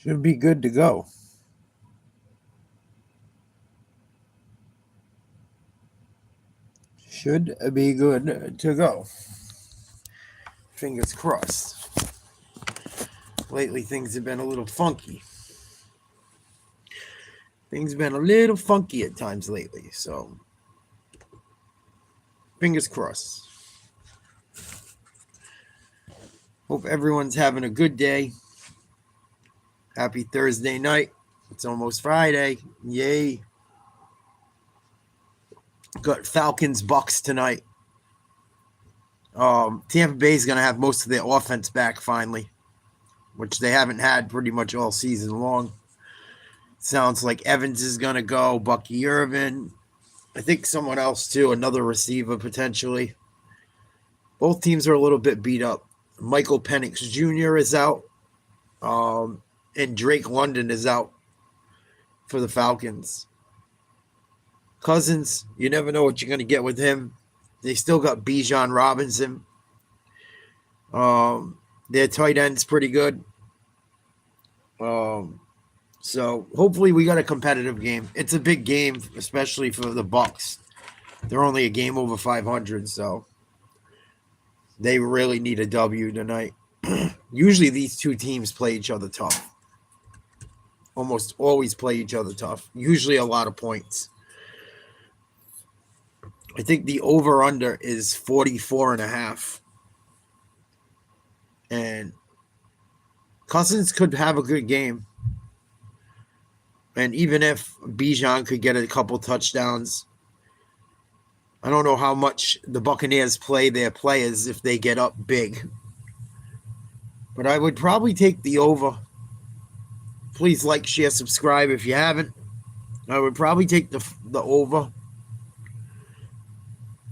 Should be good to go. Should be good to go. Fingers crossed. Lately, things have been a little funky. Things have been a little funky at times lately, so fingers crossed. Hope everyone's having a good day. Happy Thursday night. It's almost Friday. Yay. Got Falcons Bucs tonight. Tampa Bay's going to have most of their offense back finally, which they haven't had pretty much all season long. Sounds like Evans is going to go, Bucky Irvin. I think someone else too, another receiver potentially. Both teams are a little bit beat up. Michael Penix Jr. is out, and Drake London is out for the Falcons. Cousins, you never know what you're going to get with him. They still got Bijan Robinson. Their tight end's pretty good. So hopefully we got a competitive game. It's a big game, especially for the Bucs. They're only a game over 500, so they really need a W tonight. Usually these two teams play each other tough. Almost always play each other tough. Usually a lot of points. I think the over-under is 44.5. And Cousins could have a good game. And even if Bijan could get a couple touchdowns, I don't know how much the Buccaneers play their players if they get up big. But I would probably take the over. Please like, share, subscribe if you haven't. I would probably take the over.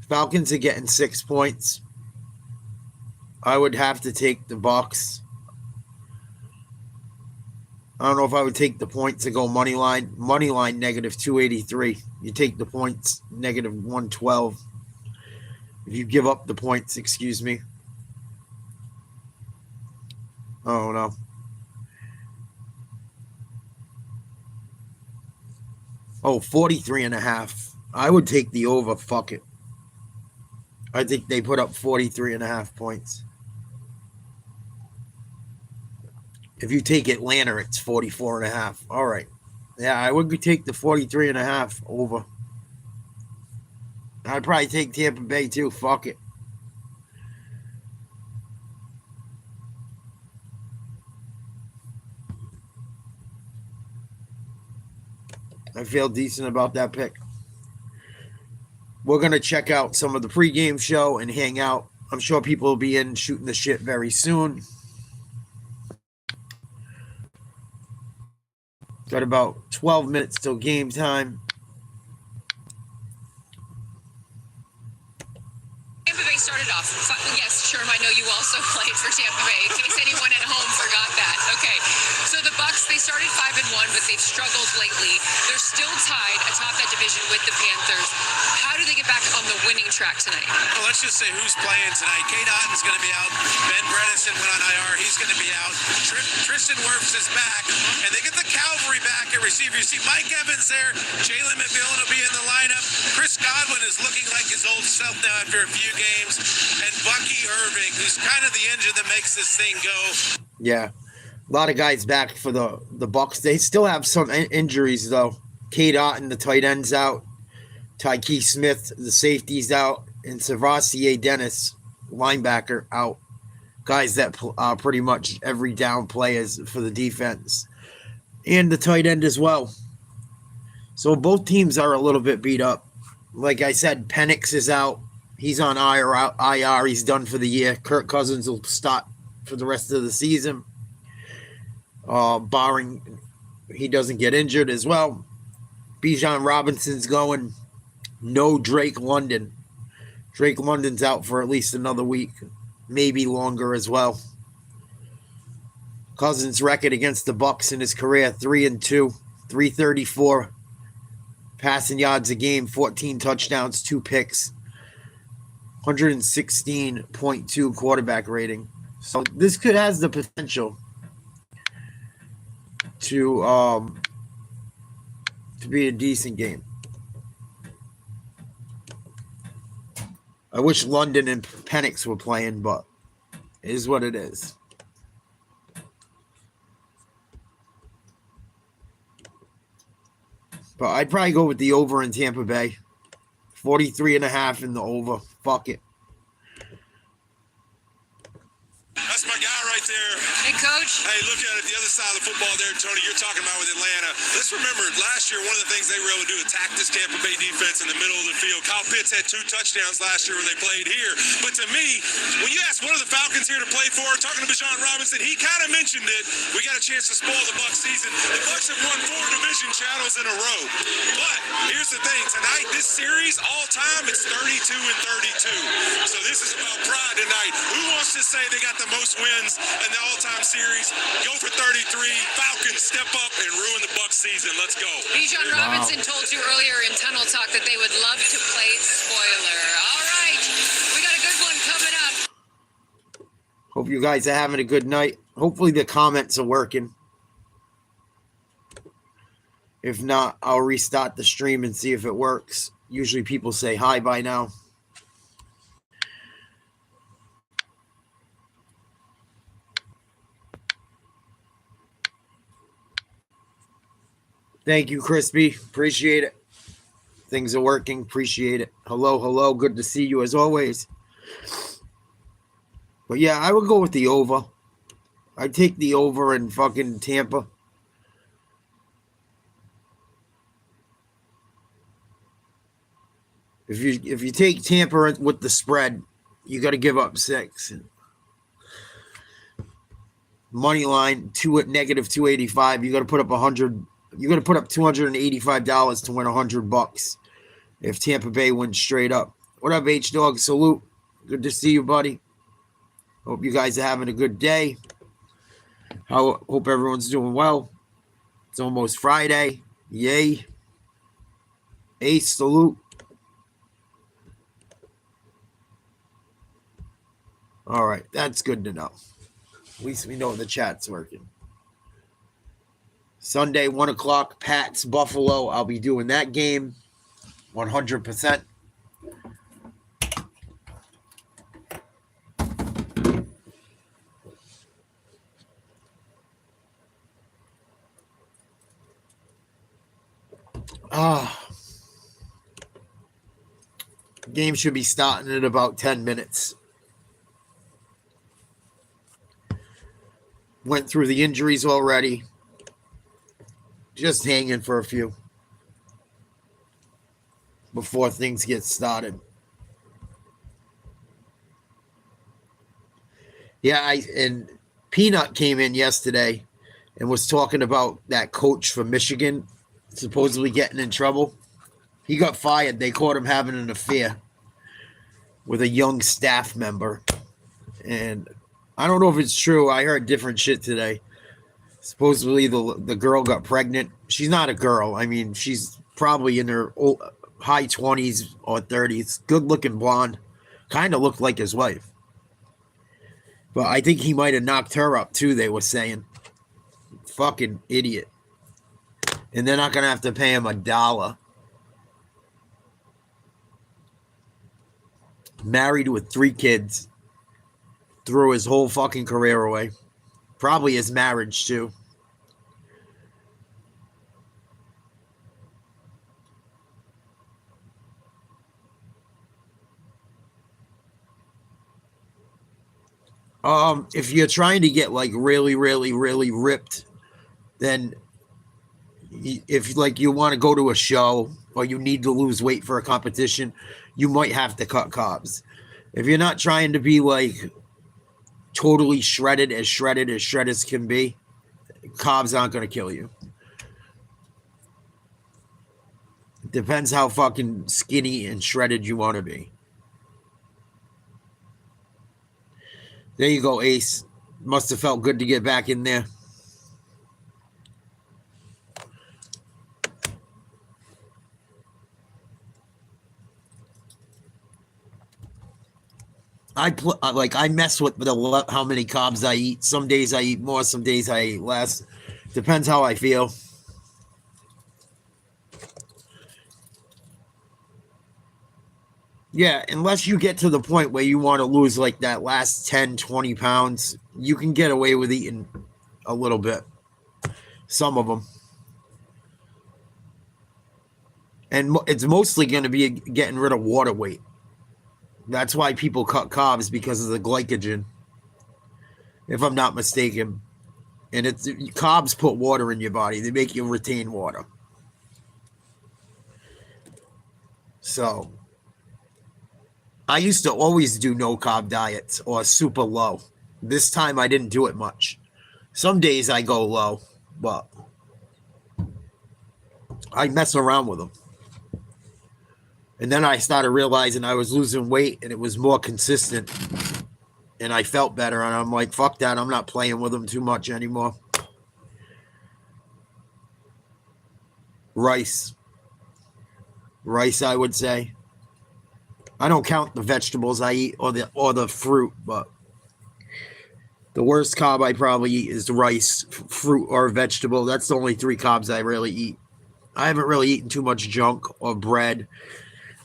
Falcons are getting 6 points. I would have to take the Bucs. I don't know if I would take the points to go money line. Money line negative 283. You take the points negative 112. If you give up the points, excuse me. Oh no. Oh, 43.5. I would take the over. Fuck it. I think they put up 43.5 points. If you take Atlanta, it's 44.5. All right. Yeah, I would take the 43.5 over. I'd probably take Tampa Bay too. Fuck it. I feel decent about that pick. We're going to check out some of the pregame show and hang out. I'm sure people will be in shooting the shit very soon. Got about 12 minutes till game time. Tampa Bay started off. Yes, Sherm, I know you also played for Tampa Bay, in case anyone at home forgot that. Okay, so the Bucs, they started 5-1, but they've struggled lately. They're still tied atop that division with the Panthers. How do they get back on the winning track tonight? Well, let's just say who's playing tonight. Kate Otten's going to be out. Ben Bredesen went on IR. He's going to be out. Tristan Wirfs is back. And they get the cavalry back at receiver. You see Mike Evans there. Jalen McMillan will be in the lineup. Chris Godwin is looking like his old self now after a few games. And Bucky Irving, who's kind of the engine that makes this thing go. Yeah. A lot of guys back for the Bucs. They still have some injuries, though. Kate Otten, the tight end's out. Tyke Smith, the safety's out. And Savassier Dennis, linebacker, out. Guys that are pretty much every down players for the defense. And the tight end as well. So both teams are a little bit beat up. Like I said, Penix is out. He's on IR. He's done for the year. Kirk Cousins will start for the rest of the season. Barring he doesn't get injured as well. Bijan Robinson's going. No Drake London. Drake London's out for at least another week. Maybe longer as well. Cousins' record against the Bucs in his career, 3-2, 334 passing yards a game, 14 touchdowns, 2 picks, 116.2 quarterback rating. So this could has the potential to be a decent game. I wish London and Penix were playing, but it is what it is. But I'd probably go with the over in Tampa Bay. 43.5 in the over. Fuck it. That's my guy right there. Hey, Coach. Hey, look at it. The other side of the football there, Tony, you're talking about with Atlanta. Let's remember, last year, one of the things they were able to do, attack this Tampa Bay defense in the middle of the field. Kyle Pitts had 2 touchdowns last year when they played here. But to me, when you ask what are the Falcons here to play for, talking to Bijan Robinson, he kind of mentioned it. We got a chance to spoil the Bucs season. The Bucs have won 4 division titles in a row. But here's the thing. Tonight, this series, all time, it's 32-32. So this is about pride tonight. Who wants to say they got the most wins in the all-time series? Go for 33. Falcons step up and ruin the Bucs season. Let's go. Bijan Robinson told you earlier in Tunnel Talk that they would love to play spoiler. All right. We got a good one coming up. Hope you guys are having a good night. Hopefully the comments are working. If not, I'll restart the stream and see if it works. Usually people say hi by now. Thank you, Crispy. Appreciate it. Things are working. Appreciate it. Hello, hello. Good to see you as always. But yeah, I would go with the over. I'd take the over in fucking Tampa. If you take Tampa with the spread, you got to give up 6. Money line negative 285. You got to put up 100. You got to put up $285 to win $100 if Tampa Bay wins straight up. What up, H Dog? Salute. Good to see you, buddy. Hope you guys are having a good day. Hope everyone's doing well. It's almost Friday. Yay. Ace, salute. All right, that's good to know. At least we know the chat's working. Sunday, 1 o'clock, Pats, Buffalo. I'll be doing that game 100%. Game should be starting in about 10 minutes. Went through the injuries already. Just hanging for a few before things get started. Yeah, and Peanut came in yesterday and was talking about that coach from Michigan supposedly getting in trouble. He got fired. They caught him having an affair with a young staff member. And I don't know if it's true. I heard different shit today. Supposedly the girl got pregnant. She's not a girl. I mean, she's probably in her high 20s or 30s. Good-looking blonde. Kind of looked like his wife. But I think he might have knocked her up, too, they were saying. Fucking idiot. And they're not going to have to pay him $1. Married with 3 kids. Threw his whole fucking career away. Probably his marriage, too. If you're trying to get like really, really, really ripped, then if like you want to go to a show or you need to lose weight for a competition, you might have to cut carbs. If you're not trying to be like totally shredded as can be, carbs aren't going to kill you. It depends how fucking skinny and shredded you want to be. There you go, Ace. Must have felt good to get back in there. I mess with how many carbs I eat. Some days I eat more, some days I eat less. Depends how I feel. Yeah, unless you get to the point where you want to lose like that last 10, 20 pounds, you can get away with eating a little bit. Some of them. And it's mostly going to be getting rid of water weight. That's why people cut carbs, because of the glycogen, if I'm not mistaken. And it's carbs put water in your body. They make you retain water. So I used to always do no carb diets or super low. This time I didn't do it much. Some days I go low, but I mess around with them. And then I started realizing I was losing weight and it was more consistent. And I felt better. And I'm like, fuck that. I'm not playing with them too much anymore. Rice, I would say. I don't count the vegetables I eat or the fruit, but the worst carb I probably eat is the rice, fruit, or vegetable. That's the only 3 carbs I really eat. I haven't really eaten too much junk or bread.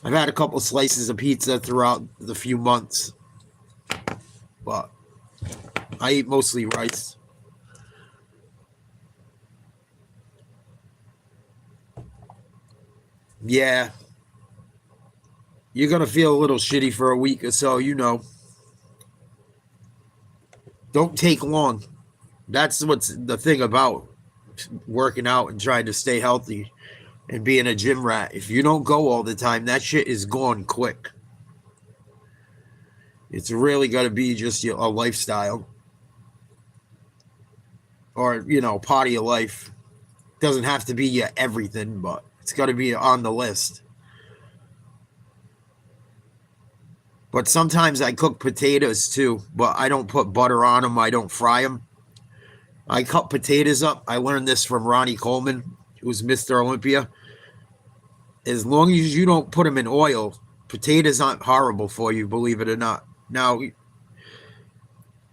I've had a couple slices of pizza throughout the few months, but I eat mostly rice. Yeah. You're going to feel a little shitty for a week or so, you know. Don't take long. That's what's the thing about working out and trying to stay healthy and being a gym rat. If you don't go all the time, that shit is gone quick. It's really got to be just a lifestyle. Or, you know, part of your life. Doesn't have to be your everything, but it's got to be on the list. But sometimes I cook potatoes too, but I don't put butter on them. I don't fry them. I cut potatoes up. I learned this from Ronnie Coleman, who's Mr. Olympia. As long as you don't put them in oil, potatoes aren't horrible for you, believe it or not. Now,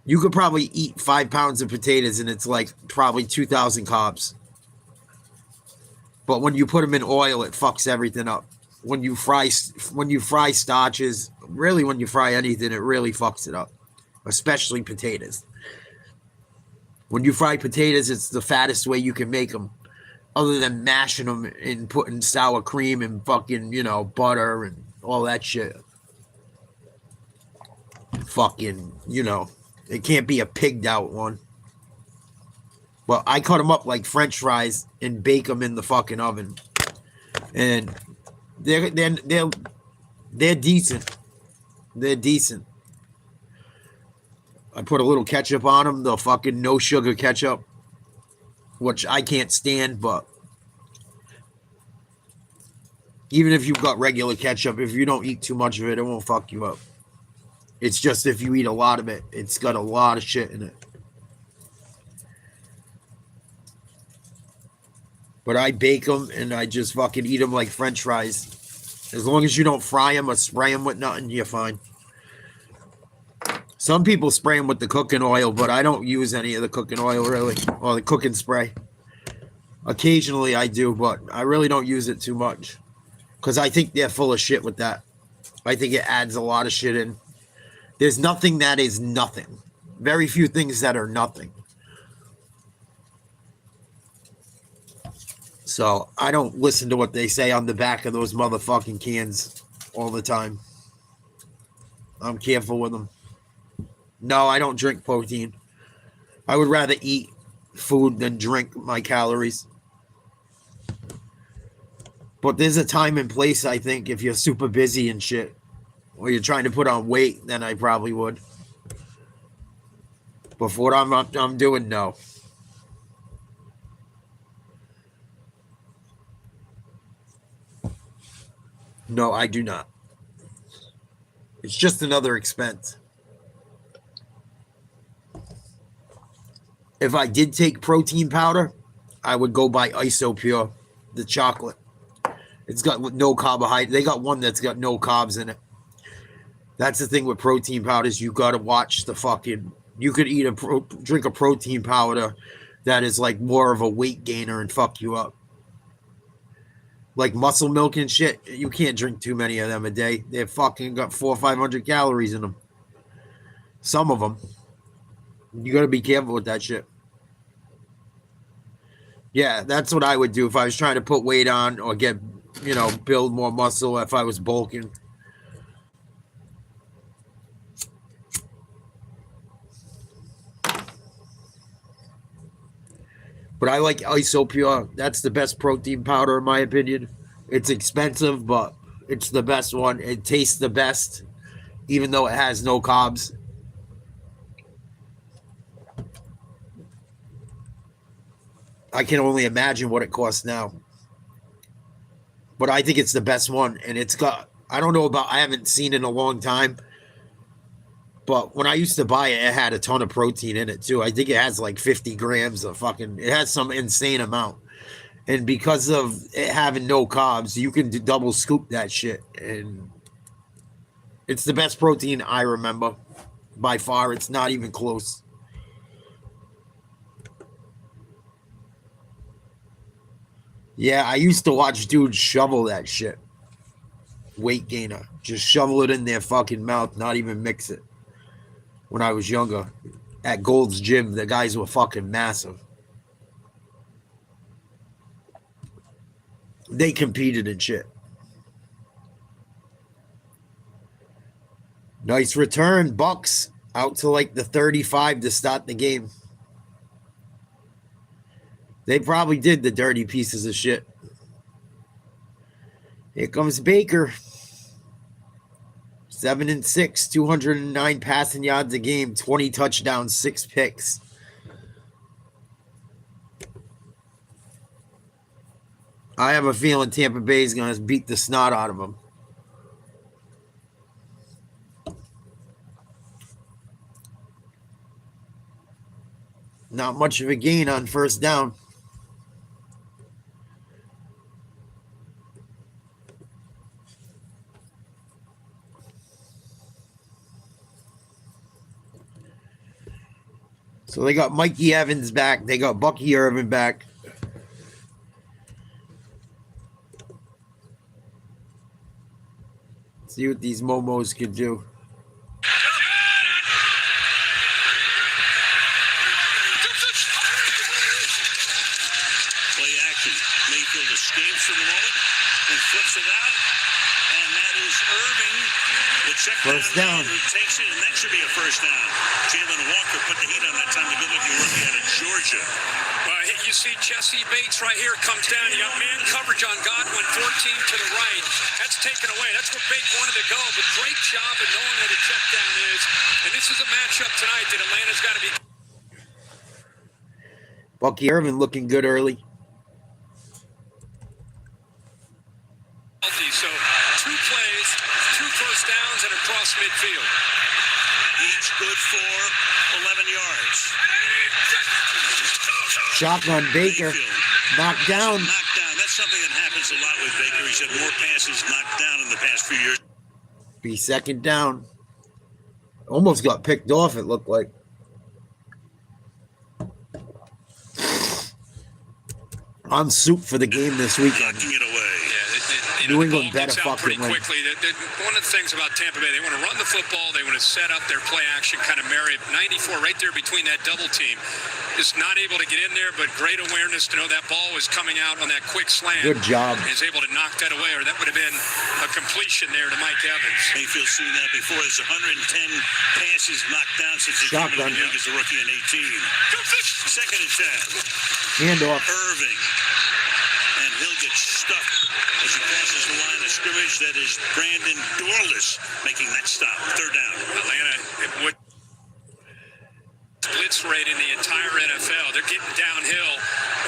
you could probably eat 5 pounds of potatoes and it's like probably 2,000 carbs. But when you put them in oil, it fucks everything up. When you fry starches, really when you fry anything, it really fucks it up, especially potatoes. When you fry potatoes, it's the fattest way you can make them, other than mashing them and putting sour cream and fucking, you know, butter and all that shit. Fucking, you know, it can't be a pigged out one. Well, I cut them up like French fries and bake them in the fucking oven. And they're decent. They're decent. I put a little ketchup on them, the fucking no sugar ketchup, which I can't stand, but even if you've got regular ketchup, if you don't eat too much of it, it won't fuck you up. It's just if you eat a lot of it, it's got a lot of shit in it. But I bake them and I just fucking eat them like French fries. As long as you don't fry them or spray them with nothing, you're fine. Some people spray them with the cooking oil, but I don't use any of the cooking oil really, or the cooking spray. Occasionally I do, but I really don't use it too much because I think they're full of shit with that. I think it adds a lot of shit in. There's nothing that is nothing. Very few things that are nothing. So I don't listen to what they say on the back of those motherfucking cans all the time. I'm careful with them. No, I don't drink protein. I would rather eat food than drink my calories. But there's a time and place, I think, if you're super busy and shit, or you're trying to put on weight, then I probably would. But for what I'm doing, no. No, I do not. It's just another expense. If I did take protein powder, I would go buy Isopure, the chocolate. It's got no carbohydrate. They got one that's got no carbs in it. That's the thing with protein powders. You got to watch the fucking... You could drink a protein powder that is like more of a weight gainer and fuck you up. Like muscle milk and shit, you can't drink too many of them a day. They're fucking got 400 or 500 calories in them. Some of them. You got to be careful with that shit. Yeah, that's what I would do if I was trying to put weight on or get, build more muscle if I was bulking. But I like Isopure. That's the best protein powder in my opinion. It's expensive, but it's the best one. It tastes the best, even though it has no carbs. I can only imagine what it costs now. But I think it's the best one. And it's got, I don't know about, I haven't seen it in a long time. But when I used to buy it, it had a ton of protein in it too. I think it has like 50 grams of it has some insane amount. And because of it having no carbs, you can double scoop that shit. And it's the best protein I remember. By far, it's not even close. Yeah, I used to watch dudes shovel that shit. Weight gainer. Just shovel it in their fucking mouth, not even mix it. When I was younger. At Gold's Gym, the guys were fucking massive. They competed and shit. Nice return, Bucs. Out to like the 35 to start the game. They probably did, the dirty pieces of shit. Here comes Baker. 7-6, 209 passing yards a game, 20 touchdowns, 6 picks. I have a feeling Tampa Bay is going to beat the snot out of them. Not much of a gain on first down. So they got Mikey Evans back. They got Bucky Irvin back. See what these momos can do. Play action. Mayfield escapes for the moment and flips it out. And that is Irving. The check First down. Who takes it, and that should be a first down. Jalen Walker put the heat on that time. The good-looking rookie out of Georgia. You see Jesse Bates right here comes down. You got man coverage on Godwin, 14 to the right. That's taken away. That's where Bates wanted to go. But great job of knowing where the check down is. And this is a matchup tonight that Atlanta's got to be. Bucky Irvin looking good early. So 2 plays, 2 first downs, and across midfield. Each good for 11 yards. Shotgun Baker. Knocked down. Knocked down. That's something that happens a lot with Baker. He's had more passes knocked down in the past few years. Be second down. Almost got picked off, it looked like. I'm soup for the game this weekend. Knocking it away. New England better fucking fucking win. quickly. One of the things about Tampa Bay, they want to run the football. They want to set up their play action, kind of marry it. 94 right there between that double team. Just not able to get in there, but great awareness to know that ball was coming out on that quick slant. Good job. Is able to knock that away, or that would have been a completion there to Mike Evans. Mayfield's seen that before. There's 110 passes knocked down since he came into the league as a rookie in 18. Second and 10. Handoff. Irving. And he'll get stuck as he crosses the line of scrimmage. That is Brandon Dorless making that stop. Third down. Atlanta, it would blitz rate in the entire NFL. They're getting downhill,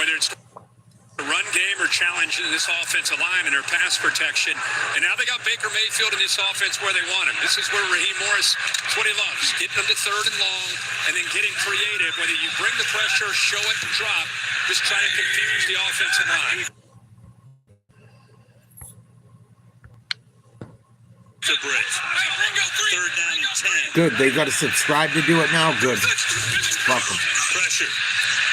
whether it's the run game or challenging this offensive line and their pass protection. And now they got Baker Mayfield in this offense where they want him. This is where Raheem Morris, it's what he loves, getting them to third and long and then getting creative. Whether you bring the pressure, show it, and drop, just try to confuse the offensive line. To Britt. Third down and 10. Good. They got to subscribe to do it now. Good. Fuck them. Pressure.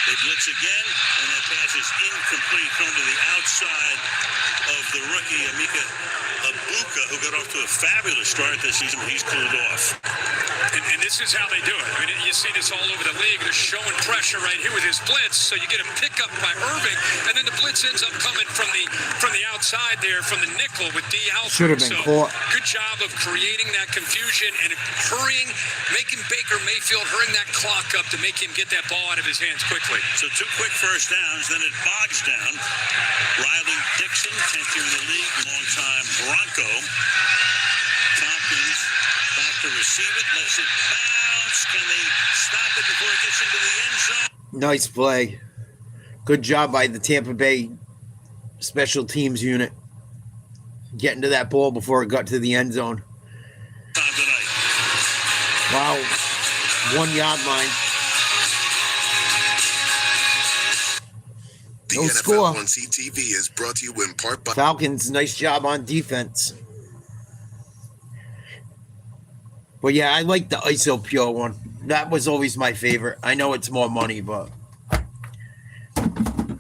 They blitz again, and that pass is incomplete, thrown to the outside of the rookie, Emeka Egbuka, who got off to a fabulous start this season. He's cooled off. And this is how they do it. I mean, you see this all over the league. They're showing pressure right here with his blitz, so you get a pickup by Irving, and then the blitz ends up coming from the outside there, from the nickel with D. Alford. Should have been caught. Good job of creating that confusion and hurrying, making Baker Mayfield hurrying that clock up to make him get that ball out of his hands quickly. So 2 quick first downs, then it bogs down. Riley Dixon, 10th year in the league, longtime Bronco. Tompkins back to receive it, lets it bounce. Can they stop it before it gets into the end zone? Nice play. Good job by the Tampa Bay special teams unit getting to that ball before it got to the end zone. Time tonight. Wow. 1 yard line. The No NFL score. on CTV is brought to you in part by Falcons, nice job on defense. But yeah, I like the ISO Pure one. That was always my favorite. I know it's more money, but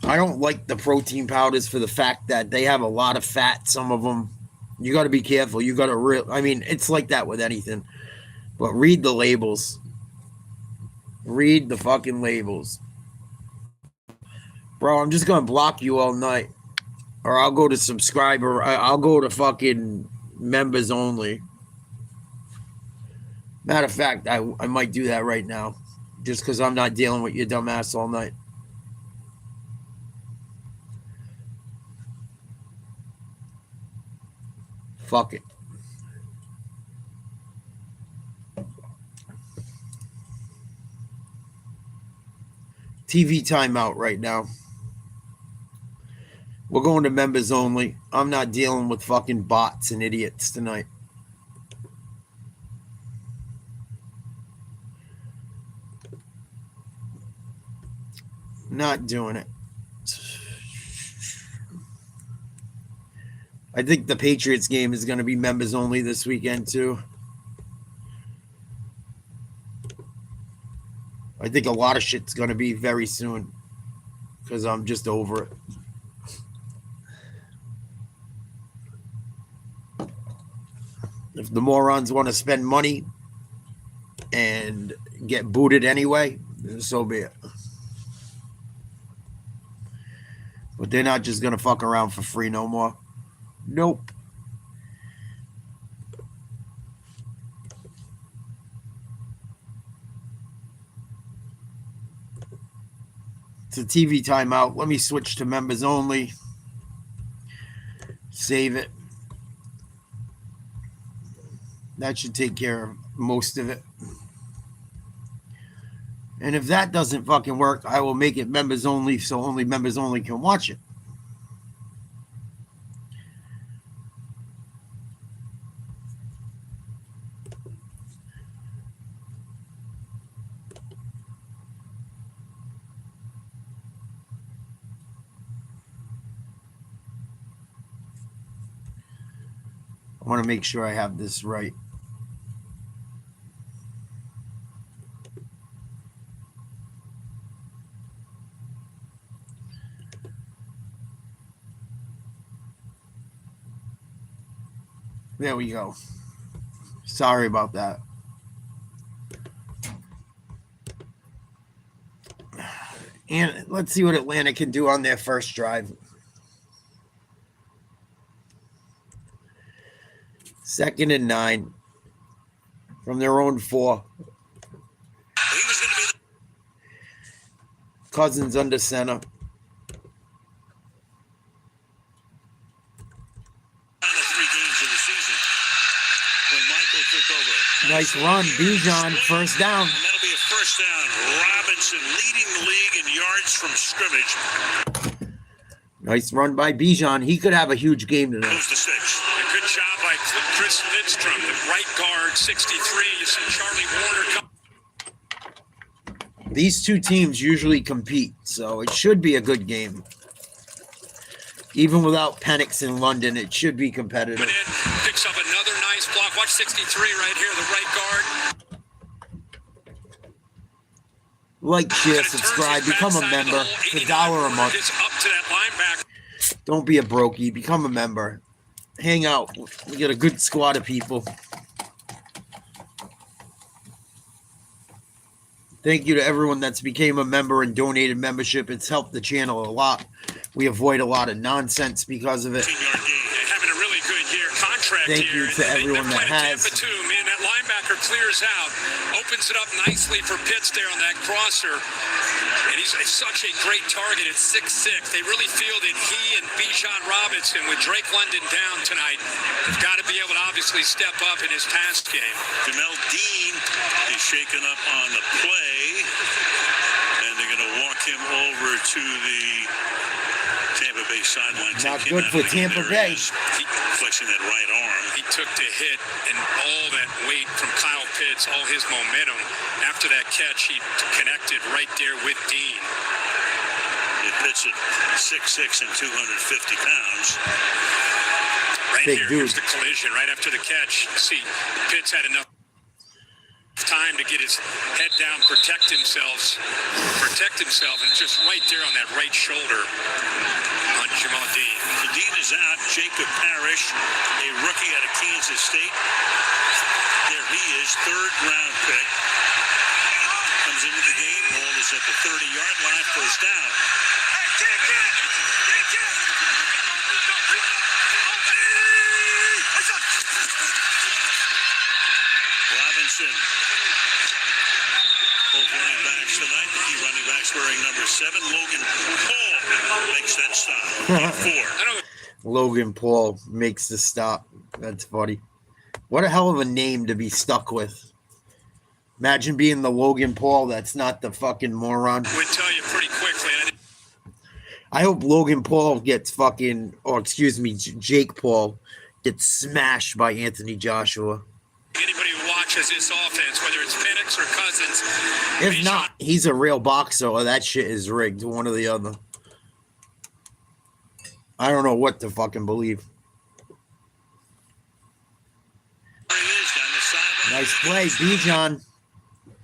I don't like the protein powders for the fact that they have a lot of fat. Some of them, you got to be careful. You got to I mean, it's like that with anything. But read the labels. Read the fucking labels. Bro, I'm just going to block you all night. Or I'll go to subscriber. I'll go to fucking members only. Matter of fact, I might do that right now. Just because I'm not dealing with your dumb ass all night. Fuck it. TV timeout right now. We're going to members only. I'm not dealing with fucking bots and idiots tonight. Not doing it. I think the Patriots game is going to be members only this weekend too. I think a lot of shit's going to be very soon because I'm just over it. If the morons want to spend money and get booted anyway, so be it. But they're not just going to fuck around for free no more. Nope. It's a TV timeout. Let me switch to members only. Save it. That should take care of most of it. And if that doesn't fucking work, I will make it members only so only members only can watch it. I want to make sure I have this right. There we go. Sorry about that. And let's see what Atlanta can do on their first drive. 2nd and 9 from their own 4. Cousins under center. Nice run. Bijan, first down. And that'll be a first down. Robinson leading the league in yards from scrimmage. Nice run by Bijan. He could have a huge game tonight. Goes to 6. A good job by Chris Lidstrom, the right guard, 63. You see Charlie Warner come. These two teams usually compete, so it should be a good game. Even without Penix in London, it should be competitive. In, picks up another nice block. Watch 63 right here, the right guard. Like, share, subscribe, become a member. It's $1 a month. Up to that linebacker. Don't be a brokey. Become a member. Hang out. We got a good squad of people. Thank you to everyone that's became a member and donated membership. It's helped the channel a lot. We avoid a lot of nonsense because of it. Having a really good year. Contract Thank you to everyone that has. Tampa too, man. That linebacker clears out, opens it up nicely for Pitts there on that crosser. And he's such a great target at 6'6". They really feel that he and Bijan Robinson, with Drake London down tonight, have got to be able to obviously step up in his pass game. Jamel Dean is shaken up on the play, and they're going to walk him over to the Tampa Bay sideline. Not good for Tampa Bay. Flexing that right arm. He took the hit and all that weight from Kyle Pitts, all his momentum. After that catch, he connected right there with Dean. Pitts at 6'6" and 250 pounds. Right Big here, dude. here's the collision right after the catch. See, Pitts had enough time to get his head down, protect himself, and just right there on that right shoulder on Jamal Dean. Dean is out. Jacob Parrish, a rookie out of Kansas State. There he is, third-round pick. Comes into the game. Ball is at the 30-yard line. First down. Robinson. Both running backs tonight. The key running backs wearing number 7. Logan Paul makes that stop. 4. Logan Paul makes the stop. That's funny. What a hell of a name to be stuck with. Imagine being the Logan Paul that's not the fucking moron. Would tell you pretty quickly. I hope Logan Paul gets fucking, or excuse me, Jake Paul gets smashed by Anthony Joshua. Anybody who watches this offense, whether it's Penix or Cousins, If not, he's a real boxer or that shit is rigged, one or the other. I don't know what to fucking believe. Nice play, Bijan.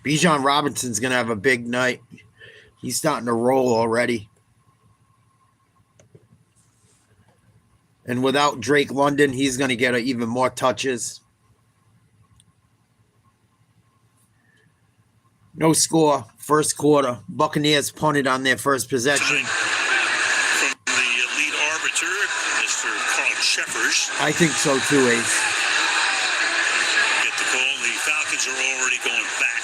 Bijan Robinson's going to have a big night. He's starting to roll already. And without Drake London, he's going to get even more touches. No score, first quarter. Buccaneers punted on their first possession. From the lead arbiter, Mr. Carl Sheffers. I think so too, Ace. Get the call. The Falcons are already going back.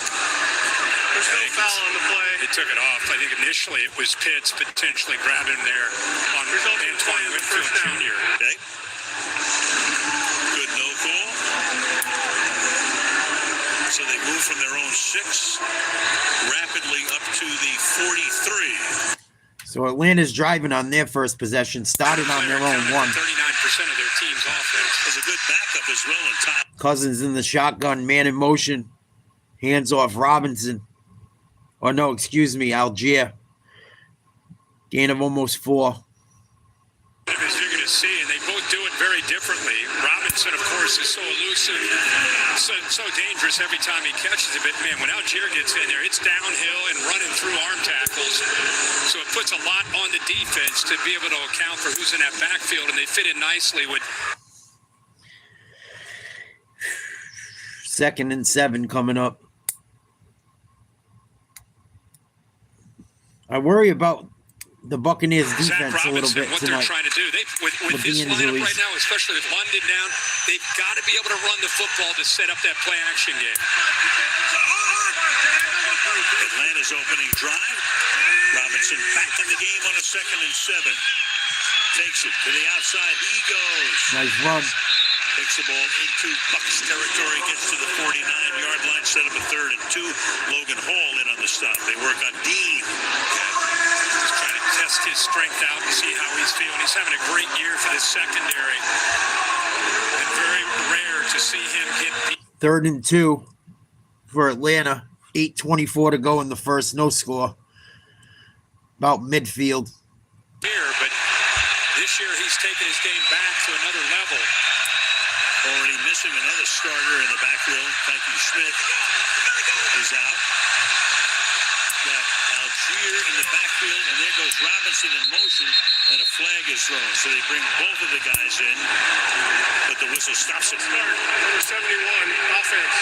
There's no foul on the play. They took it off. I think initially it was Pitts potentially grabbing him there on Antoine Winfield Jr. Okay. Good no call. So they move from their own 6 rapidly up to the 43. So Atlanta's driving on their first possession, started on their own 1. 39% of their team's offense. Was a good backup as well in time. Cousins in the shotgun, man in motion. Hands off Robinson. Oh, no, excuse me, Algier. Gain of almost 4. As you're going to see, and they both do it very differently. Robinson, of course, is so elusive, so dangerous every time he catches it. But, man, when Algier gets in there, it's downhill and running through arm tackles. So it puts a lot on the defense to be able to account for who's in that backfield, and they fit in nicely with... 2nd and 7 coming up. I worry about the Buccaneers defense a little bit what tonight. they're trying to do. With this lineup right now, especially with London down, they've got to be able to run the football to set up that play action game. Atlanta's opening drive. Robinson back in the game on a 2nd and 7. Takes it to the outside. He goes. Nice run. Takes the ball into Bucs territory, gets to the 49-yard line, set up a 3rd and 2. Logan Hall in on the stop. They work on Dean. He's trying to test his strength out and see how he's feeling. He's having a great year for this secondary. And very rare to see him hit. 3rd and 2 for Atlanta. 8:24 to go in the first. No score. About midfield. Here, but this year he's taken his game back to another level. Already missing another starter in the backfield. Thank you, Smith is out. Got here in the backfield, and there goes Robinson in motion, and a flag is thrown. So they bring both of the guys in, but the whistle stops it. Number 71, offense.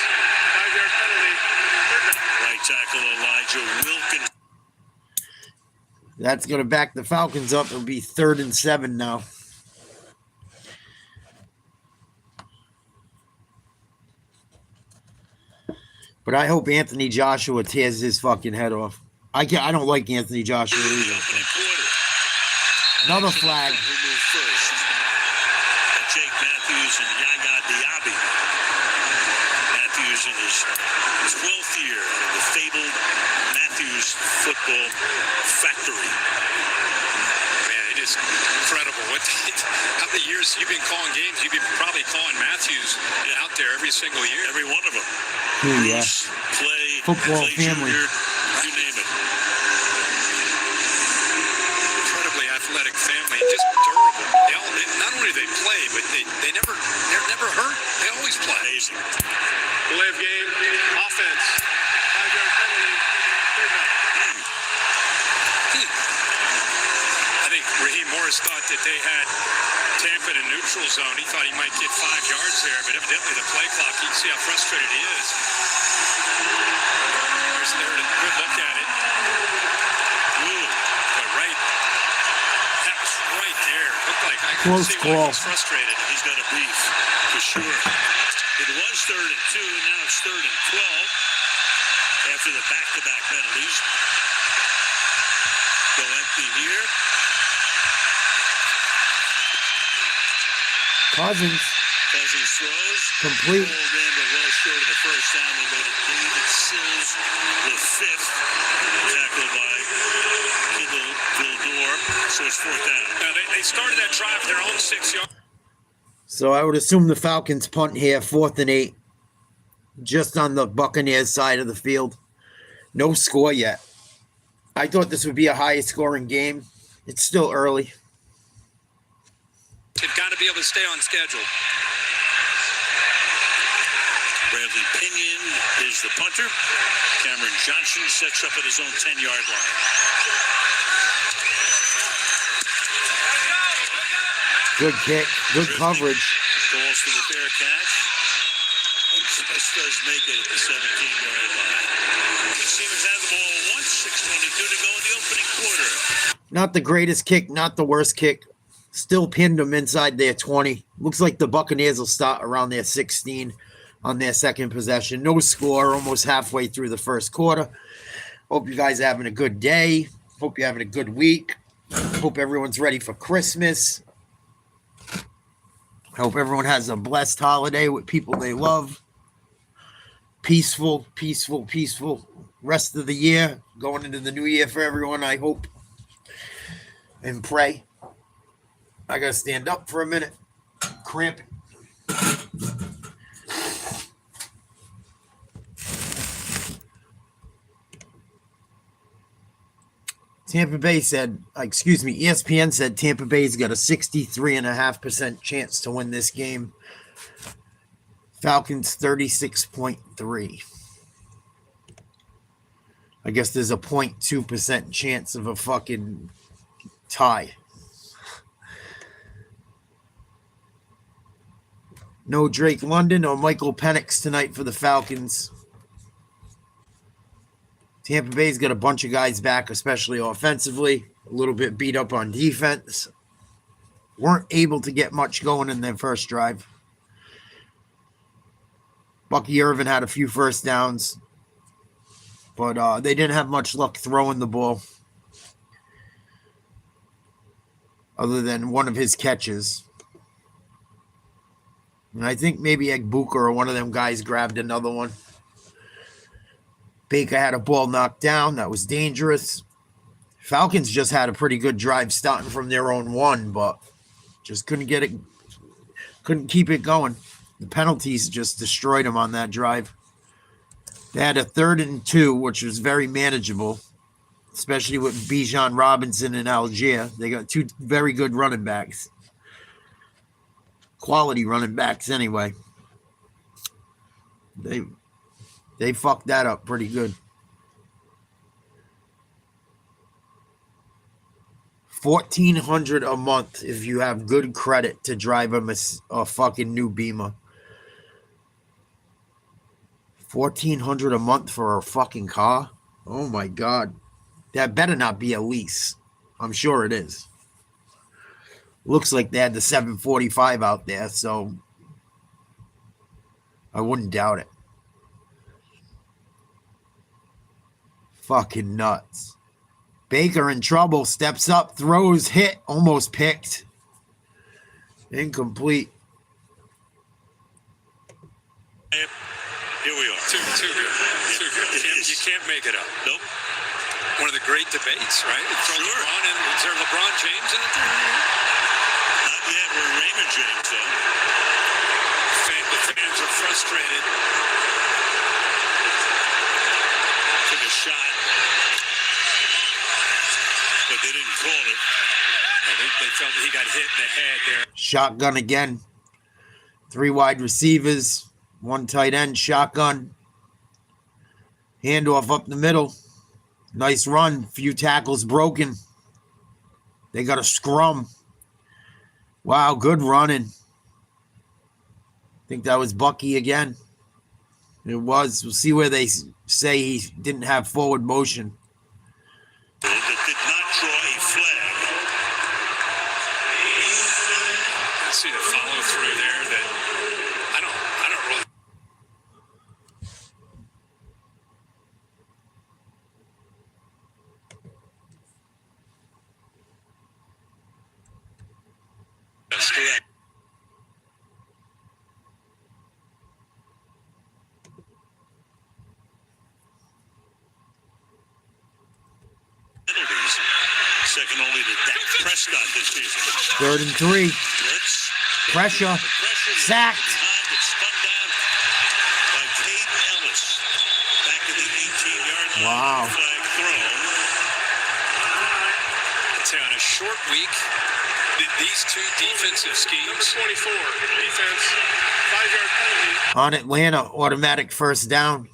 5-yard penalty. Right tackle Elijah Wilkins. That's going to back the Falcons up. It'll be 3rd and 7 now. But I hope Anthony Joshua tears his fucking head off. I don't like Anthony Joshua either. Another flag. Who moved first? Jake Matthews and Yaya Diaby. Matthews in his 12th year of the fabled Matthews Football Factory. Man, it is incredible. How many years you've been calling games? You've been probably calling Matthews out there every single year. Every one of them. Yeah. Clay, Football Clay family. Jr., you name it. Incredibly athletic family, just durable. Not only do they play, but they're never hurt. They always play. Amazing. Live game, offense, 5-yard penalty, 3rd down. I think Raheem Morris thought that they had Tampa in a neutral zone. He thought he might get 5 yards there, but evidently the play clock, you can see how frustrated he is. There's there a good look at it. Ooh, but that was right there. Looked like I could see why he's frustrated. He's got a beef, for sure. It was 3rd and 2, and now it's 3rd and 12 after the back-to-back penalties. Go empty here. Cousins throws. complete. Ball ran but well short of the first down. They go to David Sills, the 5th, tackled by Kendall Vildor. So it's 4th down. Now they started that drive with their own 6 yards. So I would assume the Falcons punt here, 4th and 8, just on the Buccaneers side of the field. No score yet. I thought this would be a high scoring game. It's still early. They've got to be able to stay on schedule. Bradley Pinion is the punter. Cameron Johnson sets up at his own 10-yard line. Good kick, good coverage. Falls for the fair catch. And this does make it at the 17-yard line. Seamers have the ball once, 6:22 to go in the opening quarter. Not the greatest kick, not the worst kick. Still pinned them inside their 20. Looks like the Buccaneers will start around their 16 on their second possession. No score, almost halfway through the first quarter. Hope you guys are having a good day. Hope you're having a good week. Hope everyone's ready for Christmas. Hope everyone has a blessed holiday with people they love. Peaceful rest of the year. Going into the new year for everyone, I hope. And pray. I gotta stand up for a minute. Cramping. ESPN said Tampa Bay's got a 63.5% chance to win this game. Falcons 36.3. I guess there's a 0.2% chance of a fucking tie. No Drake London or Michael Penix tonight for the Falcons. Tampa Bay's got a bunch of guys back, especially offensively. A little bit beat up on defense. Weren't able to get much going in their first drive. Bucky Irvin had a few first downs, but they didn't have much luck throwing the ball other than one of his catches. And I think maybe Egbuka or one of them guys grabbed another one. Baker had a ball knocked down. That was dangerous. Falcons just had a pretty good drive starting from their own 1, but just couldn't get it. Couldn't keep it going. The penalties just destroyed them on that drive. They had a 3rd and 2, which was very manageable, especially with Bijan Robinson and Algier. They got 2 very good running backs. Quality running backs anyway. They fucked that up pretty good. $1,400 a month if you have good credit to drive a fucking new Beamer. $1,400 a month for a fucking car? Oh my God. That better not be a lease. I'm sure it is. Looks like they had the 745 out there, so I wouldn't doubt it. Fucking nuts. Baker in trouble, steps up, throws, hit, almost picked. Incomplete. Here we are. Too good. Too good. You can't make it up. Nope. One of the great debates, right? Throw Sure. LeBron in. Is there LeBron James in it? Not yet. We're Raymond James, though. The fans are frustrated. Took a shot, but they didn't call it. They felt he got hit in the head there. Shotgun again. 3 wide receivers. 1 tight end. Shotgun. Handoff up the middle. Nice run. Few tackles broken. They got a scrum. Wow, good running. I think that was Bucky again. It was. We'll see where they say he didn't have forward motion. That did not draw a flag. See the follow through there that I don't really. That's correct. Penalties, second only to Dak Prescott this season. 3rd and 3. Blitz. Pressure. Sacked. Behind, it's spun down by Caden Ellis. Back at the 18-yard line. Wow. Flag thrown. I'd say on a short week, these two defensive schemes. 24 defense, 5-yard penalty. On Atlanta, automatic first down.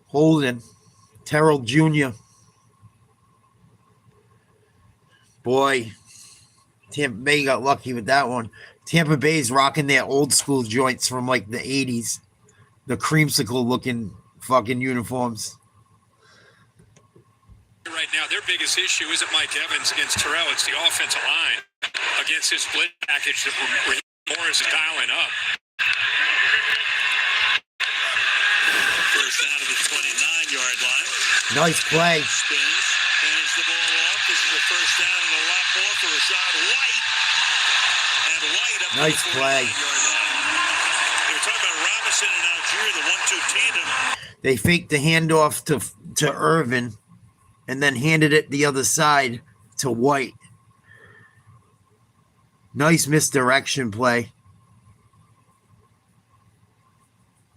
Holden. Terrell Jr. Boy, Tampa Bay got lucky with that one. Tampa Bay's rocking their old school joints from like the 80s. The creamsicle looking fucking uniforms. Right now, their biggest issue isn't Mike Evans against Terrell. It's the offensive line against his split package that Morris is dialing up. First down to the 29-yard line. Nice play. Spins, hands the ball off. This is a first down and a lot more for Rashad White. And White up Nice to the play. 49-yard line. They were talking about Robinson and Algier, the 1-2 tandem. They faked the handoff to Irvin and then handed it the other side to White. Nice misdirection play.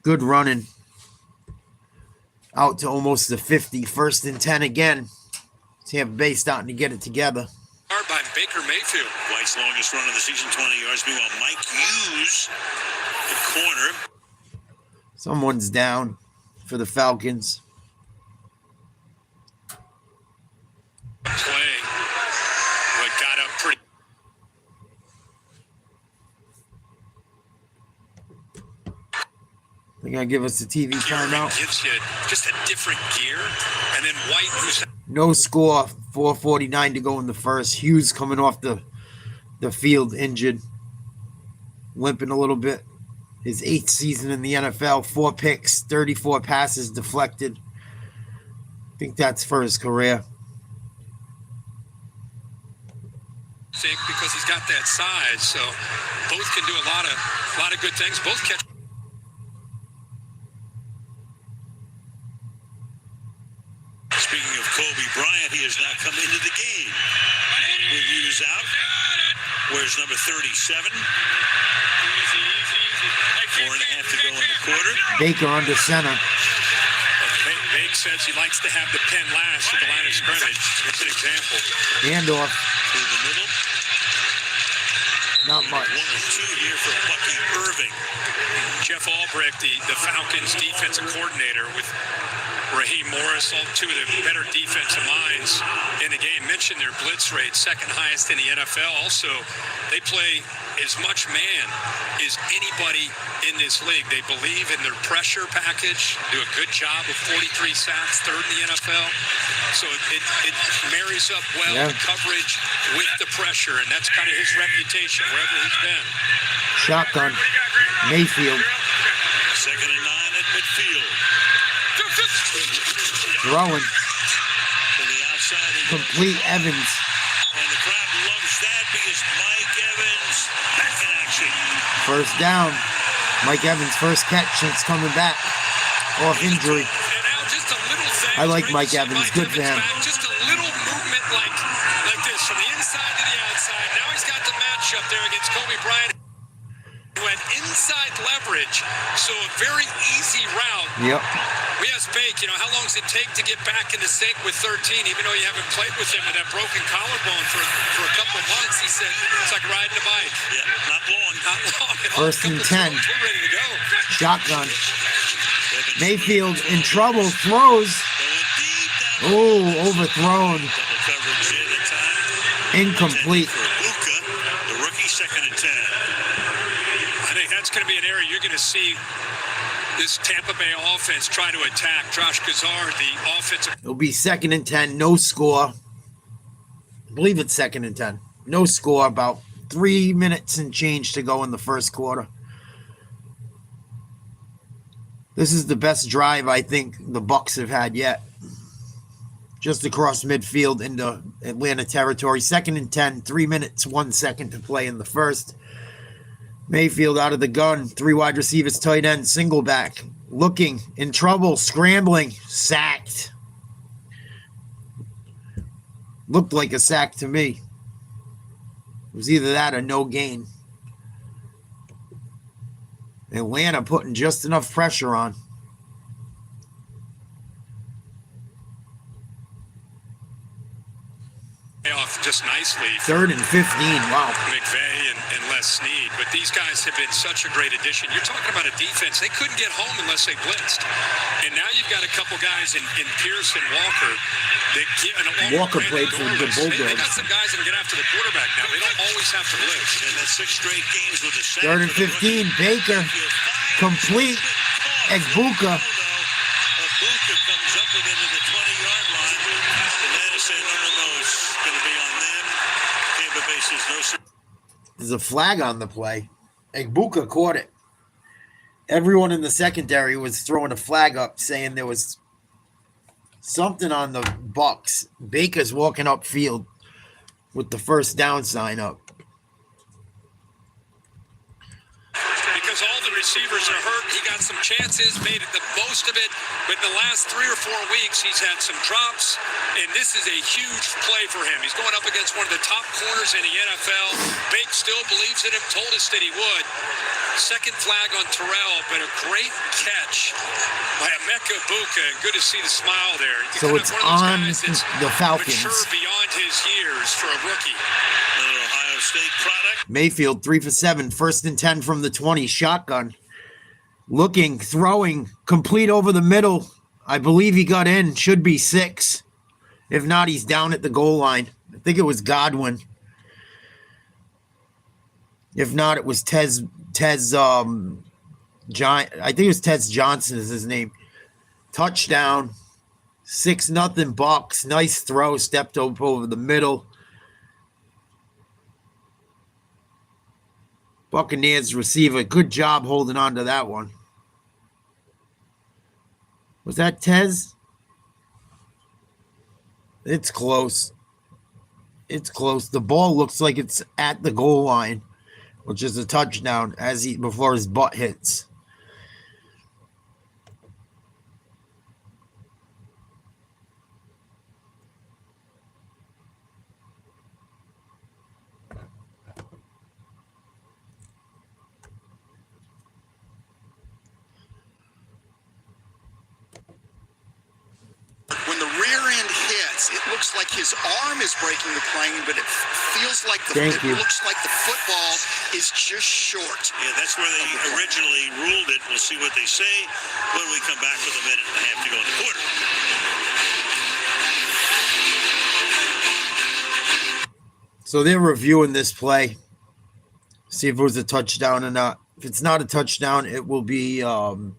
Good running. Out to almost the 50. 1st and 10 again. Tampa Bay starting to get it together. Hard by Baker Mayfield. White's longest run of the season, 20 yards. Meanwhile, Mike Hughes, the corner. Someone's down for the Falcons. Play. But got up pretty. They're going to give us the TV timeout. Gives you just a different gear. And then White, who's No score. 4:49 to go in the first. Hughes coming off the field injured. Limping a little bit. His 8th season in the NFL. 4 picks. 34 passes deflected. I think that's for his career. think because he's got that size. So both can do a lot of good things. Both catch. Speaking of Kobe Bryant, he has now come into the game. With Hughes out. Where's number 37? 4.5 to go in the quarter. Baker under center. Bake says he likes to have the pen last at the line of scrimmage. Here's an example. Handoff. To the middle. Not much. 1 or 2 here for Bucky Irving. Jeff Albrecht, the Falcons defensive coordinator, with Raheem Morris, all two of the better defensive minds in the game. Mentioned their blitz rate, second highest in the NFL. Also, they play as much man as anybody in this league. They believe in their pressure package, do a good job of 43 sacks, third in the NFL. So it marries up well, the coverage with the pressure, and that's kind of his reputation wherever he's been. Shotgun. Mayfield. Second and 9 at midfield. Throwing. To the outside. Complete Evans. And the crowd loves that because Mike Evans back in action. First down. Mike Evans' first catch since coming back off injury. And now just a little thing. I like Mike Evans. Good for him. Just a little movement like this from the inside to the outside. Now he's got the matchup there against Kobe Bryant. Went inside leverage, so a very easy route. Yep. We asked Bake, how long does it take to get back into sync with 13, even though you haven't played with him with that broken collarbone for a couple of months? He said, it's like riding a bike. Yeah, not long. Not long. First and 10. We're ready to go. Shotgun. Mayfield in trouble. Throws. Oh, overthrown. Double coverage in the time. Incomplete. For Buka, the rookie, second and 10. I think that's going to be an area you're going to see this Tampa Bay offense try to attack. Josh Gazar, the offensive. It'll be second and 10. No score. I believe it's second and 10. No score. About 3 minutes and change to go in the first quarter. This is the best drive I think the Bucs have had yet. Just across midfield into Atlanta territory. Second and 10. 3 minutes, 1 second to play in the first. Mayfield out of the gun. 3 wide receivers, tight end, single back. Looking, in trouble, scrambling, sacked. Looked like a sack to me. It was either that or no gain. Atlanta putting just enough pressure on. Off just nicely. Third and 15. Wow. McVay and Les Snead, but these guys have been such a great addition. You're talking about a defense. They couldn't get home unless they blitzed. And now you've got a couple guys in Pierce and Walker. Walker played for the Bulldogs. They got some guys that can get after the quarterback now. They don't always have to blitz. And that's 6 straight games with a sack. Third and 15. Baker. Complete. Egbuka. Egbuka comes up and into the 20-yard line. And Madison, no, it's going to be on them. Tampa Bay says no. There's a flag on the play. Egbuka caught it. Everyone in the secondary was throwing a flag up saying there was something on the Bucs. Baker's walking upfield with the first down sign up. Because all the receivers are hurt. He got some chances, made the most of it. But in the last 3 or 4 weeks, he's had some drops. And this is a huge play for him. He's going up against one of the top corners in the NFL. Bake still believes in him, told us that he would. Second flag on Terrell, but a great catch by Emeka Egbuka. Good to see the smile there. So it's on the Falcons. Mature beyond his years for a rookie. Another Ohio State product. Mayfield 3 for 7. First and 10 from the 20. Shotgun. Looking, throwing, complete over the middle. I believe he got in. Should be 6. If not, he's down at the goal line. I think it was Godwin. If not, it was Tez John. I think it was Tez Johnson is his name. Touchdown. 6-0 Bucs. Nice throw. Stepped up over the middle. Buccaneers receiver. Good job holding on to that one. Was that Tez? It's close. It's close. The ball looks like it's at the goal line, which is a touchdown before his butt hits. When the rear end hits, it looks looks like his arm is breaking the plane, but it feels like looks like the football is just short. Yeah, that's where they originally ruled it. We'll see what they say when we come back with a minute and a half to go in the quarter. So they're reviewing this play, see if it was a touchdown or not. If it's not a touchdown, it will be the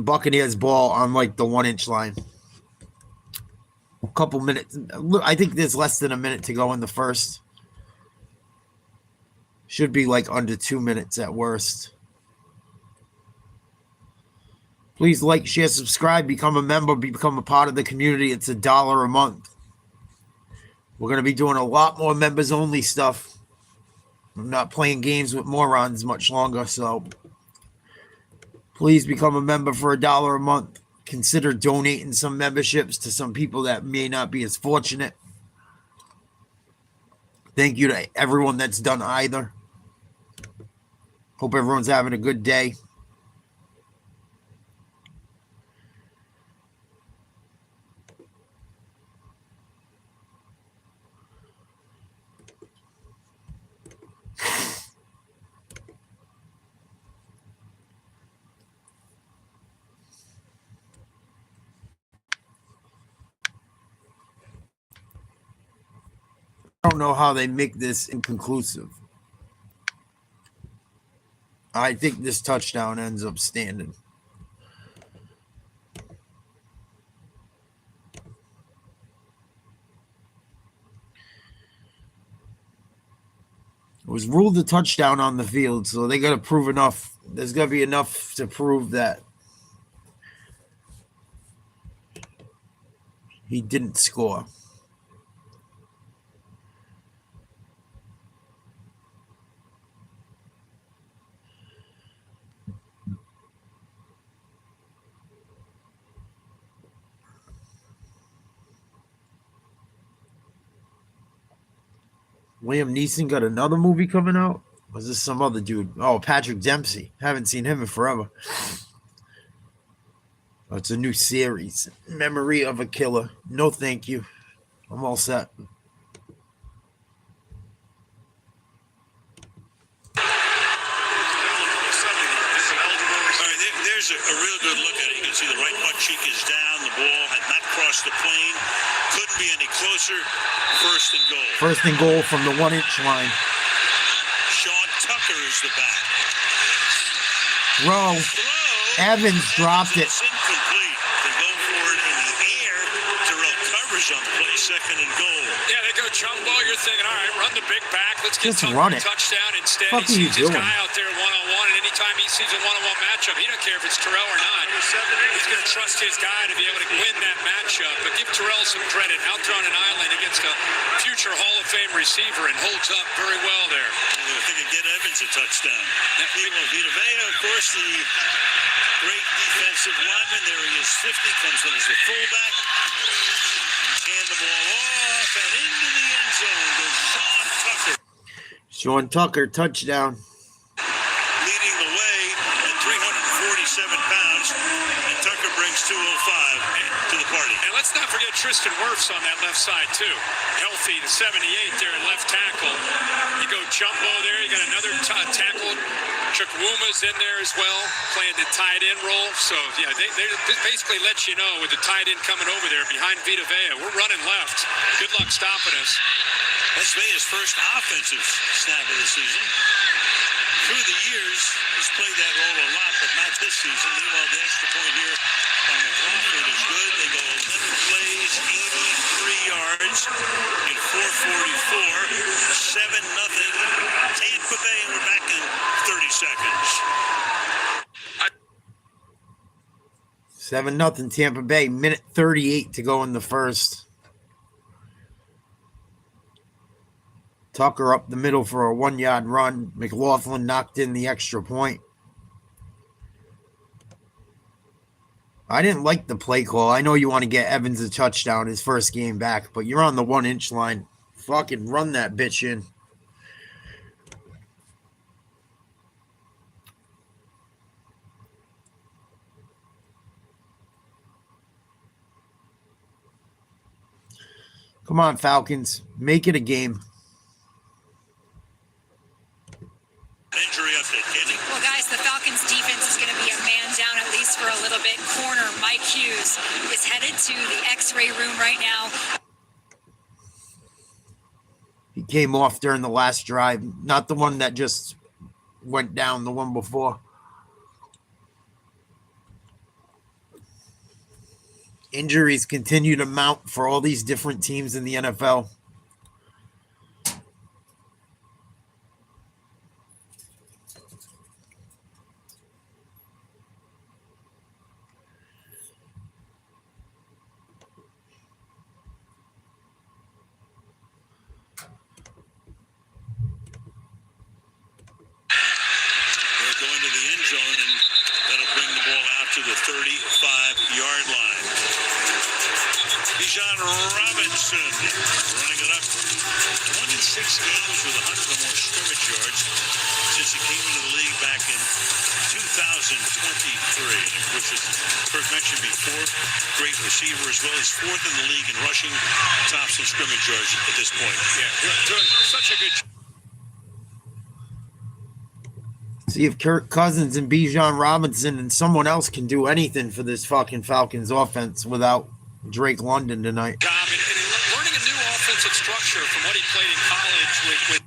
Buccaneers ball on like the 1 inch line. A couple minutes. I think there's less than a minute to go in the first. Should be like under 2 minutes at worst. Please like, share, subscribe, become a member, become a part of the community. It's $1 a month. We're going to be doing a lot more members only stuff. I'm not playing games with morons much longer, so please become a member for $1 a month. Consider donating some memberships to some people that may not be as fortunate. Thank you to everyone that's done either. Hope everyone's having a good day. I don't know how they make this inconclusive. I think this touchdown ends up standing. It was ruled a touchdown on the field, so they got to prove enough. There's got to be enough to prove that he didn't score. Liam Neeson got another movie coming out? Was this some other dude? Oh, Patrick Dempsey. Haven't seen him in forever. Oh, it's a new series. Memory of a Killer. No, thank you. I'm all set. There's a real good look at it. You can see the right butt cheek is down. The ball had not crossed the plane. Couldn't be any closer. First and goal. First and goal from the 1 inch line. Sean Tucker is the back. Throw. Evans dropped it. It's incomplete. They go for it in the air. Terrell covers on the play, second and goal. Yeah, they go jumbo. You're thinking, all right, run the big back. Let's get Just run it. touchdown. Instead, What he are you sees his doing? guy out there one-on-one, and anytime he sees a one-on-one matchup, he don't care if it's Terrell or not. He's going to trust his guy to be able to win that matchup. But give Terrell some credit. Out there on an island against a future Hall of Fame receiver and holds up very well there. I think it get Evans a touchdown. Vita Vea, of course, the great defensive lineman. There he is, 50, comes in as the fullback. Hand the ball off and into the end zone goes Sean Tucker. Sean Tucker, touchdown. Leading the way at 347 pounds, and Tucker brings 205 to the party. And let's not forget Tristan Wirfs on that left side, too. Healthy, the 78 there at left tackle. You go jumbo there. You got another tackle. Chukwuma's in there as well, playing the tight end role. So, yeah, they basically let you know with the tight end coming over there behind Vita Vea. We're running left. Good luck stopping us. That's Vea's first offensive snap of the season. Through the years, he's played that role a lot, but not this season. Meanwhile, the extra point here on McLaughlin is good. They go 11 plays, 83 yards in 4:44, 7-0. Tampa Bay, and we're back in 30 seconds. 7-0 Tampa Bay. Minute 38 to go in the first. Tucker up the middle for a 1-yard run. McLaughlin knocked in the extra point. I didn't like the play call. I know you want to get Evans a touchdown his first game back, but you're on the 1 inch line. Fucking run that bitch in. Come on, Falcons. Make it a game. Injury update, Candy. Well, guys, the Falcons defense is going to be a man down at least for a little bit. Corner Mike Hughes is headed to the X-ray room right now. He came off during the last drive, not the one that just went down, the one before. Injuries continue to mount for all these different teams in the NFL. To the 35-yard line. Bijan Robinson running it up. 26 games with 100 or more scrimmage yards since he came into the league back in 2023. Which, as Kirk mentioned before, great receiver as well. He's fourth in the league in rushing, tops in scrimmage yards at this point. Yeah, doing such a good job. See if Kirk Cousins and Bijan Robinson and someone else can do anything for this fucking Falcons offense without Drake London tonight. And learning a new offensive structure from what he played in college with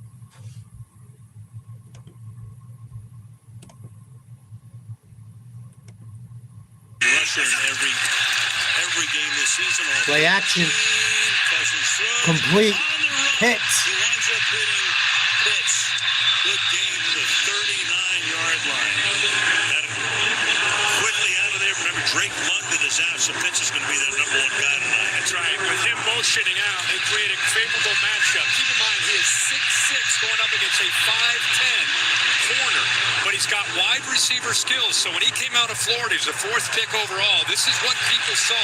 rusher in every game this season. Play action. Complete. Hits. He winds up hitting Pitts. Good game to the 39-yard line. Quickly out of there. Remember, Drake London is out, so Pitts is going to be that number one guy tonight. That's right. With him motioning out, they create a favorable matchup. Keep in mind, he is 6'6", going up against a 5'10" corner. But he's got wide receiver skills. So when he came out of Florida, he was the fourth pick overall. This is what people saw.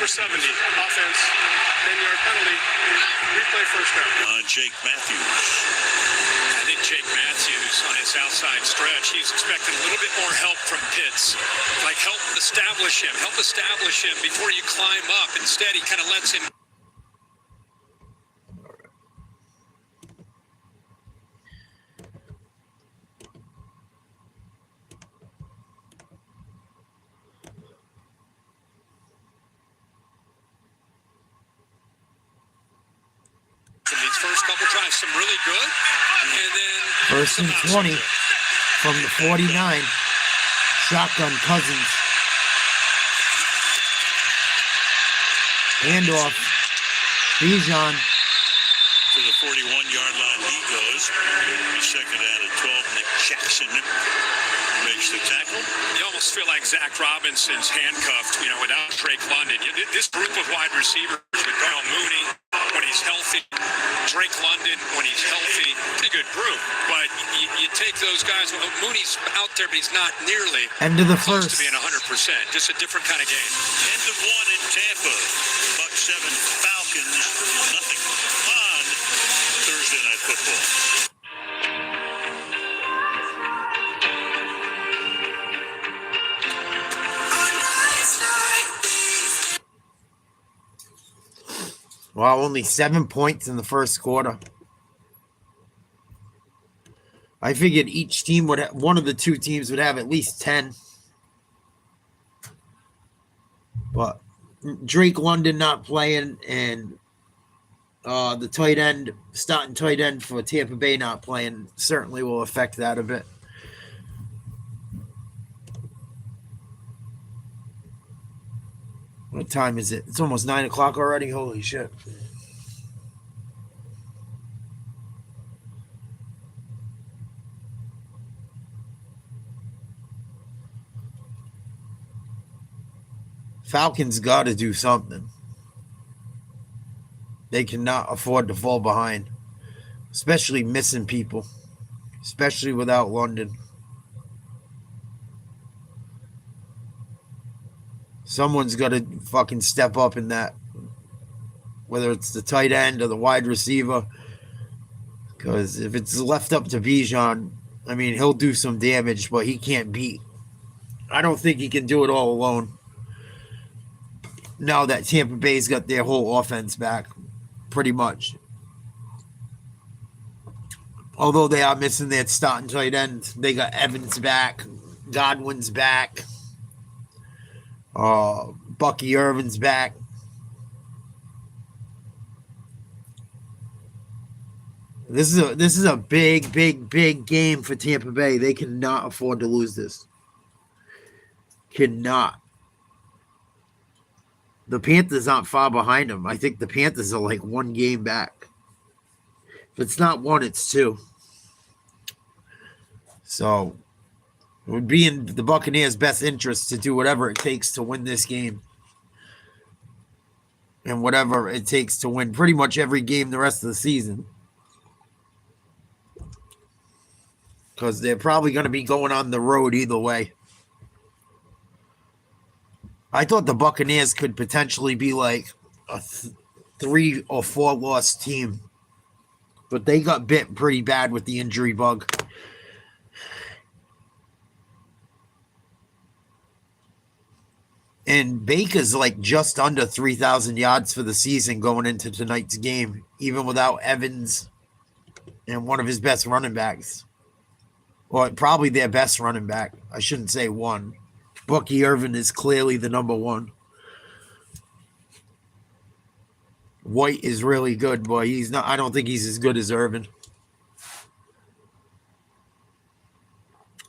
Offense, 10-yard penalty, replay first down. Jake Matthews. I think Jake Matthews on his outside stretch, he's expecting a little bit more help from Pitts. Like help establish him before you climb up. Instead, he kind of lets him. First couple tries, some really good, and then first and 20 from the 49. Shotgun Cousins. Handoff. Bijan. To the 41-yard line he goes. Second out of 12. Nick Jackson makes the tackle. You almost feel like Zach Robinson's handcuffed, without Drake London. This group of wide receivers with Darnell Mooney when he's healthy, Drake London when he's healthy, it's a good group. But you take those guys. Well, Mooney's out there, but he's not nearly end of the close first to being 100%. Just a different kind of game. End of one in Tampa. Bucs 7, Falcons nothing on Thursday Night Football. Wow, only 7 points in the first quarter. I figured each team would have, one of the two teams would have at least 10. But Drake London not playing and the tight end, starting tight end for Tampa Bay not playing certainly will affect that a bit. What time is it? It's almost 9 o'clock already. Holy shit. Falcons got to do something. They cannot afford to fall behind, especially missing people, especially without London. Someone's got to fucking step up in that, whether it's the tight end or the wide receiver. Because if it's left up to Bijan, I mean, he'll do some damage, but he can't beat. I don't think he can do it all alone. Now that Tampa Bay's got their whole offense back, pretty much. Although they are missing their starting tight end, they got Evans back, Godwin's back, Bucky Irvin's back. This is a big game for Tampa Bay. They cannot afford to lose this. Cannot. The Panthers aren't far behind them. I think the Panthers are like one game back. If it's not one, it's two. So it would be in the Buccaneers' best interest to do whatever it takes to win this game. And whatever it takes to win pretty much every game the rest of the season. Because they're probably going to be going on the road either way. I thought the Buccaneers could potentially be like a 3 or 4 loss team. But they got bit pretty bad with the injury bug. And Baker's like just under 3,000 yards for the season going into tonight's game, even without Evans and one of his best running backs. Or probably their best running back. I shouldn't say one. Bucky Irvin is clearly the number one. White is really good, boy. He's not. I don't think he's as good as Irvin.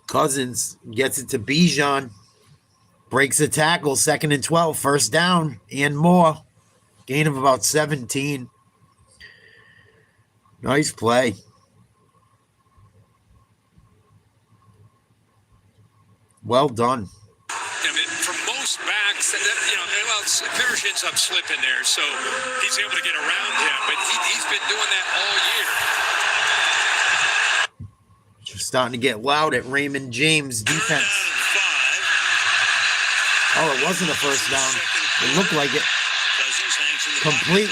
Cousins gets it to Bijan. Breaks a tackle, 2nd and 12, first down and more. Gain of about 17. Nice play. Well done. I mean, for most backs, well, Parrish up slipping there, so he's able to get around him, but he's been doing that all year. Just starting to get loud at Raymond James' defense. Oh, it wasn't a first down. It looked like it. Complete.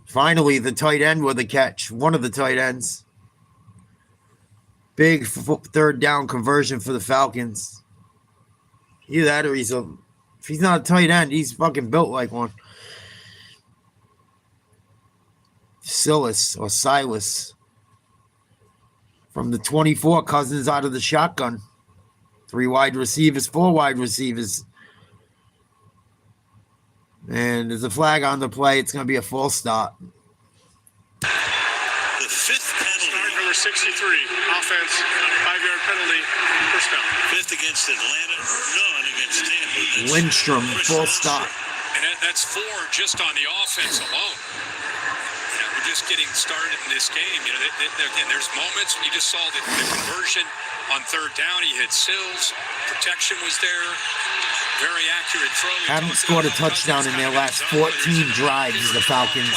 Finally, the tight end with a catch. One of the tight ends. Big 3rd down conversion for the Falcons. Either that or if he's not a tight end, he's fucking built like one. Silas from the 24, Cousins out of the shotgun. 3 wide receivers, 4 wide receivers. And there's a flag on the play. It's going to be a false start. The 5th penalty. Start number 63, offense, 5-yard penalty, first down. 5th against Atlanta, none against Tampa. Lindstrom, false start. And that's 4 just on the offense alone. We're just getting started in this game. Again, there's moments you just saw the conversion on 3rd down. He hit Sills. Protection was there. Very accurate throw. Haven't scored a touchdown in their last 14 drives, the Falcons. And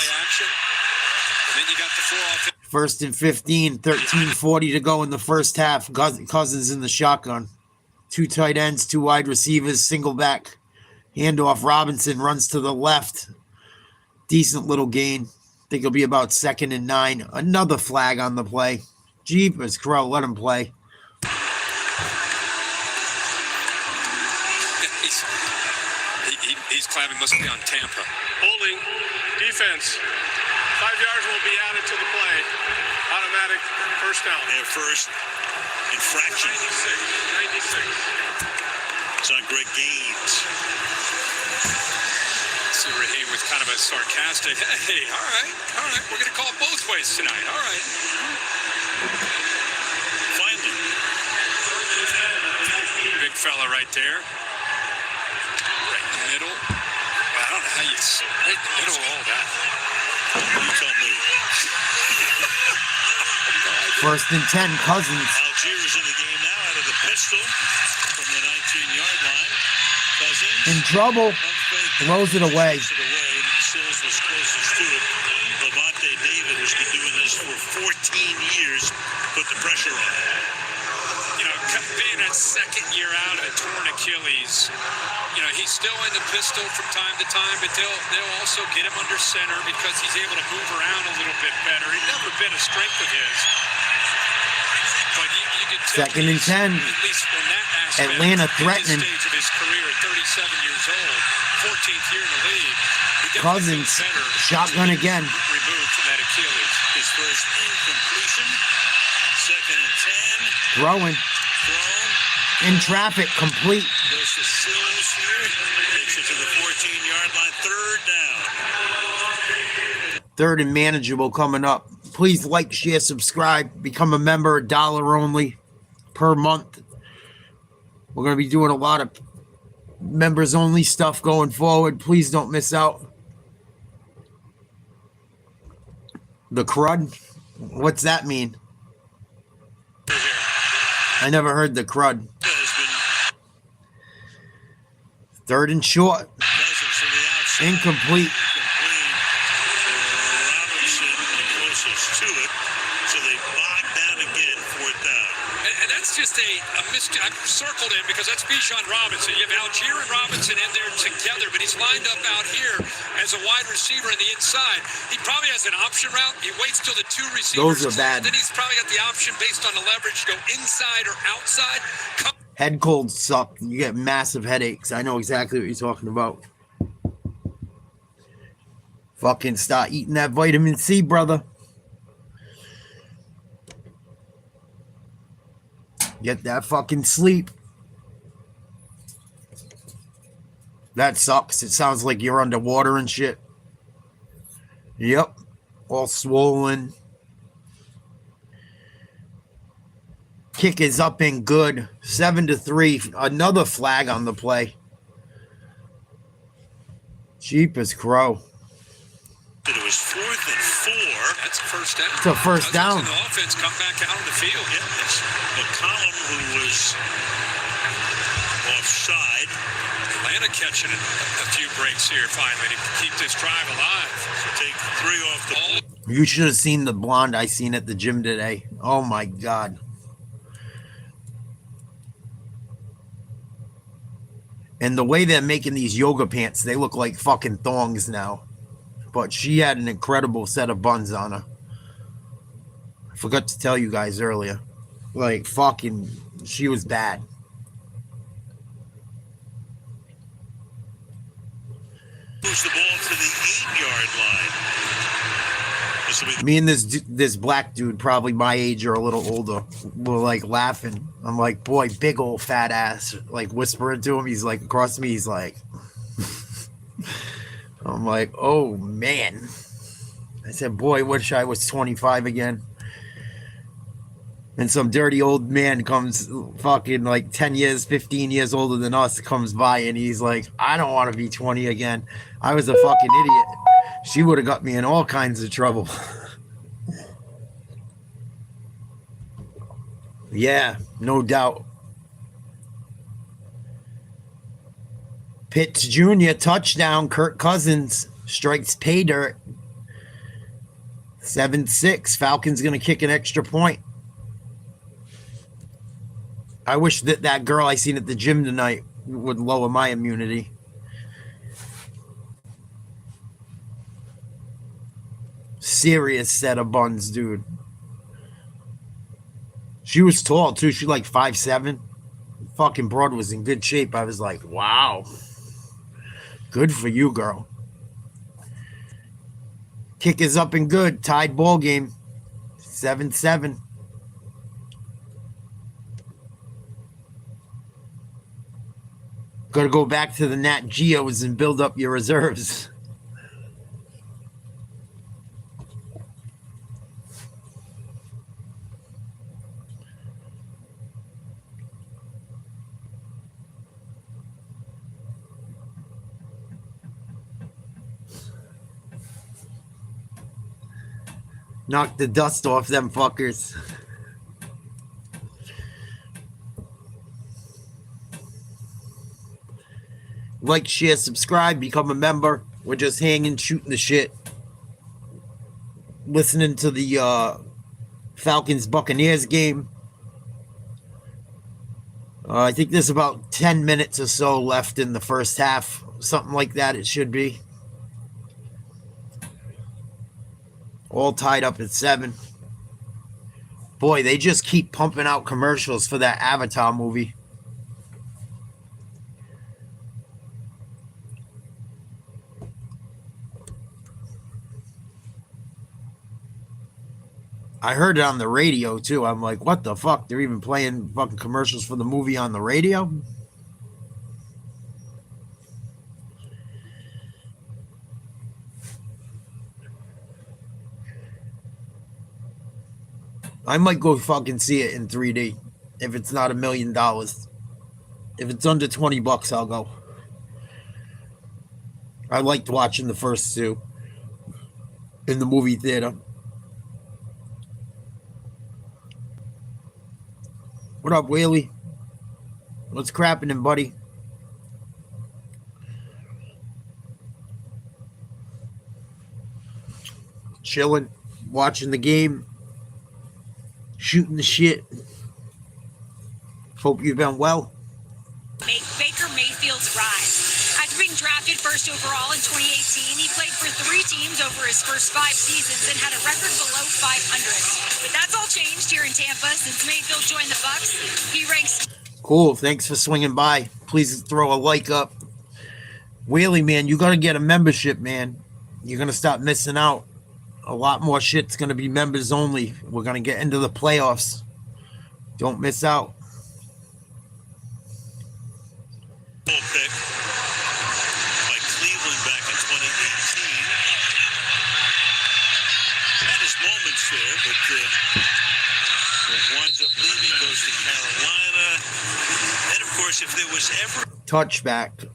then you got the 4 offense. 1st and 15, 13:40 to go in the first half. Cousins in the shotgun. 2 tight ends, 2 wide receivers, single back. Handoff. Robinson runs to the left. Decent little gain. Think it'll be about 2nd and 9. Another flag on the play. Jeepers, Crow, let him play. He's clapping, must be on Tampa. Holding, defense. 5 yards will be added to the play. Automatic first down. Their first infraction. 96. It's on Greg Gaines. See Raheem with kind of a sarcastic, hey, all right, we're going to call it both ways tonight, all right. Finally. Big fella right there. Right in the middle. I don't know how you right in the middle of all that. You tell me. 1st and 10, Cousins. Algiers in the game now out of the pistol from the 19-yard line. Cousins. In trouble. Throws it away. Sills was closest to it. Levante David has been doing this for 14 years. Put the pressure on. you know, being that second year out of a torn Achilles, you know, he's still in the pistol from time to time, but they'll also get him under center because he's able to move around a little bit better. It's never been a strength of his. But you can tell 2nd and 10. at least on that aspect, Atlanta at threatening. this stage of his career at 37 years old, 14th year in the league. he definitely Cousins, feels better shotgun again. removed from that Achilles. His first incompletion. 2nd and 10. Throwing. Thrown. In traffic, complete. Goes to Sills here. Takes it to the 14-yard line. 3rd down. 3rd and manageable coming up. Please like, share, subscribe. Become a member, $1 only per month. We're going to be doing a lot of members only stuff going forward. Please don't miss out. The crud? What's that mean? I never heard the crud. 3rd and short. Incomplete. Robinson closest to it, so they bog down again, 4th down. And that's just a mystery. I've circled him because that's Bijan Robinson. You have Algier and Robinson in there together, but he's lined up out here as a wide receiver on the inside. He probably has an option route. He waits till the 2 receivers. Those are bad. Then he's probably got the option based on the leverage to go inside or outside. Head colds suck. You get massive headaches. I know exactly what you're talking about. Fucking start eating that vitamin C, brother. Get that fucking sleep. That sucks. It sounds like you're underwater and shit. Yep. All swollen. Kick is up and good. 7-3. Another flag on the play. Jeepers crow. It was 4th and 4. That's a first down. It's a first down. The offense come back out on the field. Yeah, it's McCollum who was offside. Atlanta catching a few breaks here finally to keep this drive alive. Take 3 off the ball. You should have seen the blonde I seen at the gym today. Oh my God. And the way they're making these yoga pants, they look like fucking thongs now. But she had an incredible set of buns on her. I forgot to tell you guys earlier. Like, fucking, she was bad. Moves the ball to the 8-yard line. Me and this black dude, probably my age or a little older, were like laughing. I'm like, boy, big old fat ass. Like whispering to him. He's like across me. He's like, I'm like, oh man. I said, boy, wish I was 25 again. And some dirty old man comes fucking like 10 years, 15 years older than us, comes by and he's like, I don't want to be 20 again. I was a fucking idiot. She would have got me in all kinds of trouble. Yeah, no doubt. Pitts Jr. touchdown. Kirk Cousins strikes pay dirt. 7-6. Falcons going to kick an extra point. I wish that girl I seen at the gym tonight would lower my immunity. Serious set of buns, dude. She was tall, too. She like 5'7". Fucking broad was in good shape. I was like, wow. Good for you, girl. Kick is up and good. Tied ball game. 7-7. Got to go back to the Nat Geos and build up your reserves. Knock the dust off them fuckers. Like, share, subscribe, become a member. We're just hanging, shooting the shit. Listening to the Falcons Buccaneers game. I think there's about 10 minutes or so left in the first half. Something like that it should be. All tied up at 7. Boy, they just keep pumping out commercials for that Avatar movie. I heard it on the radio, too. I'm like, what the fuck? They're even playing fucking commercials for the movie on the radio? I might go fucking see it in 3D if it's not $1 million. If it's under $20, I'll go. I liked watching the first 2 in the movie theater. What up, Whaley? What's crapping, buddy? Chilling, watching the game, shooting the shit. Hope you've been well. Baker Mayfield's rise. After being drafted first overall in 2018, he played for 3 teams over his first 5 seasons and had a record below 500. But that's all changed here in Tampa since Mayfield joined the Bucs. He ranks. Cool. Thanks for swinging by. Please throw a like up. Whaley, man, you got to get a membership, man. You're going to stop missing out. A lot more shit's going to be members only. We're going to get into the playoffs. Don't miss out. Pick by Cleveland back in 2018. Had his moments there, but winds up leaving, goes to Carolina. And of course, if there was ever Touchback.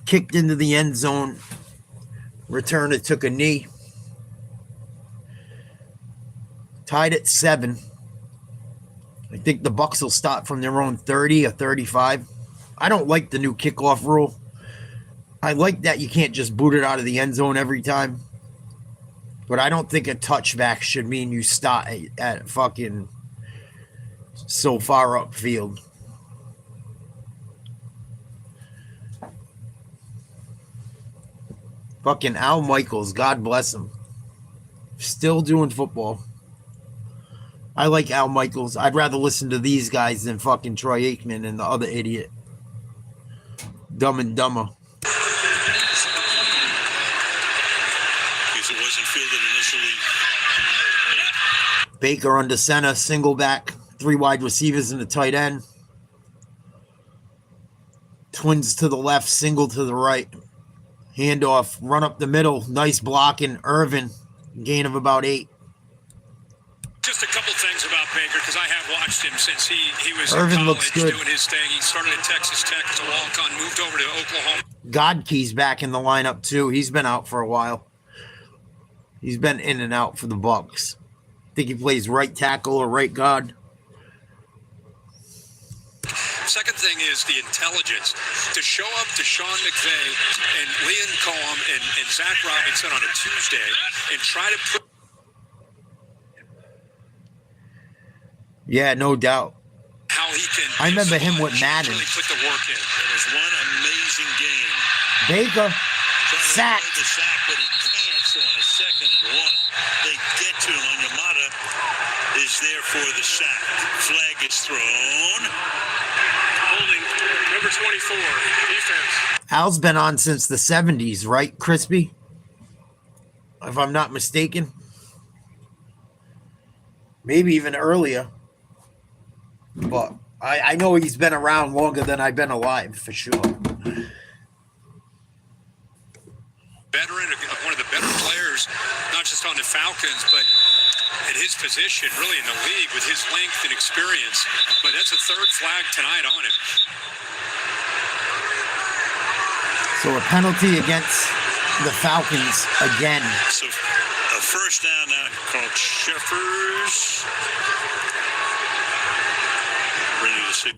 Kicked into the end zone. Returner took a knee. Tied at 7. I think the Bucs will start from their own 30 or 35. I don't like the new kickoff rule. I like that you can't just boot it out of the end zone every time. But I don't think a touchback should mean you start at fucking so far upfield. Fucking Al Michaels, God bless him. Still doing football. I like Al Michaels. I'd rather listen to these guys than fucking Troy Aikman and the other idiot. Dumb and Dumber. Because it wasn't fielded initially. Baker under center, single back, 3 wide receivers in the tight end. Twins to the left, single to the right. Handoff, run up the middle, nice blocking. Irvin, gain of about 8. Just a couple things about Baker, because I have watched him since he was Irvin in looks college good. doing his thing. He started at Texas Tech as a walk-on, moved over to Oklahoma. Godkey's back in the lineup too. He's been out for a while. He's been in and out for the Bucs. I think he plays right tackle or right guard. Second thing is the intelligence. To show up to Sean McVay and Liam Cohen and Zach Robinson on a Tuesday and try to put... Yeah, no doubt. How he can... I remember him with Madden. Really put the work in. There was one amazing game. Baker, Trying sacked. to avoid the sack, but he can't. So on a 2nd and 1, they get to him. Yamada is there for the sack. Flag is thrown. Holding number 24, defense. Al's been on since the 70s, right, Crispy? If I'm not mistaken. Maybe even earlier. But I know he's been around longer than I've been alive, for sure. Veteran, one of the better players, not just on the Falcons, but at his position, really in the league with his length and experience. But that's a 3rd flag tonight on him. So a penalty against the Falcons again. So a first down now called Sheffers. Ready to see.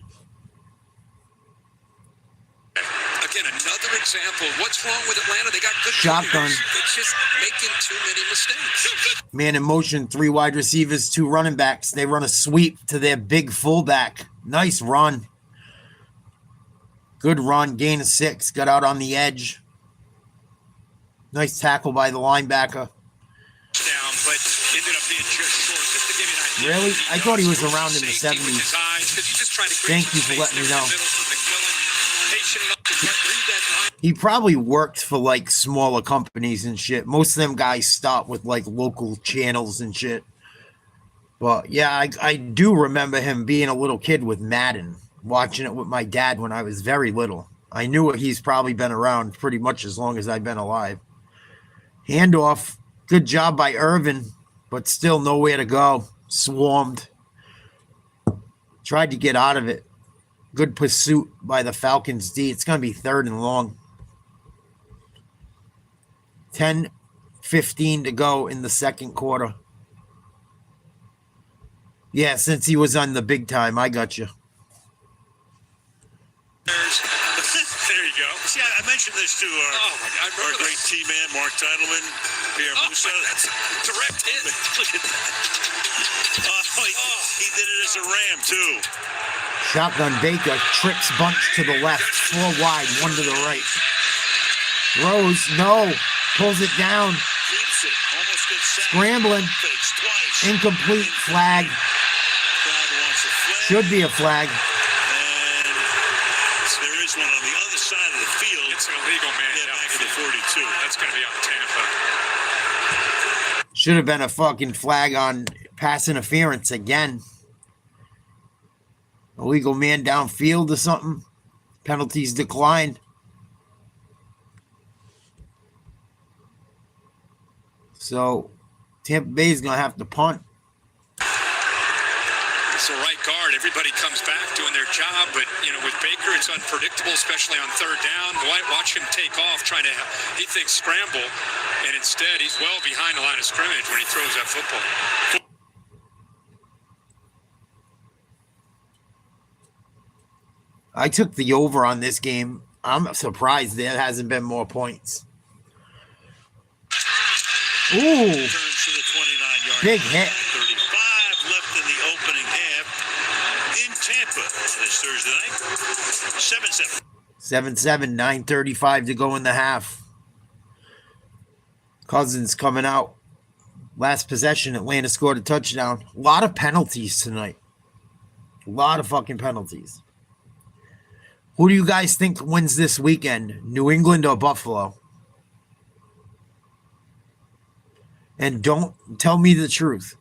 Again, another example. What's wrong with Atlanta? They got good Shotgun. players. It's just making too many mistakes. Man in motion, 3 wide receivers, 2 running backs. They run a sweep to their big fullback. Nice run. Good run, gain of 6, got out on the edge. Nice tackle by the linebacker. Down, but ended up being just short. Just to give you an idea. Really? I thought he was around in the 70s. Thank you for letting me know. He probably worked for like smaller companies and shit. Most of them guys stop with like local channels and shit. But yeah, I do remember him being a little kid with Madden, watching it with my dad when I was very little. I knew he's probably been around pretty much as long as I've been alive. Handoff. Good job by Irvin, but still nowhere to go. Swarmed. Tried to get out of it. Good pursuit by the Falcons D. It's going to be 3rd and long. 10-15 to go in the second quarter. Yeah, since he was on the big time, I got you. There you go. See, I mentioned this to our great team-man, Mark Titleman. Here, Musa. That's a direct hit. Look at that. He did it as a ram, too. Shotgun Baker, tricks bunch to the left, 4 wide, 1 to the right. Rose, no, pulls it down. Keeps it, almost gets sacked. Scrambling. Fakes twice. Incomplete flag. Crowd wants a flag. Should be a flag. And there is one on the other side of the field. It's an illegal man. Yeah, back at the 42. That's going to be on Tampa. Should have been a fucking flag on pass interference again. Illegal man downfield or something. Penalties declined. So Tampa Bay is going to have to punt. It's the right guard. Everybody comes back doing their job, but with Baker, it's unpredictable, especially on 3rd down. Watch him take off, he thinks scramble, and instead he's well behind the line of scrimmage when he throws that football. I took the over on this game. I'm surprised there hasn't been more points. Ooh. Turns to the 29-yard Big line. hit. 35 left in the opening half in Tampa this Thursday night. 7-7. 7-7, 9:35 to go in the half. Cousins coming out. Last possession, Atlanta scored a touchdown. A lot of penalties tonight. A lot of fucking penalties. Who do you guys think wins this weekend? New England or Buffalo? And don't tell me the truth.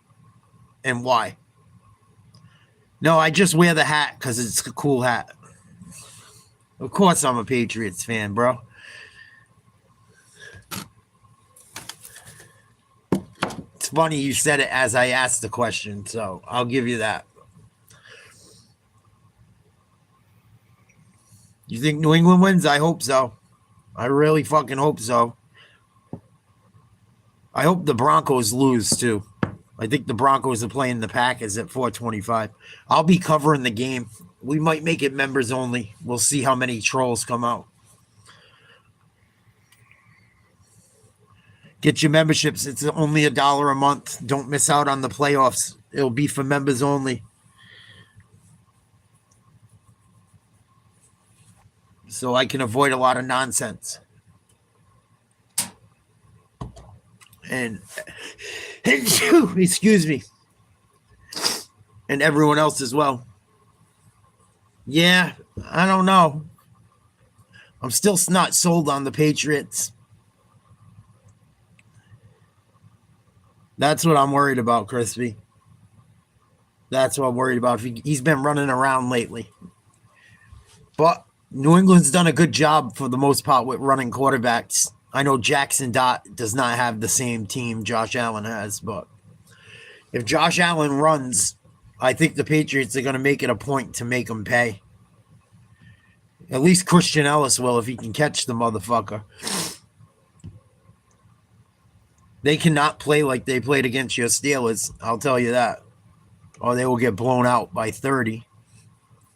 And why? No, I just wear the hat because it's a cool hat. Of course I'm a Patriots fan, bro. It's funny you said it as I asked the question, so I'll give you that. You think New England wins? I hope so. I really fucking hope so. I hope the Broncos lose, too. I think the Broncos are playing the Packers at 4:25. I'll be covering the game. We might make it members only. We'll see how many trolls come out. Get your memberships. It's only $1 a month. Don't miss out on the playoffs. It'll be for members only. So I can avoid a lot of nonsense. And excuse me. And everyone else as well. Yeah, I don't know. I'm still not sold on the Patriots. That's what I'm worried about, Crispy. That's what I'm worried about. He's been running around lately. But New England's done a good job for the most part with running quarterbacks. I know Jackson Dot does not have the same team Josh Allen has, but if Josh Allen runs, I think the Patriots are going to make it a point to make him pay. At least Christian Ellis will if he can catch the motherfucker. They cannot play like they played against your Steelers, I'll tell you that. Or they will get blown out by 30.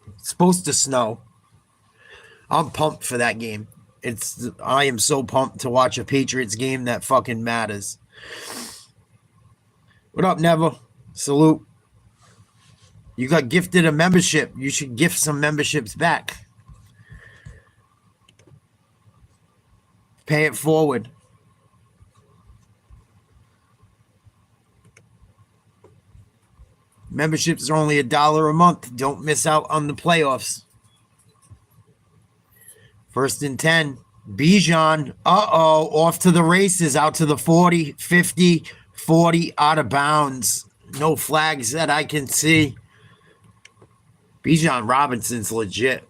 It's supposed to snow. I'm pumped for that game. I am so pumped to watch a Patriots game that fucking matters. What up, Never? Salute. You got gifted a membership. You should gift some memberships back. Pay it forward. Memberships are only $1 a month. Don't miss out on the playoffs. 1st and 10. Bijan. Off to the races. Out to the 40, 50, 40. Out of bounds. No flags that I can see. Bijan Robinson's legit.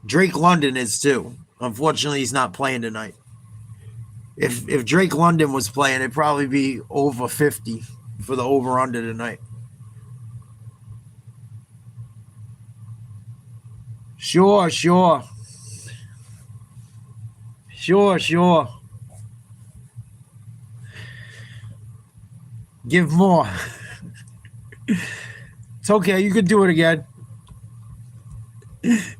Drake London is too. Unfortunately, he's not playing tonight. If Drake London was playing, it'd probably be over 50 for the over-under tonight. Sure. Give more. It's okay. You could do it again. It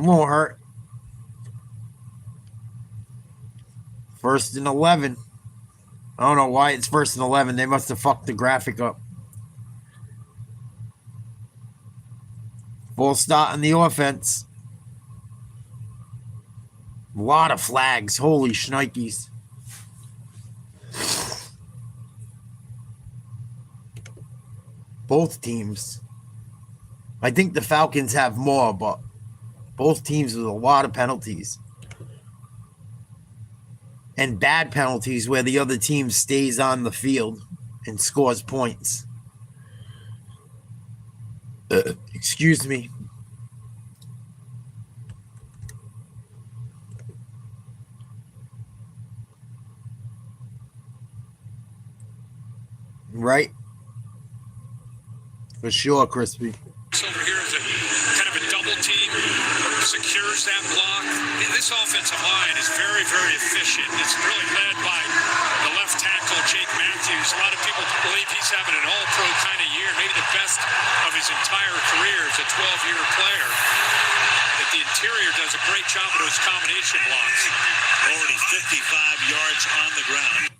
won't hurt. 1st and 11. I don't know why it's 1st and 11. They must have fucked the graphic up. Full start on the offense. A lot of flags. Holy shnikes. Both teams. I think the Falcons have more, but both teams with a lot of penalties. And bad penalties where the other team stays on the field and scores points. Excuse me. Right? For sure, Crispy. Over here is a kind of a double team, secures that block. This offensive line is very, very efficient. It's really led by the left tackle, Jake Matthews. A lot of people believe he's having an all-pro kind of year, maybe the best of his entire career as a 12-year player. But the interior does a great job of those combination blocks. Already 55 yards on the ground.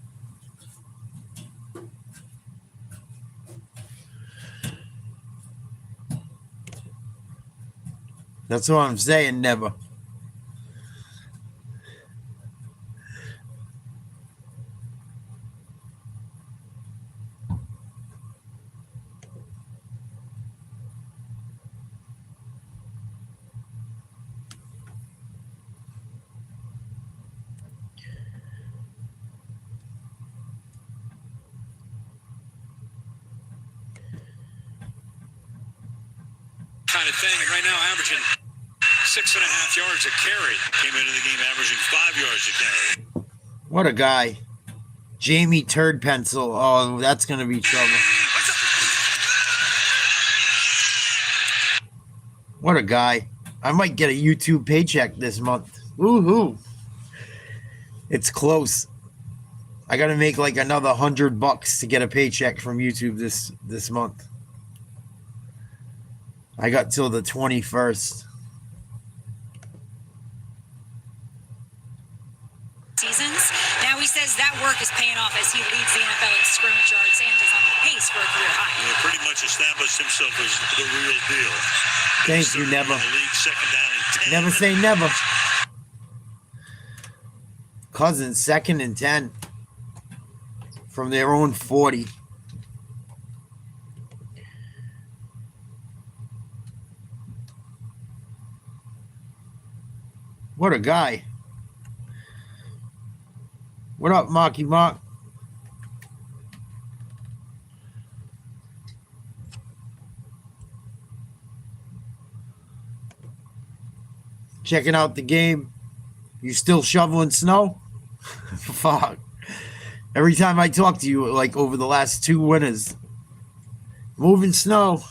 That's what I'm saying, never. Kind of thing, and right now averaging 6.5 yards a carry. Came into the game averaging 5 yards a carry. What a guy. Jamie Turd Pencil. Oh, that's going to be trouble. What a guy. I might get a YouTube paycheck this month. Woohoo. It's close. I got to make like another $100 to get a paycheck from YouTube this month. I got till the 21st. Seasons. Now he says that work is paying off as he leads the NFL in scrimmage yards and is on pace for a career high. He pretty much established himself as the real deal. Thank you, never. Second down and 10. Never say never. Cousins, 2nd and 10 from their own 40. What a guy. What up, Marky Mark? Checking out the game. You still shoveling snow? Fuck. Every time I talk to you, like over the last 2 winters, moving snow.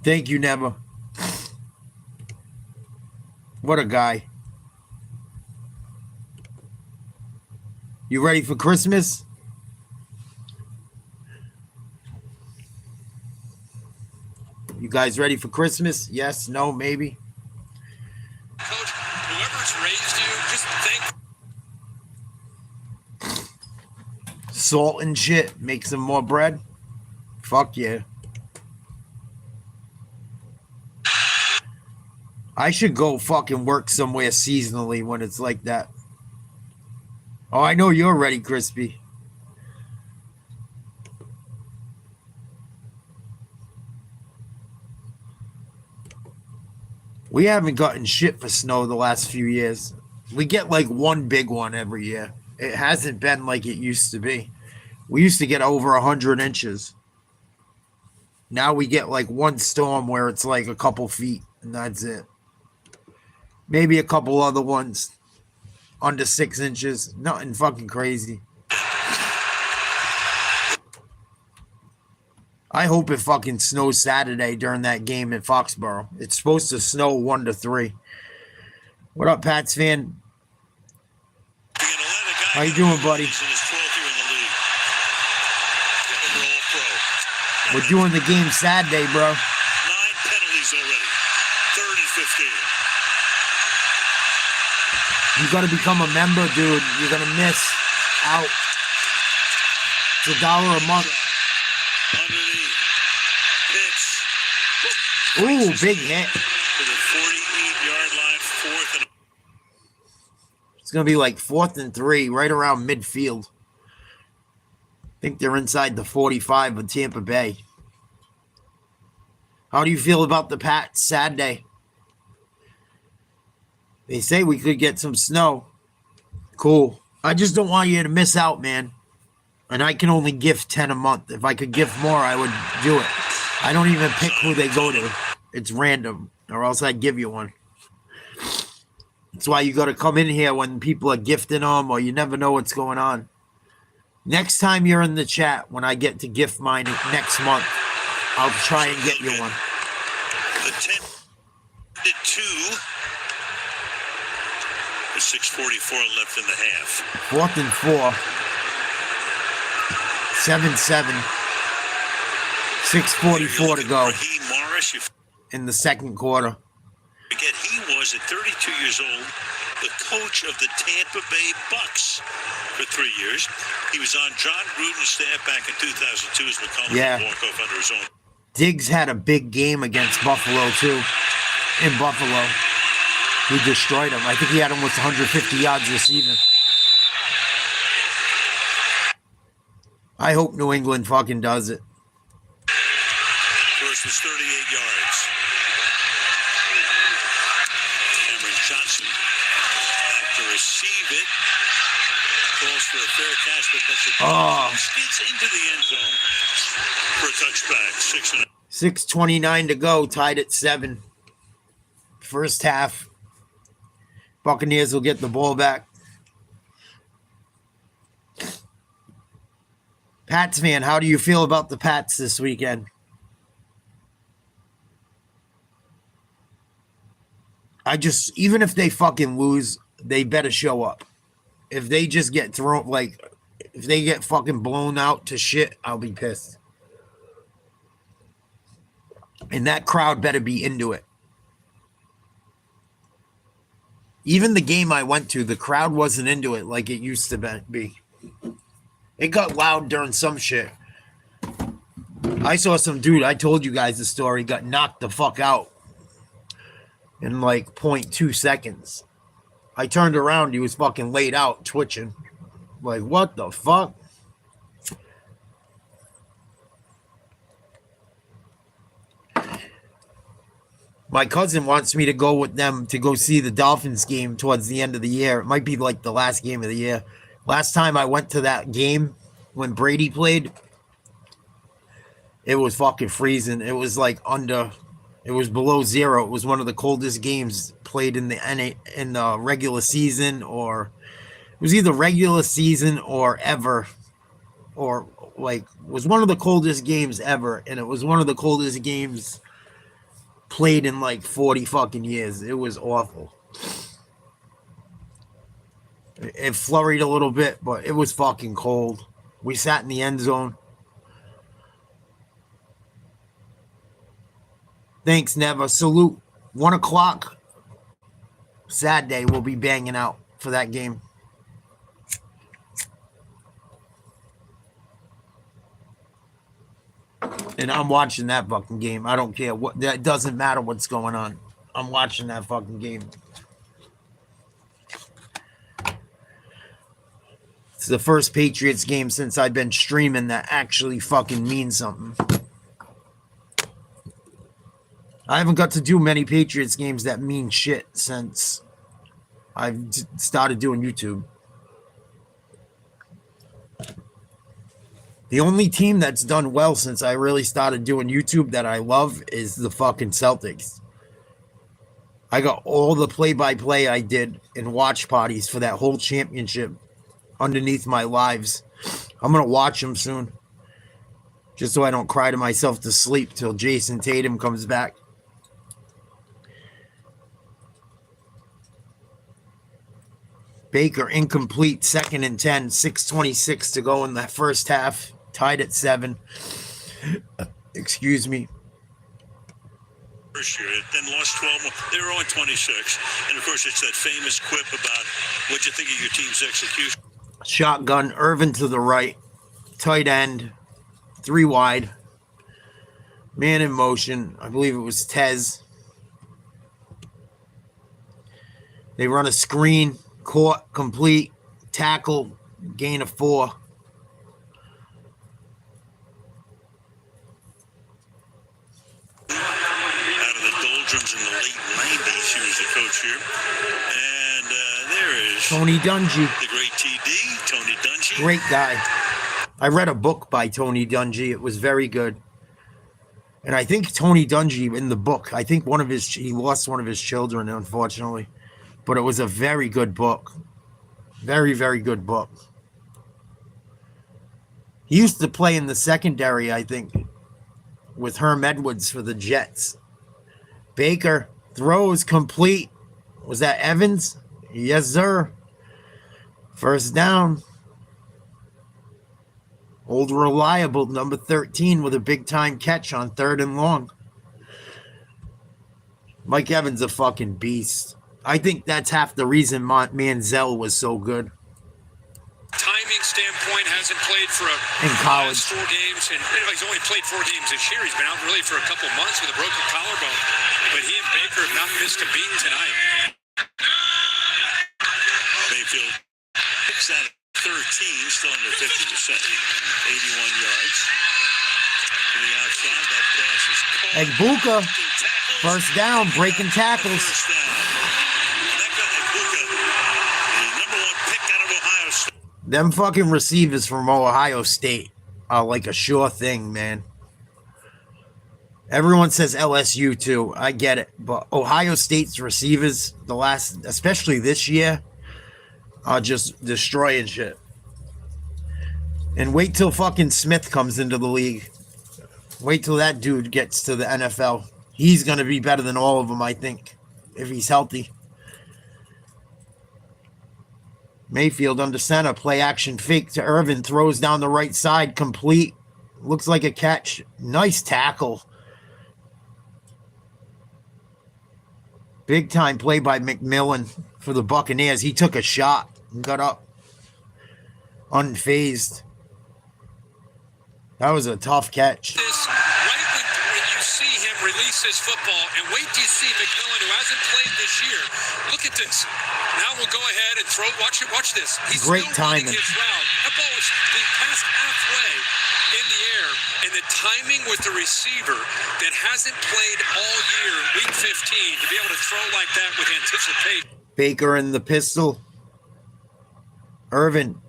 Thank you, Never. What a guy. You ready for Christmas? You guys ready for Christmas? Yes, no, maybe? Coach, whoever's raised salt and shit, make some more bread. Fuck yeah. I should go fucking work somewhere seasonally when it's like that. Oh, I know you're ready, Crispy. We haven't gotten shit for snow the last few years. We get like one big one every year. It hasn't been like it used to be. We used to get over 100 inches. Now we get like one storm where it's like a couple feet, and that's it. Maybe a couple other ones under 6 inches. Nothing fucking crazy. I hope it fucking snows Saturday during that game in Foxborough. It's supposed to snow 1 to 3. What up, Pats fan? How you doing, buddy? We're doing the game Saturday, bro. 9 penalties already. 3rd and 15. You got to become a member, dude. You're going to miss out. It's $1 a month. Underneath. Pitch. Ooh, big hit. To the 48-yard line, 4th and... It's going to be like 4th and 3, right around midfield. I think they're inside the 45 of Tampa Bay. How do you feel about the Pats Saturday? They say we could get some snow. Cool. I just don't want you to miss out, man. And I can only gift 10 a month. If I could gift more, I would do it. I don't even pick who they go to. It's random, or else I'd give you one. That's why you got to come in here when people are gifting them, or you never know what's going on. Next time you're in the chat, when I get to gift mine next month, I'll try and get you one. The 10-2. With 6:44 left in the half. 4th and 4. 7-7. 6:44 to go in the second quarter. Forget he was at 32 years old, the coach of the Tampa Bay Bucs for 3 years. He was on John Gruden's staff back in 2002 as McCollum walked off under his own. Diggs had a big game against Buffalo too. In Buffalo, he destroyed him. I think he had almost 150 yards receiving. I hope New England fucking does it. First was 38 yards. Cameron Johnson back to receive it. Calls for a fair catch, but that's skids into the end zone for a touchback. 6:29 to go, tied at 7. First half. Buccaneers will get the ball back. Pats fan, how do you feel about the Pats this weekend? Even if they fucking lose, they better show up. If they just get thrown, if they get fucking blown out to shit, I'll be pissed. And that crowd better be into it. Even the game I went to, the crowd wasn't into it like it used to be. It got loud during some shit. I saw some dude, I told you guys the story, got knocked the fuck out in like 0.2 seconds. I turned around, he was fucking laid out, twitching. Like, what the fuck? My cousin wants me to go with them to go see the Dolphins game towards the end of the year. It might be like the last game of the year. Last time I went to that game when Brady played, it was fucking freezing. It was like it was below 0. It was one of the coldest games played in the regular season, or it was either regular season or ever, or like it was one of the coldest games ever, and it was one of the coldest games played in like 40 fucking years. It was awful. It flurried a little bit, but it was fucking cold. We sat in the end zone. Thanks, Never. Salute. 1 o'clock. Saturday, we'll be banging out for that game. And I'm watching that fucking game. I don't care what. That doesn't matter what's going on. I'm watching that fucking game. It's the first Patriots game since I've been streaming that actually fucking means something. I haven't got to do many Patriots games that mean shit since I've started doing YouTube. The only team that's done well since I really started doing YouTube that I love is the fucking Celtics. I got all the play-by-play I did in watch parties for that whole championship underneath my lives. I'm going to watch them soon. Just so I don't cry to myself to sleep till Jason Tatum comes back. Baker incomplete, 2nd and 10, 6:26 to go in the first half. Tied at 7. Excuse me. First year, then lost 12 more. They were only 26. And of course, it's that famous quip about what you think of your team's execution. Shotgun, Irvin to the right. Tight end, 3 wide. Man in motion. I believe it was Tez. They run a screen. Caught, complete. Tackle, gain of 4. In the late 90s, he was the coach here. And there is Tony Dungy. The great TD, Tony Dungy. Great guy. I read a book by Tony Dungy. It was very good. And I think Tony Dungy in the book, I think he lost one of his children, unfortunately. But it was a very good book. Very, very good book. He used to play in the secondary, I think, with Herm Edwards for the Jets. Baker throws complete. Was that Evans? Yes, sir. First down. Old reliable number 13 with a big-time catch on 3rd and long. Mike Evans a fucking beast. I think that's half the reason Manziel was so good. Timing standpoint, hasn't played for in college. 4 games, and he's only played 4 games this year. He's been out really for a couple months with a broken collarbone. But he and Baker have not missed a beat tonight. Mayfield picks that 13, still under 50%. 81 yards. To the outside, that pass is caught. Egbuka, first down, breaking tackles. First down. That got Egbuka, the number 1 pick out of Ohio State. Them fucking receivers from Ohio State are like a sure thing, man. Everyone says LSU too. I get it. But Ohio State's receivers, especially this year, are just destroying shit. And wait till fucking Smith comes into the league. Wait till that dude gets to the NFL. He's going to be better than all of them, I think, if he's healthy. Mayfield under center, play action fake to Irvin, throws down the right side, complete. Looks like a catch. Nice tackle. Big time play by McMillan for the Buccaneers. He took a shot and got up unfazed. That was a tough catch. Right when you see him release his football, and wait till you see McMillan, who hasn't played this year. Look at this. Now we'll go ahead and throw. Watch this. He's great still running timing. his route. That ball was passed halfway in the air, and the timing with the receiver that hasn't played all year, week 15, to be able to throw like that with anticipation. Baker in the pistol. Irvin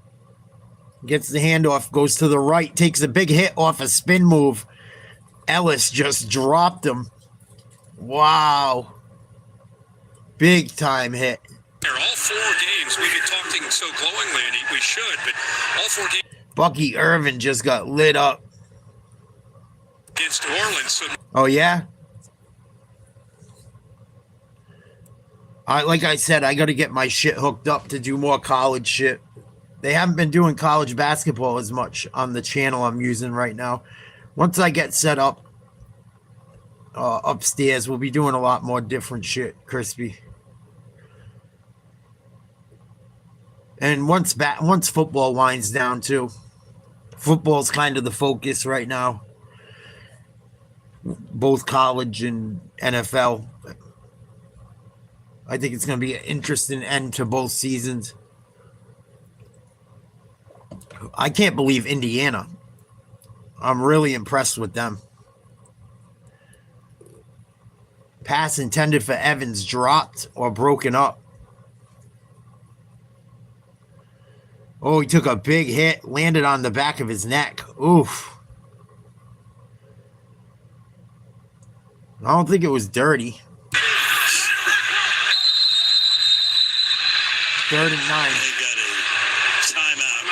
gets the handoff, goes to the right, takes a big hit off a spin move. Ellis just dropped him. Wow. Big time hit. All 4 games, we've been talking so glowingly, and we should, but all 4 games. Bucky Irvin just got lit up. Against New Orleans. So oh, yeah? Like I said, I got to get my shit hooked up to do more college shit. They haven't been doing college basketball as much on the channel I'm using right now. Once I get set up upstairs, we'll be doing a lot more different shit, Crispy. And once football winds down too. Football's kind of the focus right now. both college and NFL. I think it's going to be an interesting end to both seasons. I can't believe Indiana. I'm really impressed with them. Pass intended for Evans dropped or broken up. Oh, he took a big hit, landed on the back of his neck. Oof. I don't think it was dirty. 3rd and 9. They got a timeout.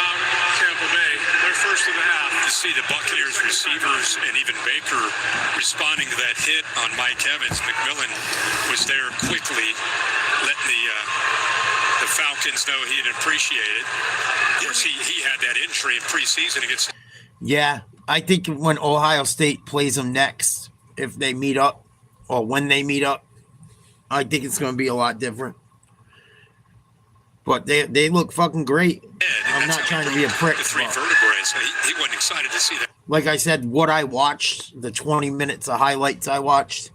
Tampa Bay. They're first of the half. To see the Buccaneers receivers and even Baker responding to that hit on Mike Evans. McMillan was there quickly, letting the Falcons know he didn't appreciate it. Of course, he had that injury in preseason against. Yeah, I think when Ohio State plays them next, if they meet up or when they meet up, I think it's going to be a lot different. But they look fucking great. I'm not trying to be a prick. The 3 vertebrae, so he wasn't excited to see that. Like I said, what I watched, the 20 minutes of highlights I watched,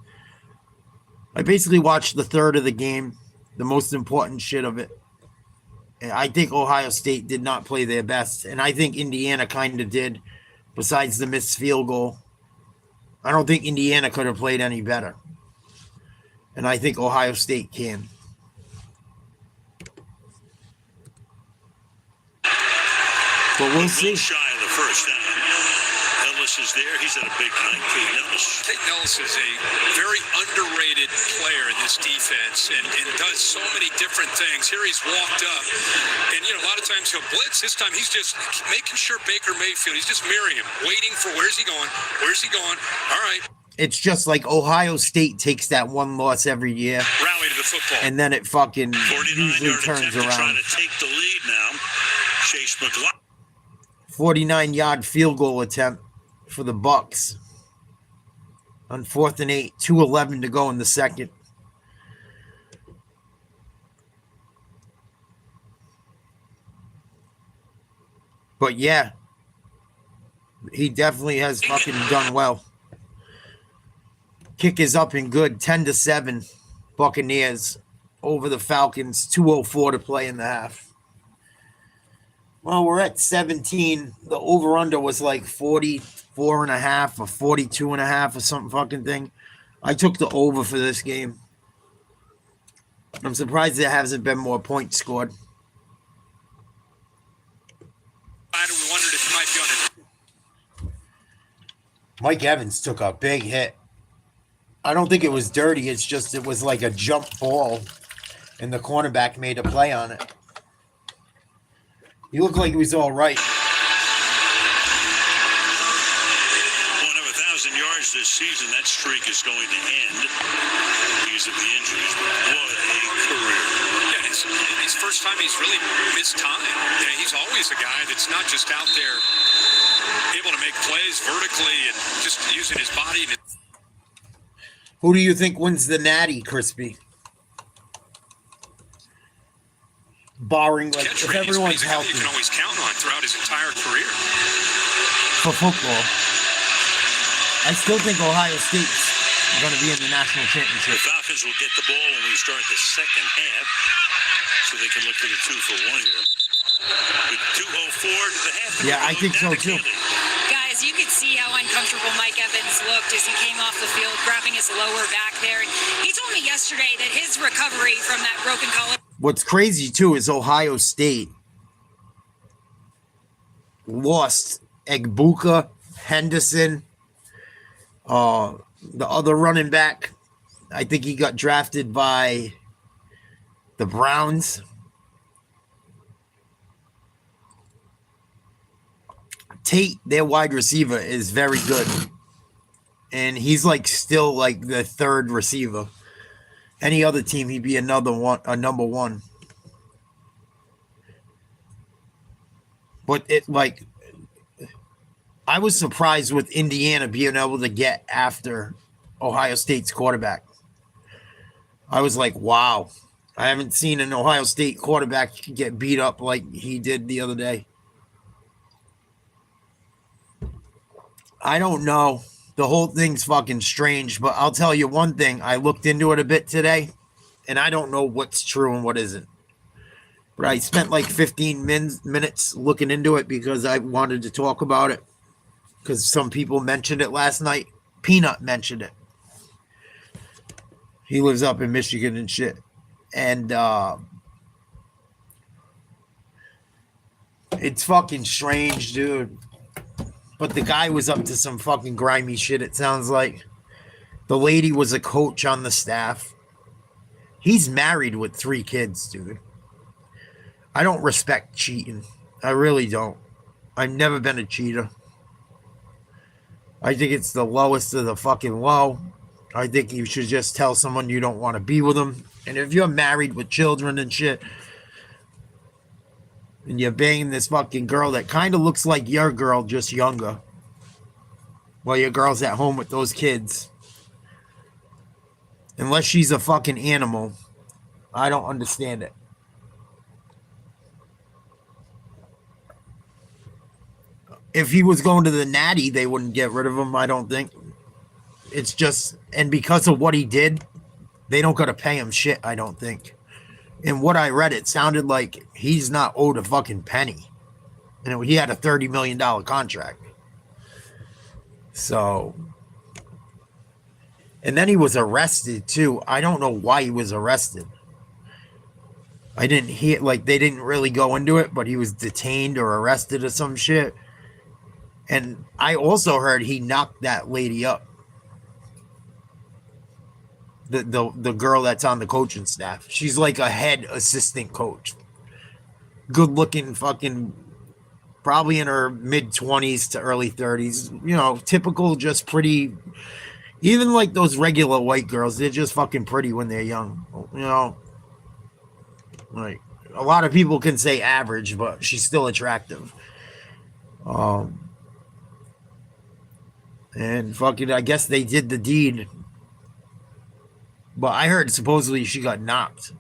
I basically watched the third of the game, the most important shit of it. And I think Ohio State did not play their best, and I think Indiana kind of did, besides the missed field goal. I don't think Indiana could have played any better. And I think Ohio State can. But we'll see. Shy of the first down. Ellis is there. He's had a big night. Peyton Ellis. Peyton Ellis is a very underrated player in this defense and does so many different things. Here he's walked up, and a lot of times he'll blitz. This time he's just making sure Baker Mayfield, he's just mirroring him, waiting for where's he going? Where's he going? All right. It's just like Ohio State takes that one loss every year. Rally to the football. And then it fucking usually turns around. Trying to take the lead now. Chase McLaughlin. 49-yard field goal attempt for the Bucs on 4th and 8, 2:11 to go in the second. But yeah, he definitely has fucking done well. Kick is up and good, 10-7, Buccaneers over the Falcons, 2:04 to play in the half. Well, we're at 17. The over-under was like 44.5 or 42.5 or something fucking thing. I took the over for this game. I'm surprised there hasn't been more points scored. We wondered if he might be on it. Mike Evans took a big hit. I don't think it was dirty. It's just it was like a jump ball, and the cornerback made a play on it. He looked like he was all right. One of 1,000 yards this season. That streak is going to end because of the injuries. But what a career. Yeah, it's his first time he's really missed time. He's always a guy that's not just out there able to make plays vertically and just using his body. Who do you think wins the Natty, Crispy? Barring, like, if everyone's healthy. You can always count on throughout his entire career. For football. I still think Ohio State's going to be in the national championship. The Falcons will get the ball when we start the second half, so they can look for the 2-for-1 here. With 2:04 to the half. Yeah, I think so too. Guys, you could see how uncomfortable Mike Evans looked as he came off the field, grabbing his lower back there. And he told me yesterday that his recovery from that broken collarbone. What's crazy, too, is Ohio State lost Egbuka, Henderson, the other running back. I think he got drafted by the Browns. Tate, their wide receiver, is very good. And he's like still like the third receiver. Any other team, he'd be another one, a number one. But it like, I was surprised with Indiana being able to get after Ohio State's quarterback. I was like, wow, I haven't seen an Ohio State quarterback get beat up like he did the other day. I don't know The whole thing's fucking strange, but I'll tell you one thing. I looked into it a bit today, and I don't know what's true and what isn't. But I spent like 15 minutes looking into it because I wanted to talk about it. Because some people mentioned it last night. Peanut mentioned it. He lives up in Michigan and shit. And it's fucking strange, dude. But the guy was up to some fucking grimy shit, it sounds like. The lady was a coach on the staff. He's married with 3 kids, dude. I don't respect cheating. I really don't. I've never been a cheater. I think it's the lowest of the fucking low. I think you should just tell someone you don't want to be with them. And if you're married with children and shit, and you're banging this fucking girl that kind of looks like your girl, just younger, while your girl's at home with those kids, unless she's a fucking animal, I don't understand it. If he was going to the Natty, they wouldn't get rid of him, I don't think. It's just, and because of what he did, they don't got to pay him shit, I don't think. And what I read, it sounded like he's not owed a fucking penny. And he had a $30 million contract. So, and then he was arrested too. I don't know why he was arrested. I didn't hear, like, they didn't really go into it, but he was detained or arrested or some shit. And I also heard he knocked that lady up. The girl that's on the coaching staff. She's like a head assistant coach. Good looking fucking, probably in her mid-20s to early 30s. You know, typical, just pretty. Even like those regular white girls, they're just fucking pretty when they're young. You know, like a lot of people can say average, but she's still attractive. And fucking, I guess they did the deed. But I heard supposedly she got knocked.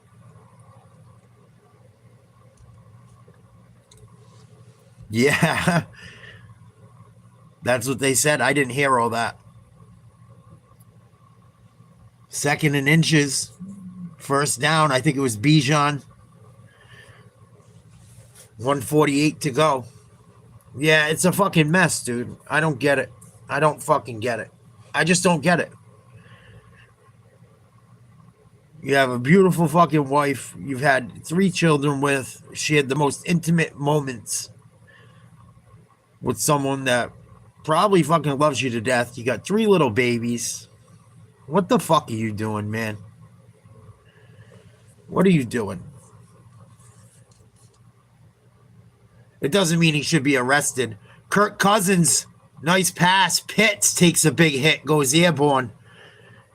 Yeah. That's what they said. I didn't hear all that. 2nd and inches. 1st down. I think it was Bijan. 1:48 to go. Yeah, it's a fucking mess, dude. I don't get it. I don't fucking get it. I just don't get it. You have a beautiful fucking wife. You've had 3 children with. She had the most intimate moments with someone that probably fucking loves you to death. You got 3 little babies. What the fuck are you doing, man? What are you doing? It doesn't mean he should be arrested. Kirk Cousins, nice pass. Pitts takes a big hit, goes airborne.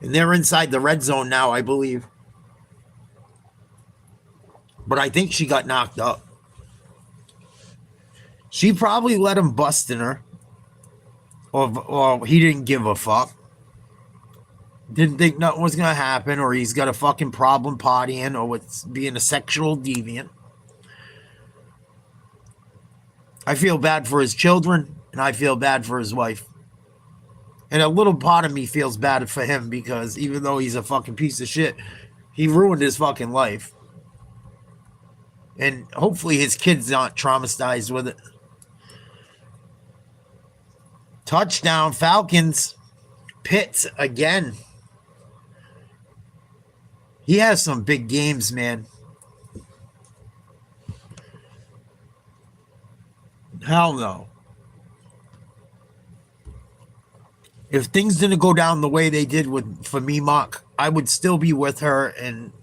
And they're inside the red zone now, I believe. But I think she got knocked up. She probably let him bust in her. Or he didn't give a fuck. Didn't think nothing was going to happen. Or he's got a fucking problem partying. Or with being a sexual deviant. I feel bad for his children. And I feel bad for his wife. And a little part of me feels bad for him. Because even though he's a fucking piece of shit, he ruined his fucking life. And hopefully his kids aren't traumatized with it. Touchdown, Falcons. Pitts again. He has some big games, man. Hell no. If things didn't go down the way they did for me, Mark, I would still be with her. And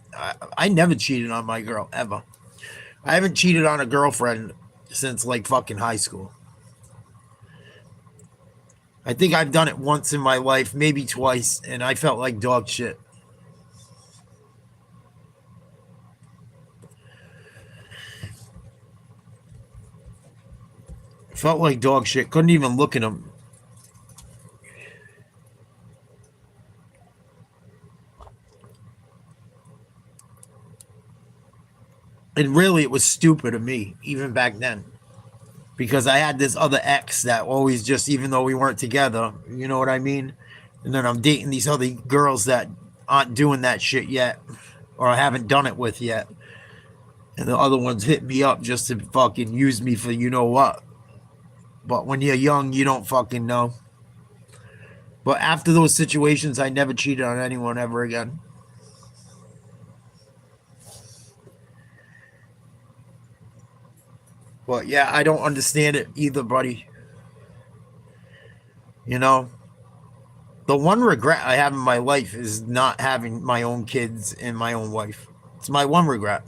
I never cheated on my girl, ever. I haven't cheated on a girlfriend since like fucking high school. I think I've done it once in my life, maybe twice, and I felt like dog shit. Felt like dog shit. Couldn't even look at him. And really, it was stupid of me, even back then. because I had this other ex that always just, even though we weren't together, you know what I mean? And then I'm dating these other girls that aren't doing that shit yet, or I haven't done it with yet. And the other ones hit me up just to fucking use me for you know what. But when you're young, you don't fucking know. But after those situations, I never cheated on anyone ever again. But yeah, I don't understand it either, buddy. You know, the one regret I have in my life is not having my own kids and my own wife. It's my one regret.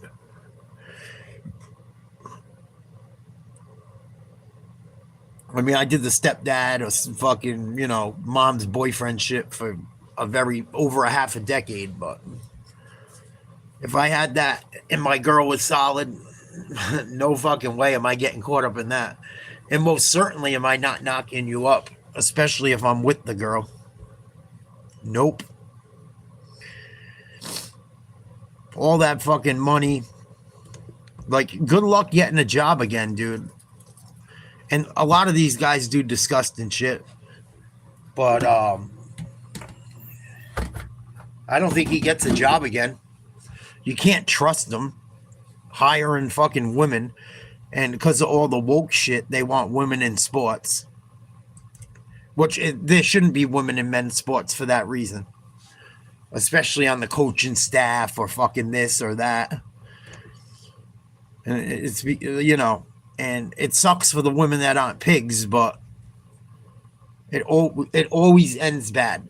I mean, I did the stepdad or fucking, you know, mom's boyfriend shit for over a half a decade. But if I had that and my girl was solid, no fucking way am I getting caught up in that. And most certainly am I not knocking you up, especially if I'm with the girl. Nope. All that fucking money. Like, good luck getting a job again, dude. And a lot of these guys do disgusting shit. But I don't think he gets a job again. You can't trust them hiring fucking women. And because of all the woke shit, they want women in sports. Which there shouldn't be women in men's sports for that reason. Especially on the coaching staff or fucking this or that. And it's, you know, and it sucks for the women that aren't pigs, but it always ends bad.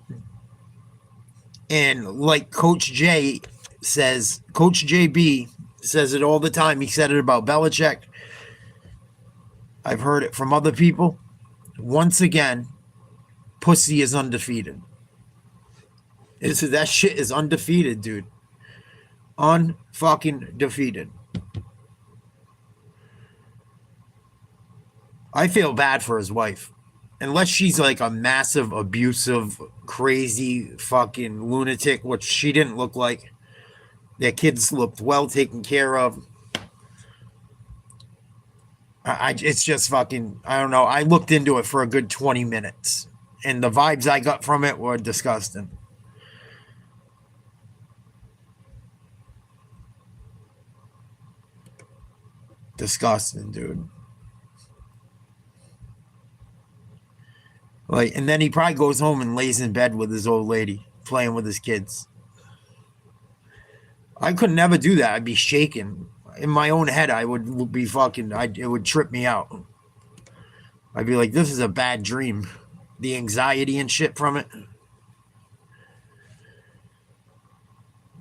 And like Coach J says, Coach JB says it all the time. He said it about Belichick. I've heard it from other people. Once again, pussy is undefeated. That shit is undefeated, dude. Unfucking defeated. I feel bad for his wife. Unless she's like a massive, abusive, crazy fucking lunatic, which she didn't look like. Their kids looked well taken care of. It's just fucking, I don't know. I looked into it for a good 20 minutes. And the vibes I got from it were disgusting. Disgusting, dude. Like, and then he probably goes home and lays in bed with his old lady, playing with his kids. I could never do that. I'd be shaking. In my own head, I would be fucking, it would trip me out. I'd be like, this is a bad dream. The anxiety and shit from it.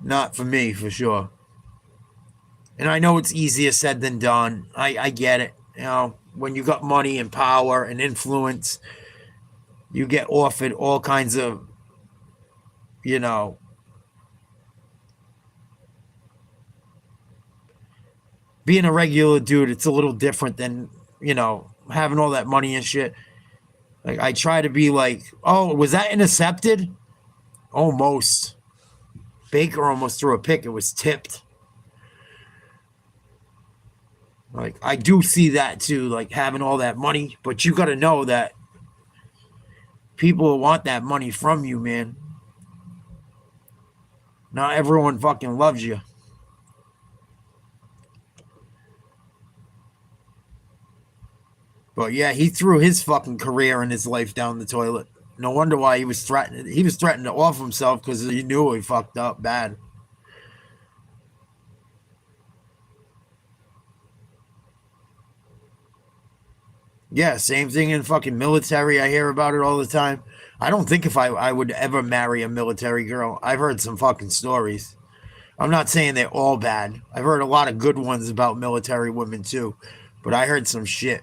Not for me, for sure. And I know it's easier said than done. I get it. You know, when you got money and power and influence, you get offered all kinds of, you know, being a regular dude, it's a little different than, you know, having all that money and shit. Like, I try to be like, oh, was that intercepted? Almost. Baker almost threw a pick. It was tipped. Like, I do see that too, like having all that money, but you got to know that people want that money from you, man. Not everyone fucking loves you. But yeah, he threw his fucking career and his life down the toilet. No wonder why he was threatening. He was threatening to off himself because he knew he fucked up bad. Yeah, same thing in fucking military. I hear about it all the time. I don't think if I would ever marry a military girl. I've heard some fucking stories. I'm not saying they're all bad. I've heard a lot of good ones about military women too. But I heard some shit.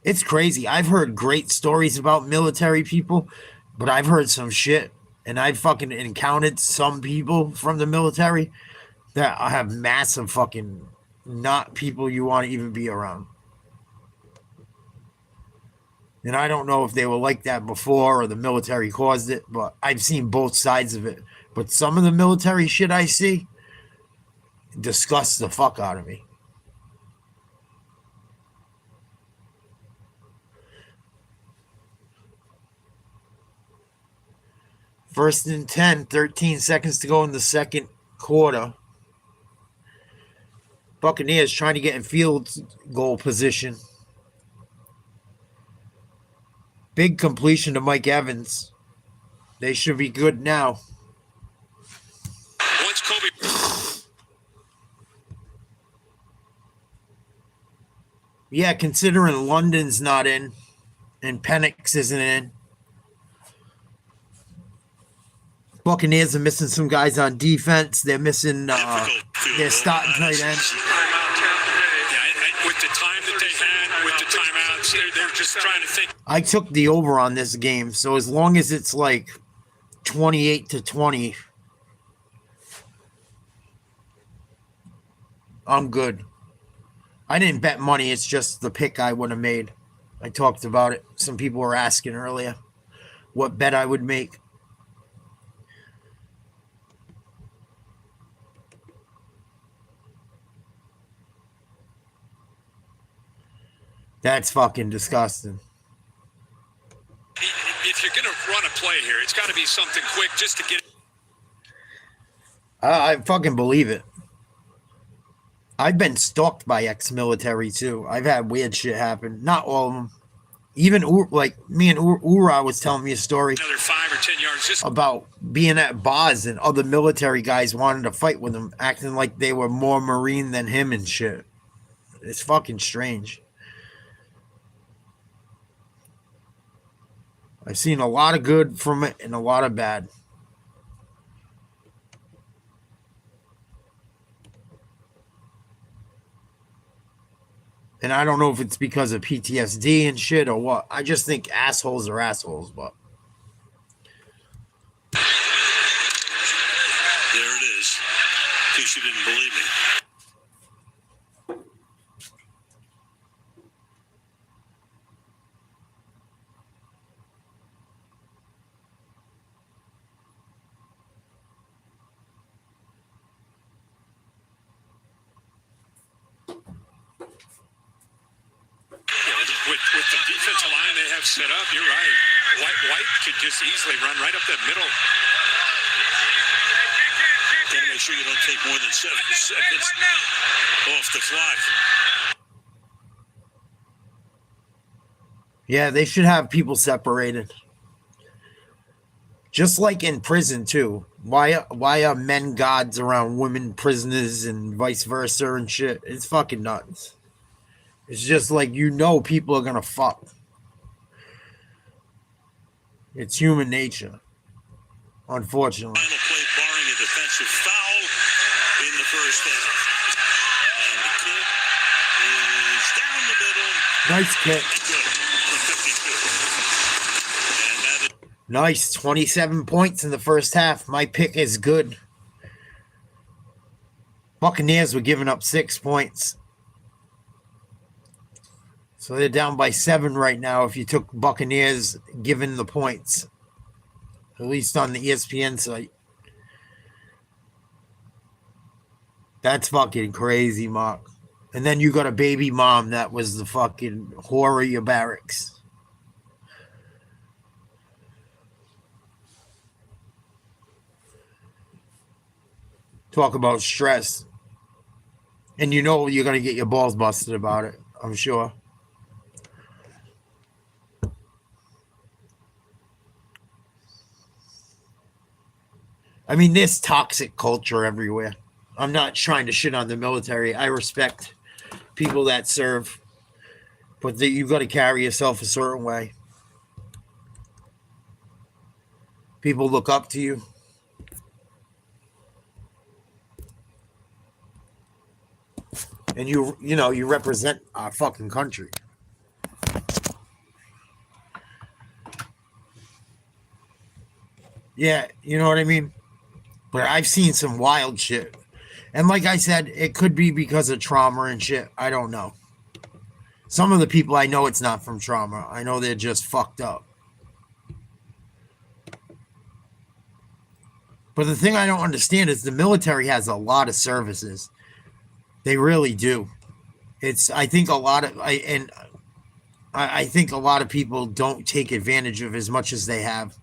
It's crazy. I've heard great stories about military people, but I've heard some shit. And I've fucking encountered some people from the military that have massive fucking not people you want to even be around. And I don't know if they were like that before or the military caused it, but I've seen both sides of it. But some of the military shit I see disgusts the fuck out of me. First and 10, 13 seconds to go in the second quarter. Buccaneers trying to get in field goal position. Big completion to Mike Evans. They should be good now. Once Kobe. Yeah, considering London's not in and Penix isn't in. Buccaneers are missing some guys on defense. They're missing their starting tight end. With the time that they had, with the timeouts, they're just trying to think. I took the over on this game, so as long as it's like 28-20, I'm good. I didn't bet money. It's just the pick I would have made. I talked about it. Some people were asking earlier what bet I would make. That's fucking disgusting. If you're going to run a play here, it's got to be something quick just to get. I fucking believe it. I've been stalked by ex-military too. I've had weird shit happen. Not all of them. Even like me and Ura was telling me a story Another 5 or 10 yards just about being at bars and other military guys wanted to fight with him, acting like they were more Marine than him and shit. It's fucking strange. I've seen a lot of good from it and a lot of bad. And I don't know if it's because of PTSD and shit or what. I just think assholes are assholes, but. There it is. In case you didn't believe me. With the defensive line they have set up, you're right. White could just easily run right up that middle. Got to make sure you don't take more than 7 seconds off the clock. Yeah, they should have people separated. Just like in prison too. Why are men gods around women prisoners and vice versa and shit? It's fucking nuts. It's just like, people are gonna fuck. It's human nature, unfortunately. Final play barring a defensive foul in the first half. And the kick is down the middle. Nice kick. Good for 52. And that is Nice, 27 points in the first half. My pick is good. Buccaneers were giving up 6 points. So they're down by 7 right now if you took Buccaneers given the points. At least on the ESPN site. That's fucking crazy, Mark. And then you got a baby mom that was the fucking whore of your barracks. Talk about stress. And you're going to get your balls busted about it, I'm sure. I mean, there's toxic culture everywhere. I'm not trying to shit on the military. I respect people that serve, but you got to carry yourself a certain way. People look up to you. And you represent our fucking country. Yeah, you know what I mean? But I've seen some wild shit. And like I said, it could be because of trauma and shit. I don't know. Some of the people I know, it's not from trauma. I know they're just fucked up. But the thing I don't understand is the military has a lot of services. They really do. I think a lot of people don't take advantage of as much as they have.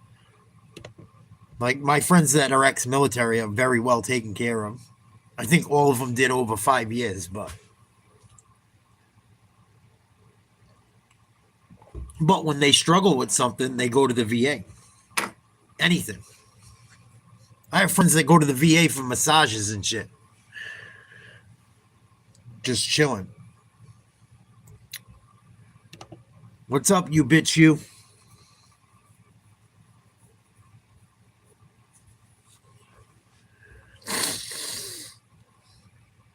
Like my friends that are ex-military are very well taken care of. I think all of them did over 5 years, but when they struggle with something, they go to the VA. Anything. I have friends that go to the VA for massages and shit. Just chilling. What's up, you bitch, you?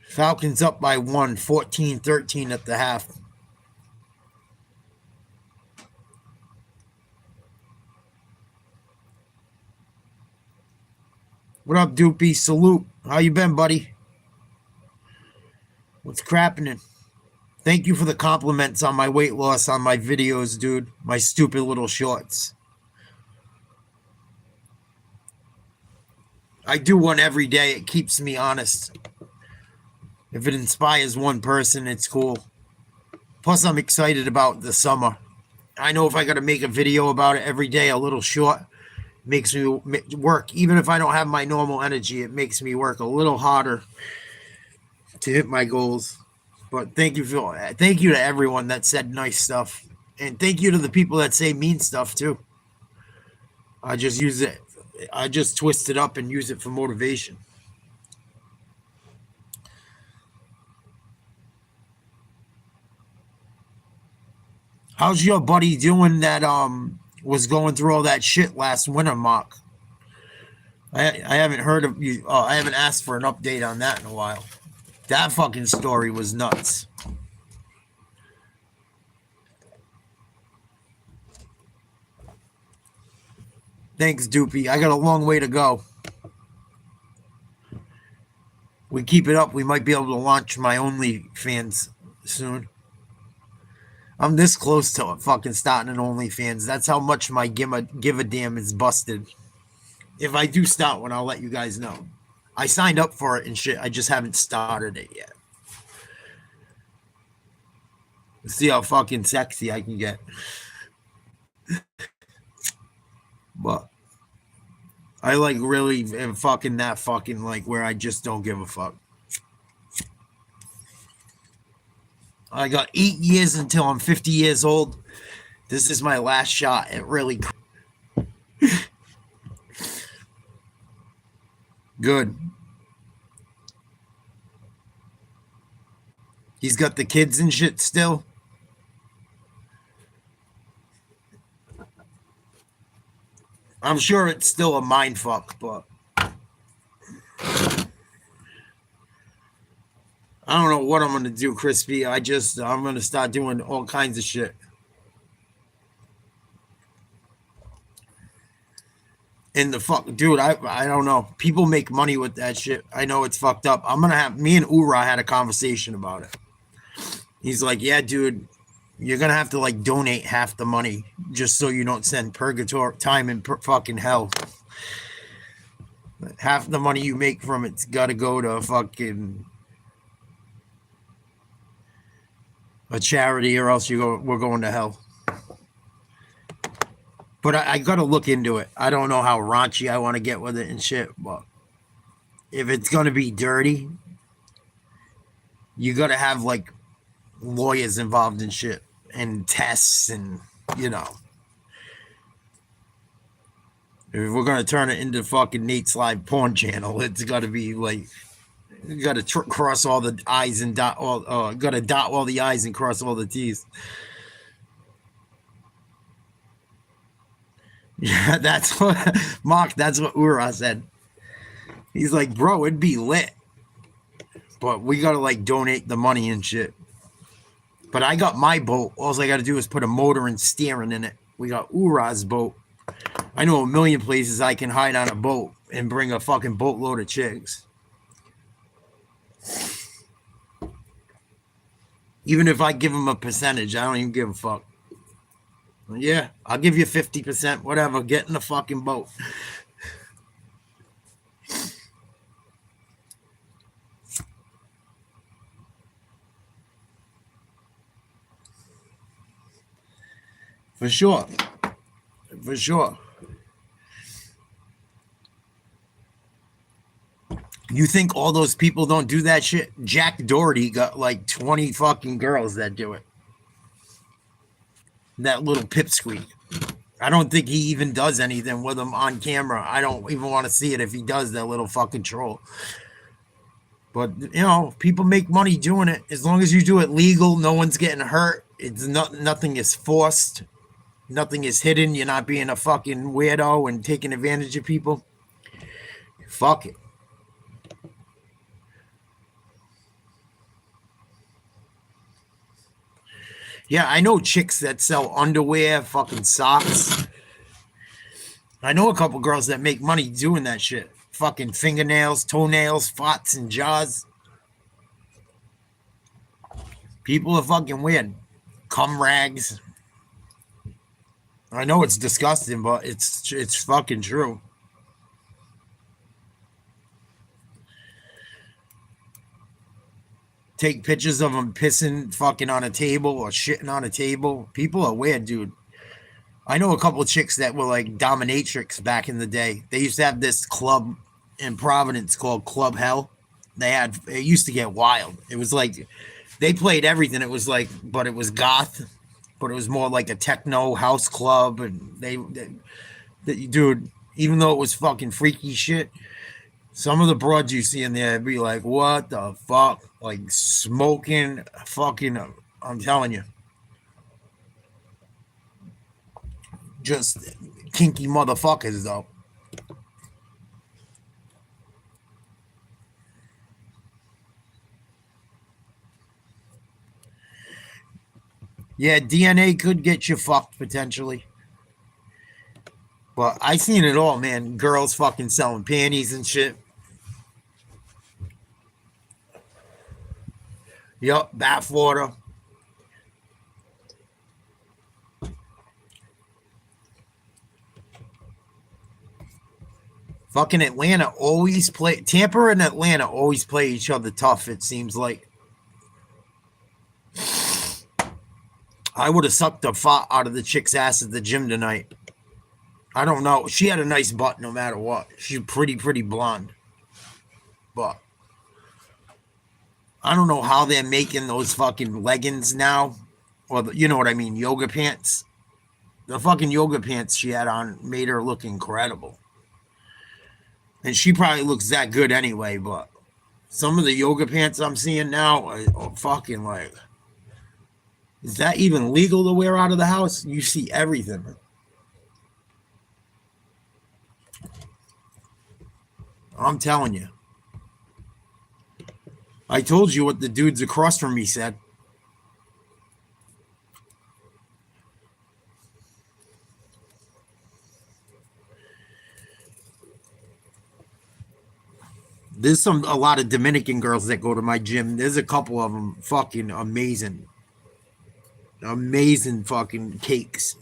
Falcons up by 1, 14-13 at the half. What up, Doopy? Salute. How you been, buddy? What's crapping? Thank you for the compliments on my weight loss on my videos, dude. My stupid little shorts. I do one every day. It keeps me honest. If it inspires one person, it's cool. Plus, I'm excited about the summer. I know if I got to make a video about it every day, a little short, makes me work. Even if I don't have my normal energy, it makes me work a little harder to hit my goals. But thank you to everyone that said nice stuff, and thank you to the people that say mean stuff too. I just use it. I just twist it up and use it for motivation. How's your buddy doing that was going through all that shit last winter, Mark? I haven't heard of you. I haven't asked for an update on that in a while. That fucking story was nuts. Thanks, Doopy. I got a long way to go. We keep it up, we might be able to launch my OnlyFans soon. I'm this close to fucking starting an OnlyFans. That's how much my give a damn is busted. If I do start one, I'll let you guys know. I signed up for it and shit. I just haven't started it yet. Let's see how fucking sexy I can get. But I like really am fucking that fucking like where I just don't give a fuck. I got 8 years until I'm 50 years old. This is my last shot at really good. He's got the kids and shit still. I'm sure it's still a mind fuck, but I don't know what I'm gonna do, Crispy. I'm gonna start doing all kinds of shit. And the fuck, dude, I don't know. People make money with that shit. I know it's fucked up. Me and Ura had a conversation about it. He's like, yeah, dude, you're gonna have to like donate half the money just so you don't send purgatory time in fucking hell. Half the money you make from it's gotta go to fucking a charity, or else we're going to hell. But I got to look into it. I don't know how raunchy I want to get with it and shit, but if it's going to be dirty, you got to have like lawyers involved in shit and tests and, you know. If we're going to turn it into fucking Nate's live porn channel, it's got to be like, you got to cross all the I's and got to dot all the I's and cross all the T's. Yeah, that's what Mark. That's what Ura said. He's like, bro, it'd be lit, but we gotta like donate the money and shit. But I got my boat. All I gotta do is put a motor and steering in it. We got Ura's boat. I know a million places I can hide on a boat and bring a fucking boatload of chicks. Even if I give them a percentage, I don't even give a fuck. Yeah, I'll give you 50%, whatever. Get in the fucking boat. For sure. For sure. You think all those people don't do that shit? Jack Doherty got like 20 fucking girls that do it. That little pipsqueak. I don't think he even does anything with them on camera. I don't even want to see it if he does, that little fucking troll. But, you know, people make money doing it. As long as you do it legal, no one's getting hurt. It's nothing is forced. Nothing is hidden. You're not being a fucking weirdo and taking advantage of people. Fuck it. Yeah, I know chicks that sell underwear, fucking socks. I know a couple girls that make money doing that shit. Fucking fingernails, toenails, fots, and jaws. People are fucking weird. Cum rags. I know it's disgusting, but it's fucking true. Take pictures of them pissing fucking on a table or shitting on a table. People are weird, dude. I know a couple of chicks that were like dominatrix back in the day. They used to have this club in Providence called Club Hell. It used to get wild. It was like they played everything. It was like, but it was goth, but it was more like a techno house club. And dude, even though it was fucking freaky shit, some of the broads you see in there be like, what the fuck? Like smoking fucking, I'm telling you. Just kinky motherfuckers, though. Yeah, DNA could get you fucked potentially. But I seen it all, man. Girls fucking selling panties and shit. Yup, bathwater. Fucking Atlanta always play. Tampa and Atlanta always play each other tough, it seems like. I would have sucked the fart out of the chick's ass at the gym tonight. I don't know. She had a nice butt no matter what. She's pretty blonde. But I don't know how they're making those fucking leggings now. Or, you know what I mean, yoga pants. The fucking yoga pants she had on made her look incredible. And she probably looks that good anyway, but some of the yoga pants I'm seeing now are fucking like, is that even legal to wear out of the house? You see everything. I'm telling you. I told you what the dudes across from me said. There's a lot of Dominican girls that go to my gym. There's a couple of them fucking amazing. Amazing fucking cakes.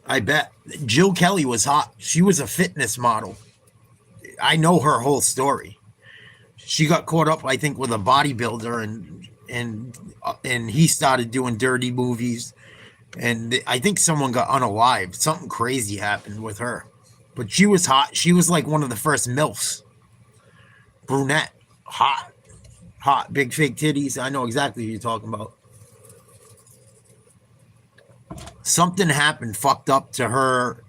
I bet. Jill Kelly was hot. She was a fitness model. I know her whole story. She got caught up, I think, with a bodybuilder, and he started doing dirty movies. And I think someone got unalived. Something crazy happened with her. But she was hot. She was like one of the first MILFs. Brunette. Hot. Hot. Big fake titties. I know exactly who you're talking about. Something happened fucked up to her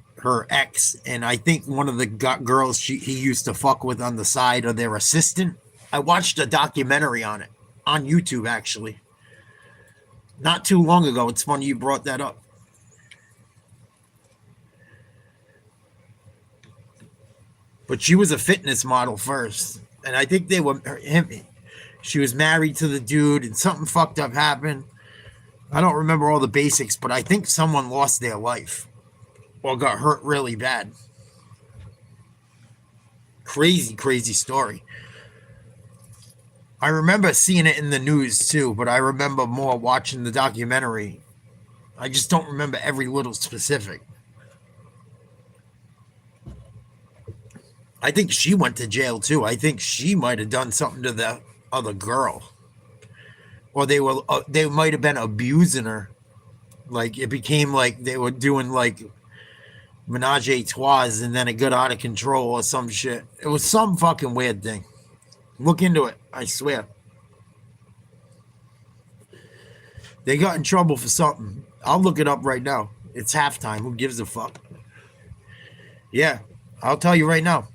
ex. And I think one of the girls he used to fuck with on the side, or their assistant. I watched a documentary on it. On YouTube, actually. Not too long ago. It's funny you brought that up. But she was a fitness model first. And I think she was married to the dude, and something fucked up happened. I don't remember all the basics, but I think someone lost their life or got hurt really bad. Crazy, crazy story. I remember seeing it in the news too, but I remember more watching the documentary. I just don't remember every little specific. I think she went to jail too. I think she might have done something to the other girl. Or they might have been abusing her. Like it became like they were doing like menage a trois, and then it got out of control or some shit. It was some fucking weird thing. Look into it. I swear. They got in trouble for something. I'll look it up right now. It's halftime. Who gives a fuck? Yeah, I'll tell you right now.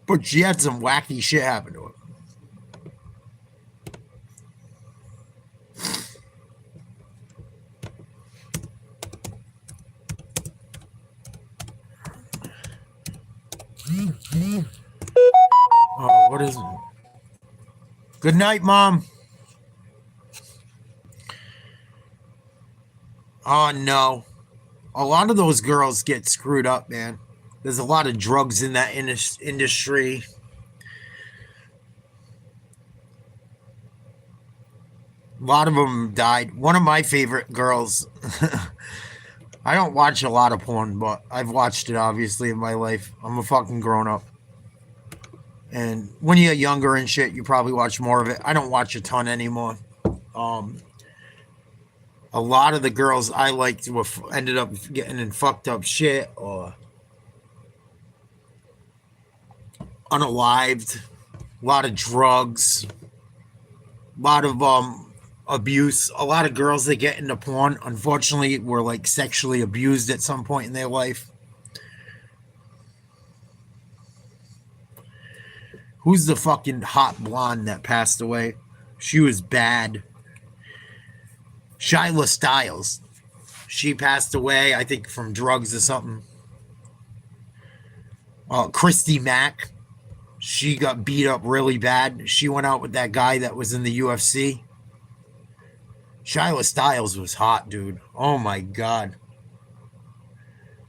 But she had some wacky shit happen to her. Oh, what is it? Good night, Mom. Oh, no. A lot of those girls get screwed up, man. There's a lot of drugs in that industry. A lot of them died. One of my favorite girls. I don't watch a lot of porn, but I've watched it, obviously, in my life. I'm a fucking grown-up. And when you're younger and shit, you probably watch more of it. I don't watch a ton anymore. A lot of the girls I liked ended up getting in fucked up shit or unalived. A lot of drugs. A lot of abuse. A lot of girls that get into porn, unfortunately, were like sexually abused at some point in their life. Who's the fucking hot blonde that passed away? She was bad. Shyla Styles. She passed away, I think, from drugs or something. Christy Mack. She got beat up really bad. She went out with that guy that was in the UFC. Shyla Styles was hot, dude. Oh, my God.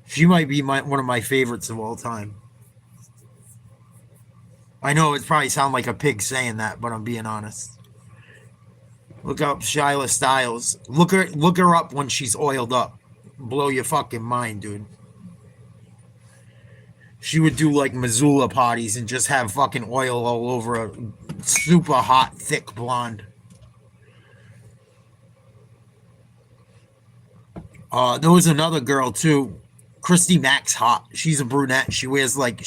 She might be one of my favorites of all time. I know it probably sounds like a pig saying that, but I'm being honest. Look up Shyla Styles. Look her up when she's oiled up. Blow your fucking mind, dude. She would do like Missoula parties and just have fucking oil all over a super hot, thick blonde. There was another girl too. Christy Mack's hot. She's a brunette. She has like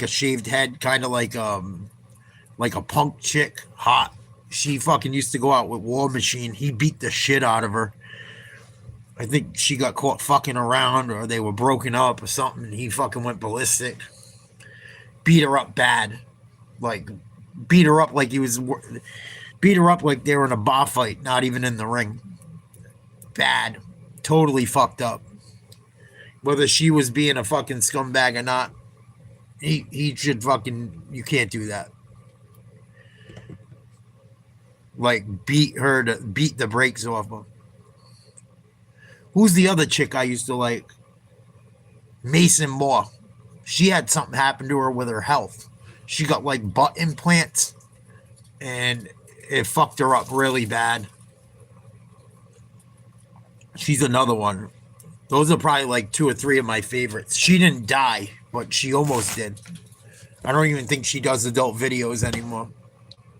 a shaved head, kind of like a punk chick. Hot. She fucking used to go out with War Machine. He beat the shit out of her. I think she got caught fucking around, or they were broken up or something, and he fucking went ballistic. Beat her up bad. Like, beat her up like beat her up like they were in a bar fight, not even in the ring. Bad. Totally fucked up. Whether she was being a fucking scumbag or not, he should fucking, you can't do that. Like, beat the brakes off her. Who's the other chick I used to like? Mason Moore. She had something happen to her with her health. She got like butt implants, and it fucked her up really bad. She's another one. Those are probably like 2 or 3 of my favorites. She didn't die, but she almost did. I don't even think she does adult videos anymore.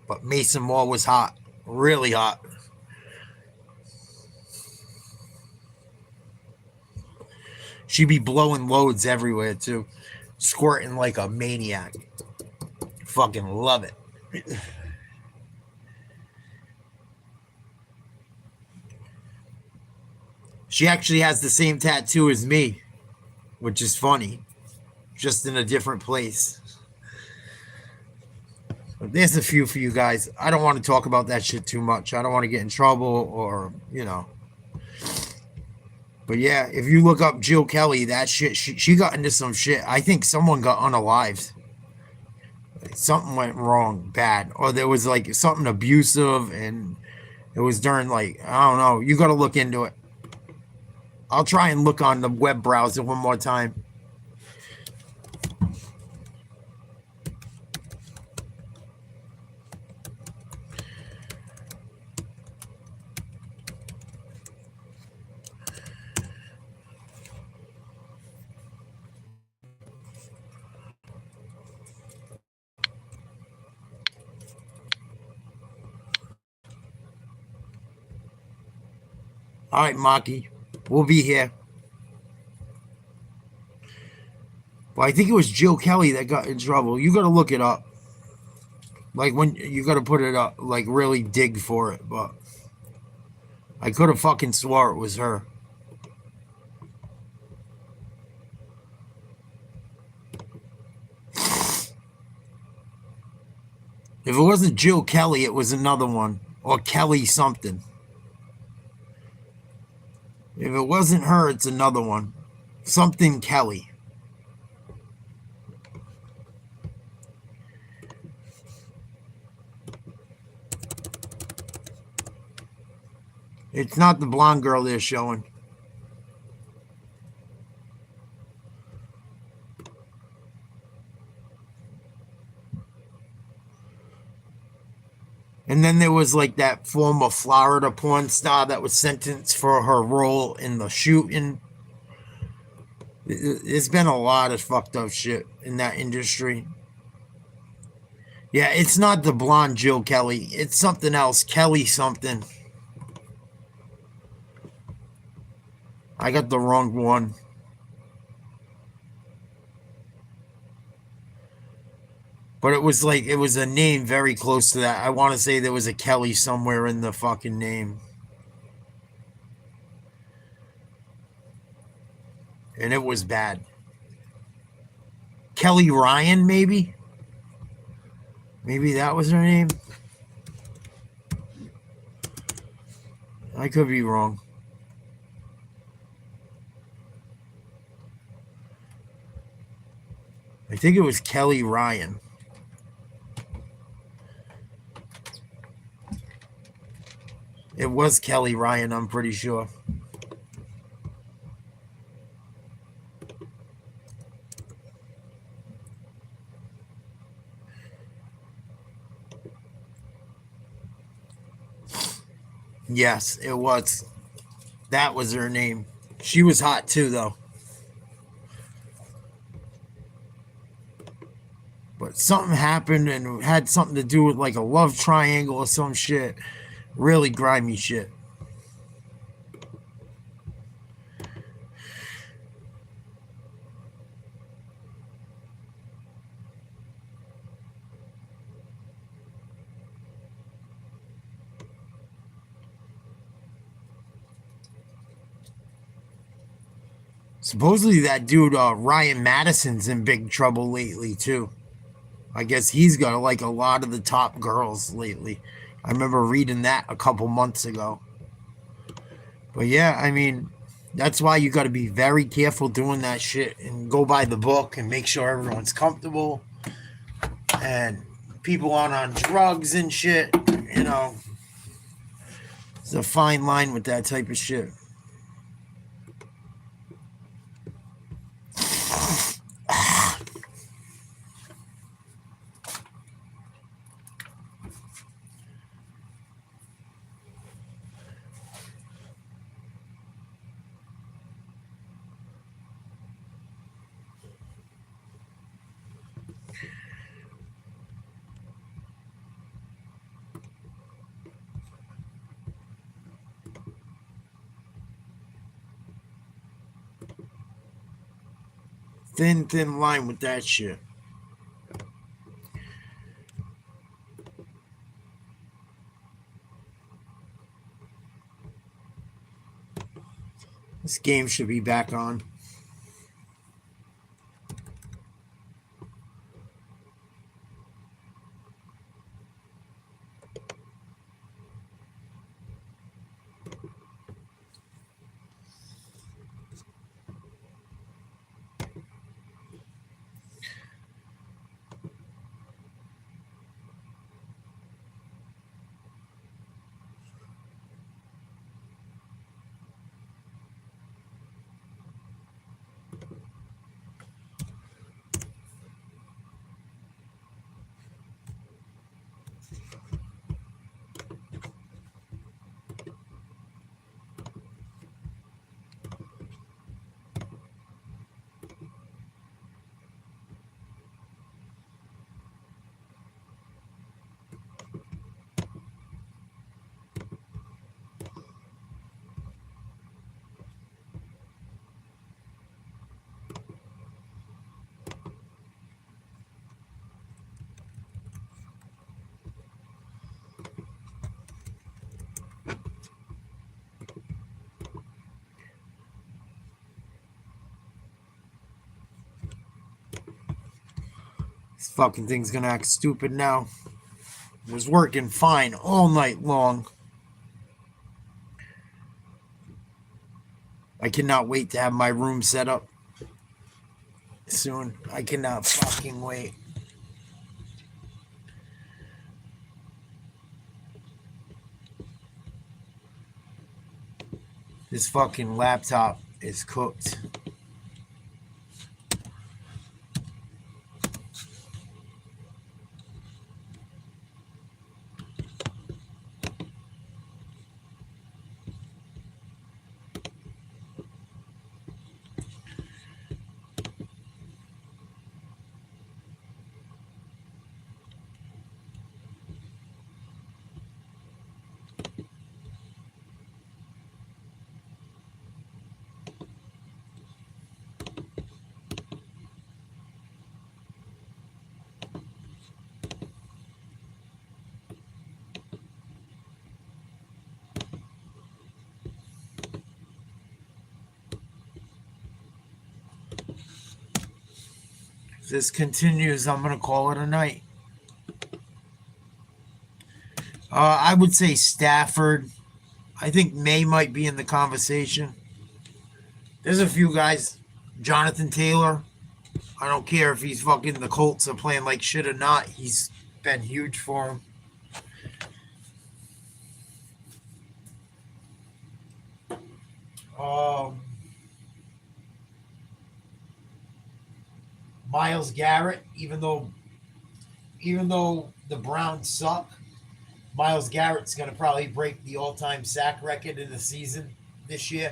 But Mason Moore was hot. Really hot. She'd be blowing loads everywhere, too. Squirting like a maniac. Fucking love it. She actually has the same tattoo as me, which is funny. Just in a different place. But there's a few for you guys. I don't want to talk about that shit too much. I don't want to get in trouble or, you know. But yeah, if you look up Jill Kelly, that shit, she got into some shit. I think someone got unalived. Something went wrong, bad. Or there was like something abusive, and it was during like, I don't know. You got to look into it. I'll try and look on the web browser one more time. All right, Maki. We'll be here. But I think it was Jill Kelly that got in trouble. You got to look it up. Like, when you got to put it up, like, really dig for it. But I could have fucking swore it was her. If it wasn't Jill Kelly, it was another one. Or Kelly something. If it wasn't her, it's another one. Something Kelly. It's not the blonde girl they're showing. And then there was like that former Florida porn star that was sentenced for her role in the shooting. There's been a lot of fucked up shit in that industry. Yeah, it's not the blonde Jill Kelly. It's something else. Kelly something. I got the wrong one. But it was like, it was a name very close to that. I want to say there was a Kelly somewhere in the fucking name. And it was bad. Kelly Ryan, maybe? Maybe that was her name? I could be wrong. I think it was Kelly Ryan. It was Kelly Ryan, I'm pretty sure. Yes, it was. That was her name. She was hot too, though. But something happened and it had something to do with like a love triangle or some shit. Really grimy shit. Supposedly that dude, Ryan Madison's in big trouble lately, too. I guess he's got like a lot of the top girls lately. I remember reading that a couple months ago. But yeah, I mean, that's why you got to be very careful doing that shit and go by the book and make sure everyone's comfortable and people aren't on drugs and shit. You know, it's a fine line with that type of shit. Thin line with that shit. This game should be back on. This fucking thing's gonna act stupid now. It was working fine all night long. I cannot wait to have my room set up soon. I cannot fucking wait. This fucking laptop is cooked. If this continues, I'm going to call it a night. I would say Stafford. I think May might be in the conversation. There's a few guys. Jonathan Taylor. I don't care if he's fucking the Colts are playing like shit or not. He's been huge for him. Myles Garrett, even though the Browns suck, Myles Garrett's going to probably break the all-time sack record in the season this year.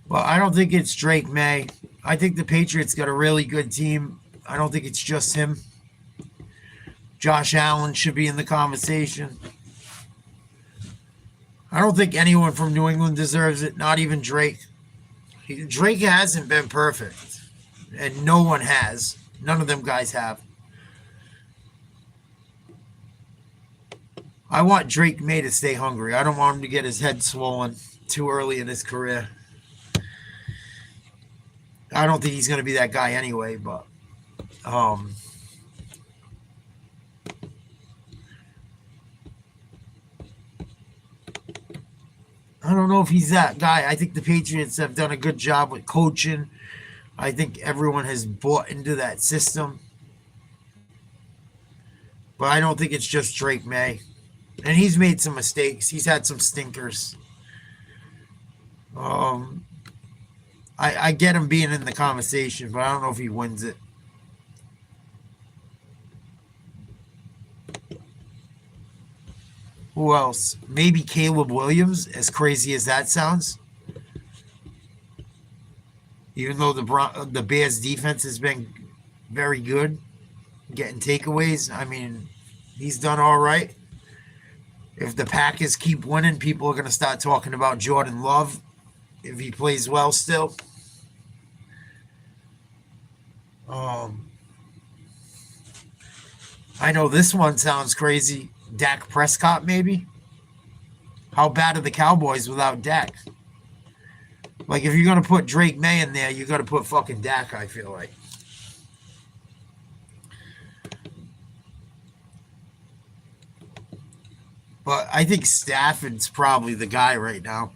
Well, I don't think it's Drake May. I think the Patriots got a really good team. I don't think it's just him. Josh Allen should be in the conversation. I don't think anyone from New England deserves it, not even Drake. Drake hasn't been perfect, and no one has. None of them guys have. I want Drake May to stay hungry. I don't want him to get his head swollen too early in his career. I don't think he's going to be that guy anyway, but I don't know if he's that guy. I think the Patriots have done a good job with coaching. I think everyone has bought into that system. But I don't think it's just Drake May. And he's made some mistakes. He's had some stinkers. I get him being in the conversation, but I don't know if he wins it. Who else? Maybe Caleb Williams, as crazy as that sounds. Even though the Bears' defense has been very good, getting takeaways, I mean, he's done all right. If the Packers keep winning, people are going to start talking about Jordan Love if he plays well still. I know this one sounds crazy. Dak Prescott, maybe? How bad are the Cowboys without Dak? Like, if you're going to put Drake May in there, you got to put fucking Dak, I feel like. But I think Stafford's probably the guy right now.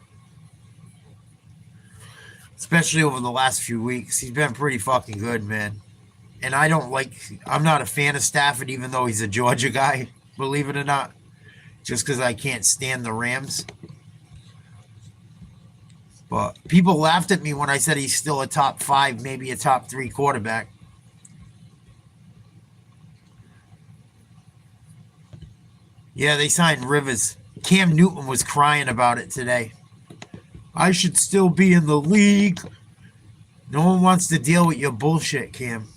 Especially over the last few weeks. He's been pretty fucking good, man. And I'm not a fan of Stafford, even though he's a Georgia guy, believe it or not. Just because I can't stand the Rams. But people laughed at me when I said he's still a top 5, maybe a top 3 quarterback. Yeah, they signed Rivers. Cam Newton was crying about it today. I should still be in the league. No one wants to deal with your bullshit, Cam.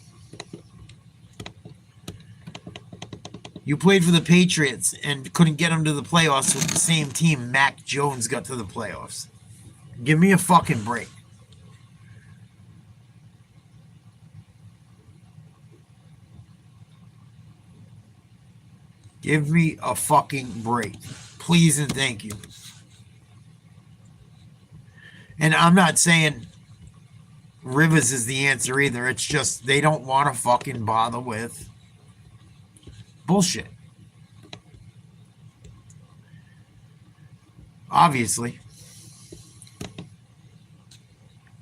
You played for the Patriots and couldn't get them to the playoffs with the same team Mac Jones got to the playoffs. Give me a fucking break. Give me a fucking break. Please and thank you. And I'm not saying Rivers is the answer either. It's just they don't want to fucking bother with bullshit. Obviously.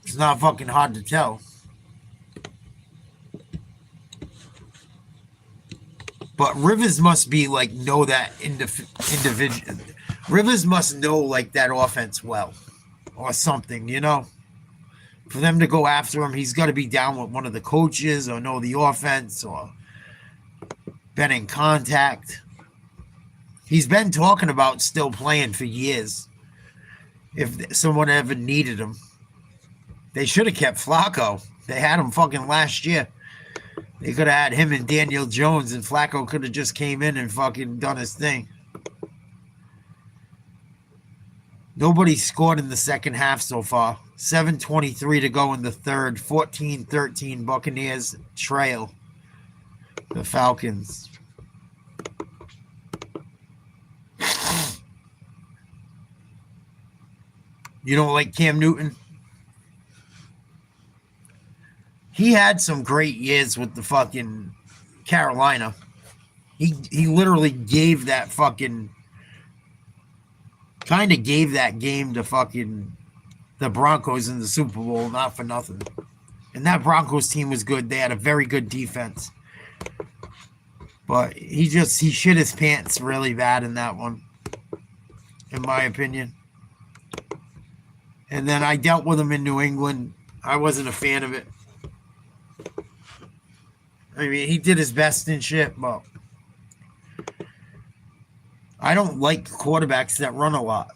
It's not fucking hard to tell. But Rivers must be like, know that individual. Rivers must know like that offense well or something, you know? For them to go after him, he's got to be down with one of the coaches or know the offense or been in contact. He's been talking about still playing for years. If someone ever needed him, they should have kept Flacco. They had him fucking last year. They could have had him and Daniel Jones, and Flacco could have just came in and fucking done his thing. Nobody scored in the second half so far. 7:23 to go in the third. 14-13 Buccaneers trail the Falcons. You don't like Cam Newton? He had some great years with the fucking Carolina. He literally gave that fucking kind of gave that game to fucking the Broncos in the Super Bowl, not for nothing. And that Broncos team was good. They had a very good defense. But he shit his pants really bad in that one, in my opinion. And then I dealt with him in New England. I wasn't a fan of it. I mean, he did his best and shit, but I don't like quarterbacks that run a lot.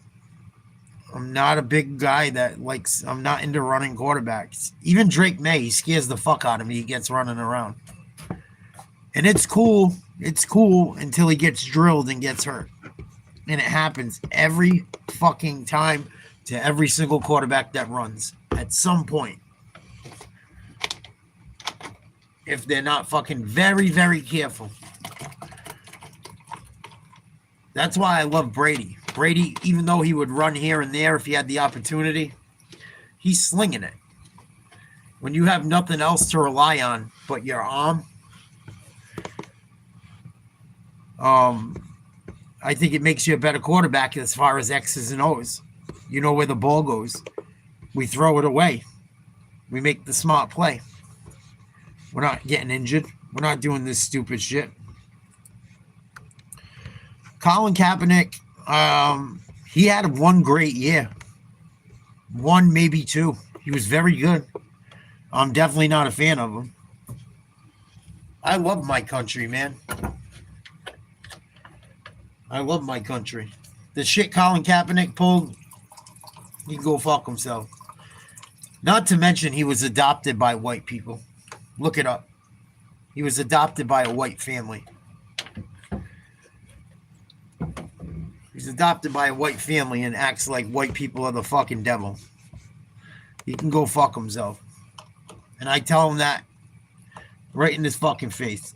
I'm not a big guy that likes, I'm not into running quarterbacks. Even Drake May, he scares the fuck out of me. He gets running around. And it's cool. It's cool until he gets drilled and gets hurt. And it happens every fucking time to every single quarterback that runs at some point. If they're not fucking very, very careful. That's why I love Brady. Brady, even though he would run here and there if he had the opportunity, he's slinging it. When you have nothing else to rely on but your arm, I think it makes you a better quarterback as far as X's and O's. You know where the ball goes. We throw it away. We make the smart play. We're not getting injured. We're not doing this stupid shit. Colin Kaepernick, he had one great year. One, maybe two. He was very good. I'm definitely not a fan of him. I love my country, man. I love my country. The shit Colin Kaepernick pulled, he can go fuck himself. Not to mention he was adopted by white people. Look it up. He was adopted by a white family. He's adopted by a white family and acts like white people are the fucking devil. He can go fuck himself. And I tell him that right in his fucking face.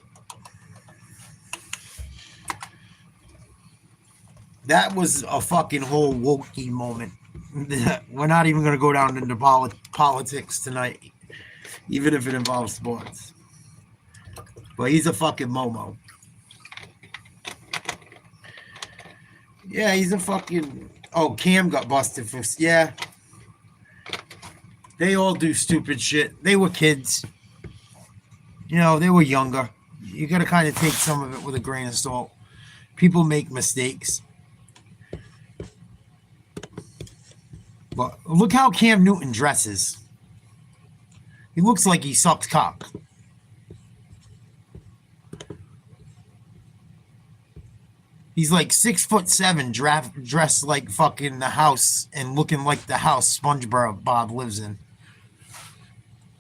That was a fucking whole wokey moment. We're not even going to go down into politics tonight, even if it involves sports. But he's a fucking Momo. Yeah, he's a fucking... Oh, Cam got busted for... Yeah. They all do stupid shit. They were kids. You know, they were younger. You got to kind of take some of it with a grain of salt. People make mistakes. But look how Cam Newton dresses. He looks like he sucks cock. He's like 6'7", dressed like fucking the house and looking like the house SpongeBob lives in.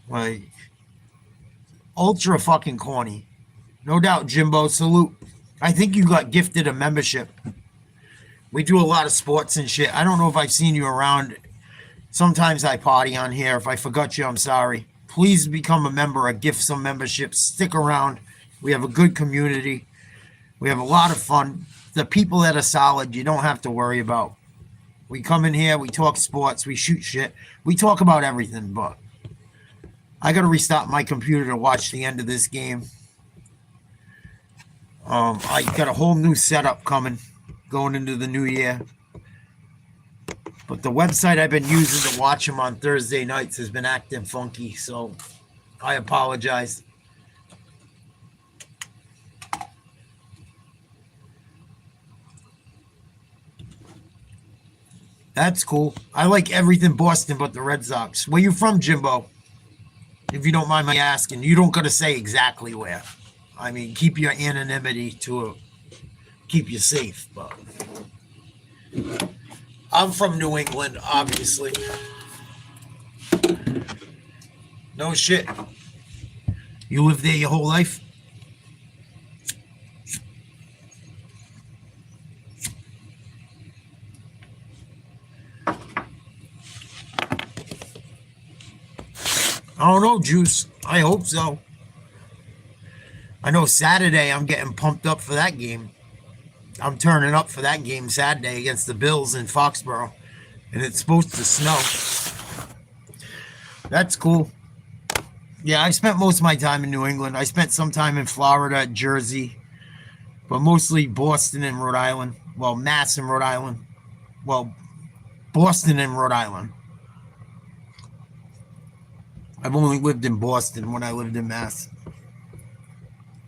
Like, ultra fucking corny. No doubt, Jimbo, salute. I think you got gifted a membership. We do a lot of sports and shit. I don't know if I've seen you around. Sometimes I party on here. If I forgot you, I'm sorry. Please become a member or gift some memberships. Stick around. We have a good community. We have a lot of fun. The people that are solid, you don't have to worry about We come in here, we talk sports, we shoot shit. We talk about everything, but I got to restart my computer to watch the end of this game. I got a whole new setup coming going into the new year. But the website I've been using to watch them on Thursday nights has been acting funky, so I apologize. That's cool. I like everything Boston but the Red Sox. Where you from, Jimbo? If you don't mind my asking. You don't got to say exactly where. I mean, keep your anonymity to keep you safe. But I'm from New England, obviously. No shit. You lived there your whole life? I don't know, Juice. I hope so. I know Saturday I'm getting pumped up for that game. I'm turning up for that game Saturday against the Bills in Foxborough. And it's supposed to snow. That's cool. Yeah, I spent most of my time in New England. I spent some time in Florida, Jersey, but mostly Boston and Rhode Island. Well, Mass and Rhode Island. Well, Boston and Rhode Island. I've only lived in Boston when I lived in Mass.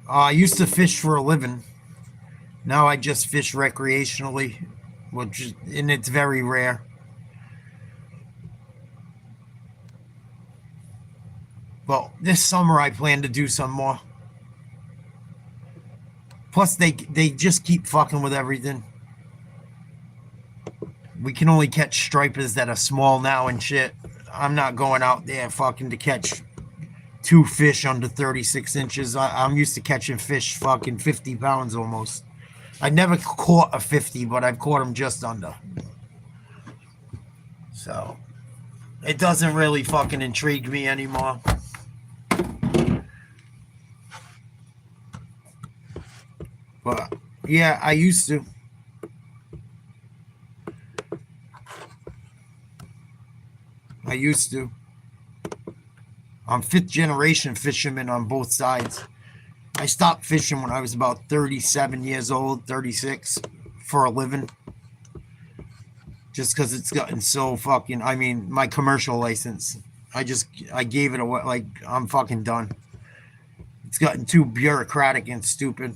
I used to fish for a living. Now I just fish recreationally, and it's very rare. Well, this summer I plan to do some more. Plus, they just keep fucking with everything. We can only catch stripers that are small now and shit. I'm not going out there fucking to catch 2 fish under 36 inches. I'm used to catching fish fucking 50 pounds almost. I never caught a 50, but I've caught them just under. So, it doesn't really fucking intrigue me anymore. But, yeah, I used to. I'm 5th generation fisherman on both sides. I stopped fishing when I was about 37 years old, 36, for a living. Just because it's gotten so fucking, I mean, my commercial license, I gave it away, like, I'm fucking done. It's gotten too bureaucratic and stupid.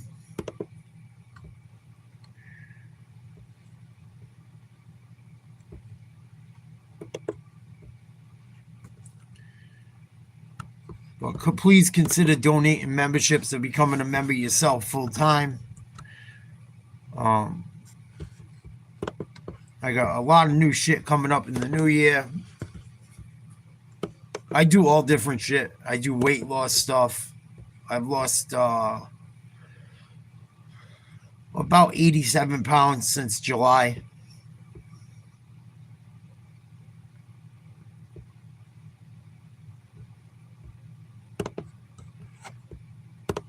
But please consider donating memberships or becoming a member yourself full time. I got a lot of new shit coming up in the new year. I do all different shit. I do weight loss stuff. I've lost about 87 pounds since July.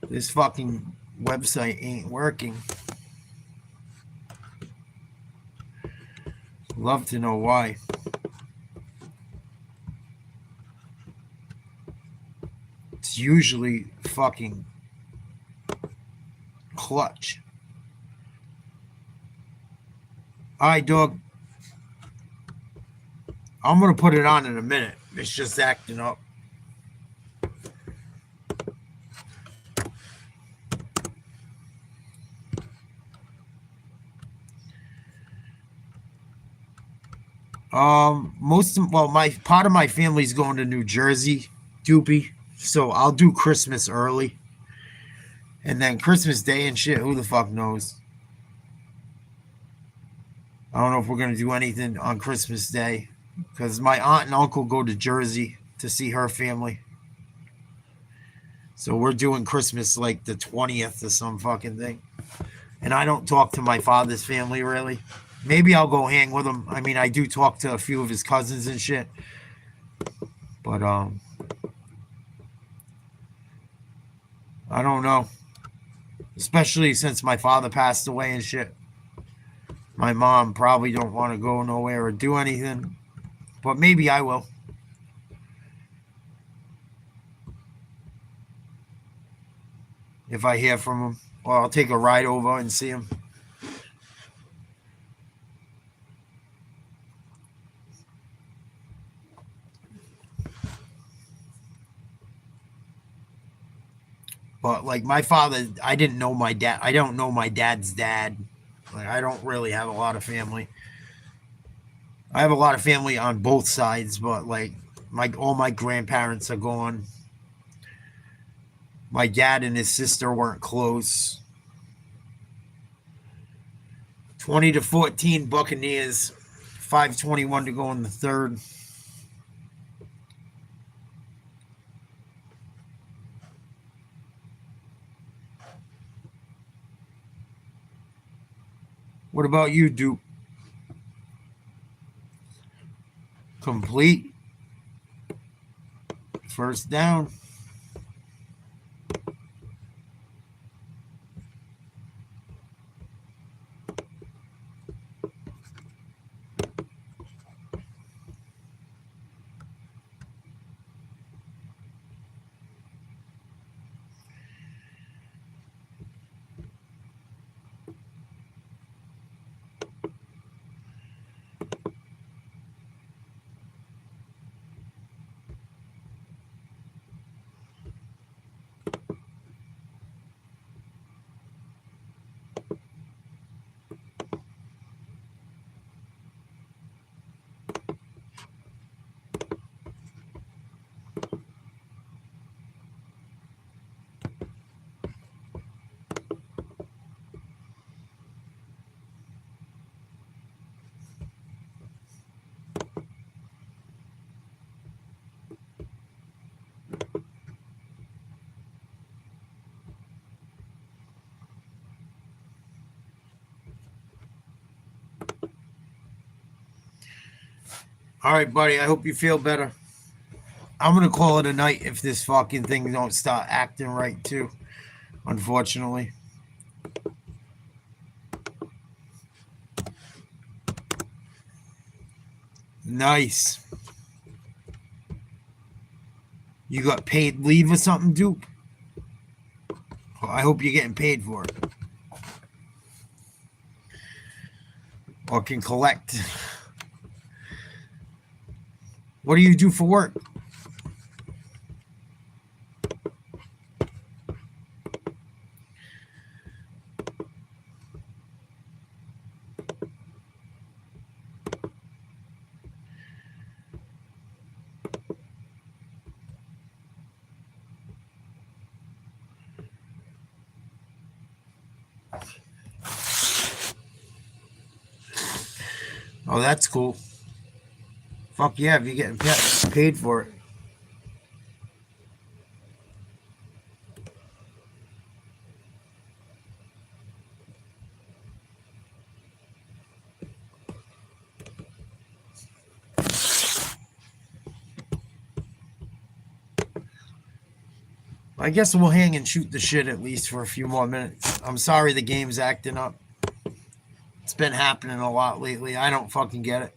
This fucking website ain't working. Love to know why. It's usually fucking clutch. Alright, dog. I'm gonna put it on in a minute. It's just acting up. My part of my family's going to New Jersey, Doopy. So I'll do Christmas early. And then Christmas Day and shit, who the fuck knows? I don't know if we're going to do anything on Christmas Day. Because my aunt and uncle go to Jersey to see her family. So we're doing Christmas like the 20th or some fucking thing. And I don't talk to my father's family really. Maybe I'll go hang with him. I mean, I do talk to a few of his cousins and shit. But, I don't know. Especially since my father passed away and shit. My mom probably don't want to go nowhere or do anything, but maybe I will. If I hear from him, or I'll take a ride over and see him. But like my father, I didn't know my dad. I don't know my dad's dad. Like I don't really have a lot of family. I have a lot of family on both sides, but like all my grandparents are gone. My dad and his sister weren't close. 20-14 Buccaneers. 5:21 to go in the third. What about you, Duke? Complete. First down. All right, buddy. I hope you feel better. I'm going to call it a night if this fucking thing don't start acting right, too. Unfortunately. Nice. You got paid leave or something, Duke? I hope you're getting paid for it. Or can collect. What do you do for work? Oh, that's cool. Fuck yeah, if you're getting paid for it. I guess we'll hang and shoot the shit at least for a few more minutes. I'm sorry the game's acting up. It's been happening a lot lately. I don't fucking get it.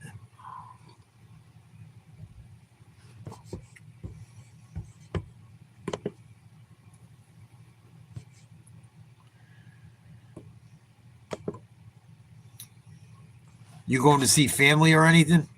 You going to see family or anything?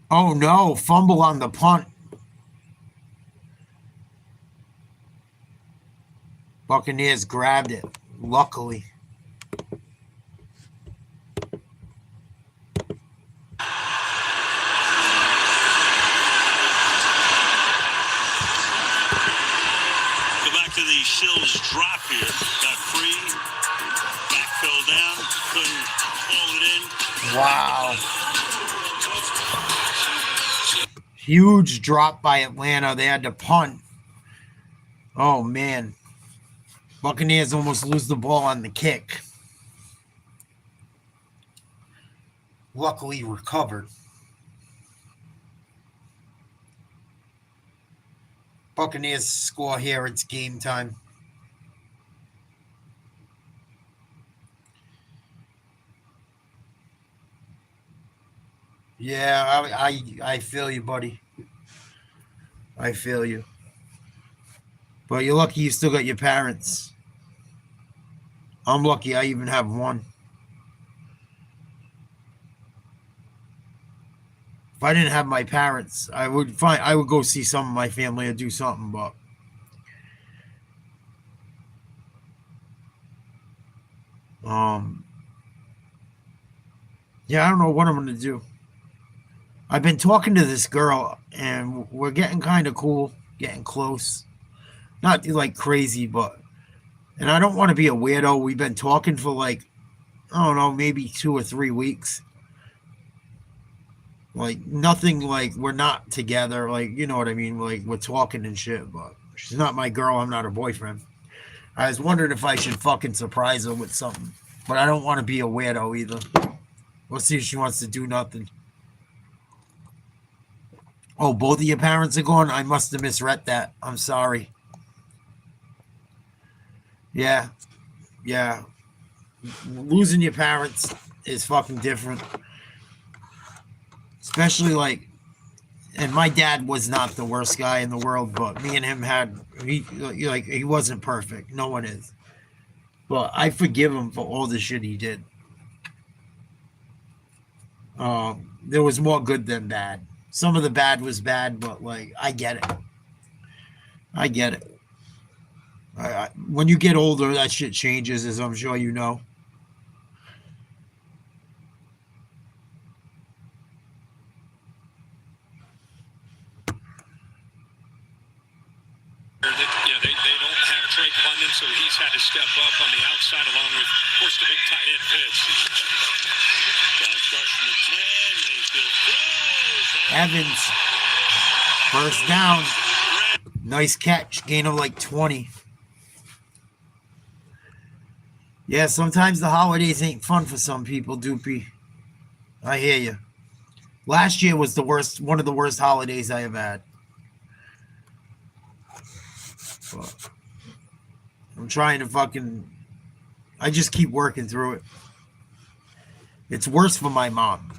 Oh no, fumble on the punt. Buccaneers grabbed it, luckily. Go back to the Sills drop here. Got free. Back fell down. Couldn't haul it in. Wow. Huge drop by Atlanta. They had to punt. Oh, man. Buccaneers almost lose the ball on the kick. Luckily recovered. Buccaneers score here. It's game time. Yeah, I feel you, buddy. I feel you. But you're lucky you still got your parents. I'm lucky I even have one. If I didn't have my parents, I would go see some of my family or do something, but yeah, I don't know what I'm gonna do. I've been talking to this girl and we're getting kind of cool, getting close. Not like crazy, but and I don't want to be a weirdo. We've been talking for like, I don't know, maybe 2 or 3 weeks. Like nothing, like we're not together, like you know what I mean, like we're talking and shit, but she's not my girl, I'm not her boyfriend. I was wondering if I should fucking surprise her with something, but I don't want to be a weirdo either. We'll see if she wants to do nothing. Oh, both of your parents are gone? I must have misread that. I'm sorry. Yeah. Losing your parents is fucking different. Especially like, and my dad was not the worst guy in the world, but me and him he wasn't perfect. No one is. But I forgive him for all the shit he did. There was more good than bad. Some of the bad was bad, but like, I get it. When you get older, that shit changes, as I'm sure you know. They don't have Drake London, so he's had to step up on the outside along with, of course, the big tight end Pitts. Evans, first down. Nice catch, gain of like 20. Yeah, sometimes the holidays ain't fun for some people, Doopy. I hear you. Last year was one of the worst holidays I ever had. But I'm trying to I just keep working through it. It's worse for my mom.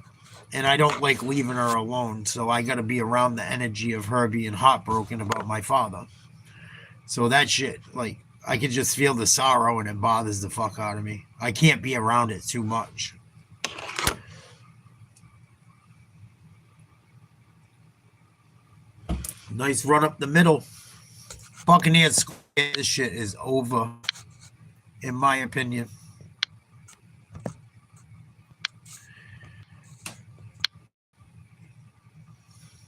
And I don't like leaving her alone, so I got to be around the energy of her being heartbroken about my father. So that shit, like, I can just feel the sorrow and it bothers the fuck out of me. I can't be around it too much. Nice run up the middle. Buccaneers, this shit is over, in my opinion.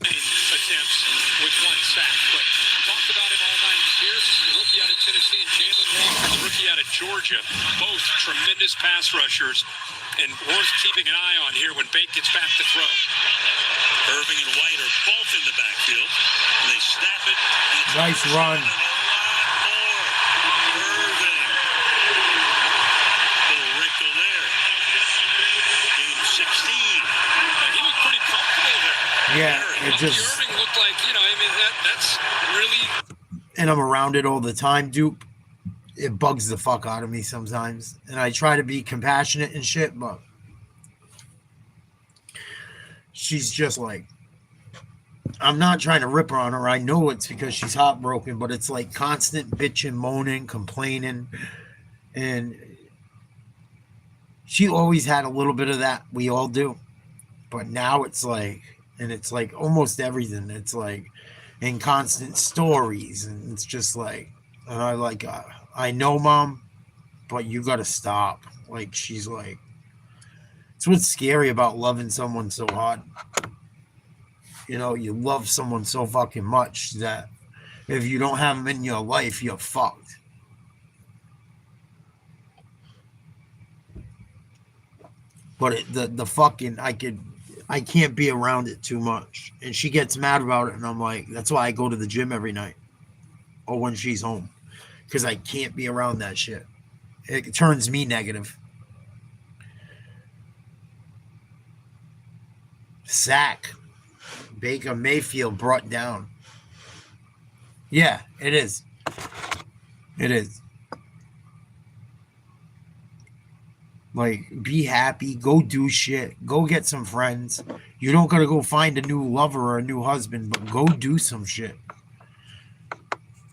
Attempts with 1 sack, but talked about him all night. Here's the rookie out of Tennessee and Jalen Walker, the rookie out of Georgia. Both tremendous pass rushers and worth keeping an eye on here when Bate gets back to throw. Irving and White are both in the backfield. And they snap it. Nice run. Irving. Little wrinkle there. Game 16. He looked pretty comfortable there. Yeah, it just... Irving looked like, that's really... And I'm around it all the time, dupe. It bugs the fuck out of me sometimes. And I try to be compassionate and shit, but she's just like, I'm not trying to rip her on her. I know it's because she's heartbroken, but it's like constant bitching, moaning, complaining. And she always had a little bit of that. We all do. But now it's like, and it's like almost everything. It's like in constant stories. And it's just like, and I like, I know, Mom, but you got to stop. Like, she's like, it's what's scary about loving someone so hard. You know, you love someone so fucking much that if you don't have them in your life, you're fucked. But the fucking, I can't be around it too much. And she gets mad about it. And I'm like, that's why I go to the gym every night. or when she's home, because I can't be around that shit. It turns me negative. Sack. Baker Mayfield brought down. Yeah, it is. It is. Like, be happy. Go do shit. Go get some friends. You don't gotta go find a new lover or a new husband, but go do some shit.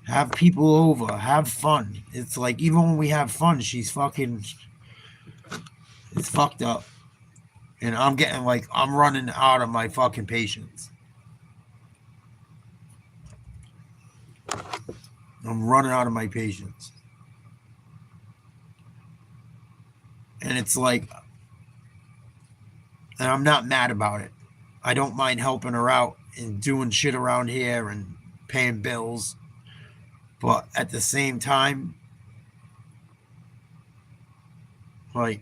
Have people over. Have fun. It's like, even when we have fun, she's fucking... It's fucked up. And I'm getting like, I'm running out of my fucking patience. I'm running out of my patience. And it's like, and I'm not mad about it. I don't mind helping her out and doing shit around here and paying bills. But at the same time, like,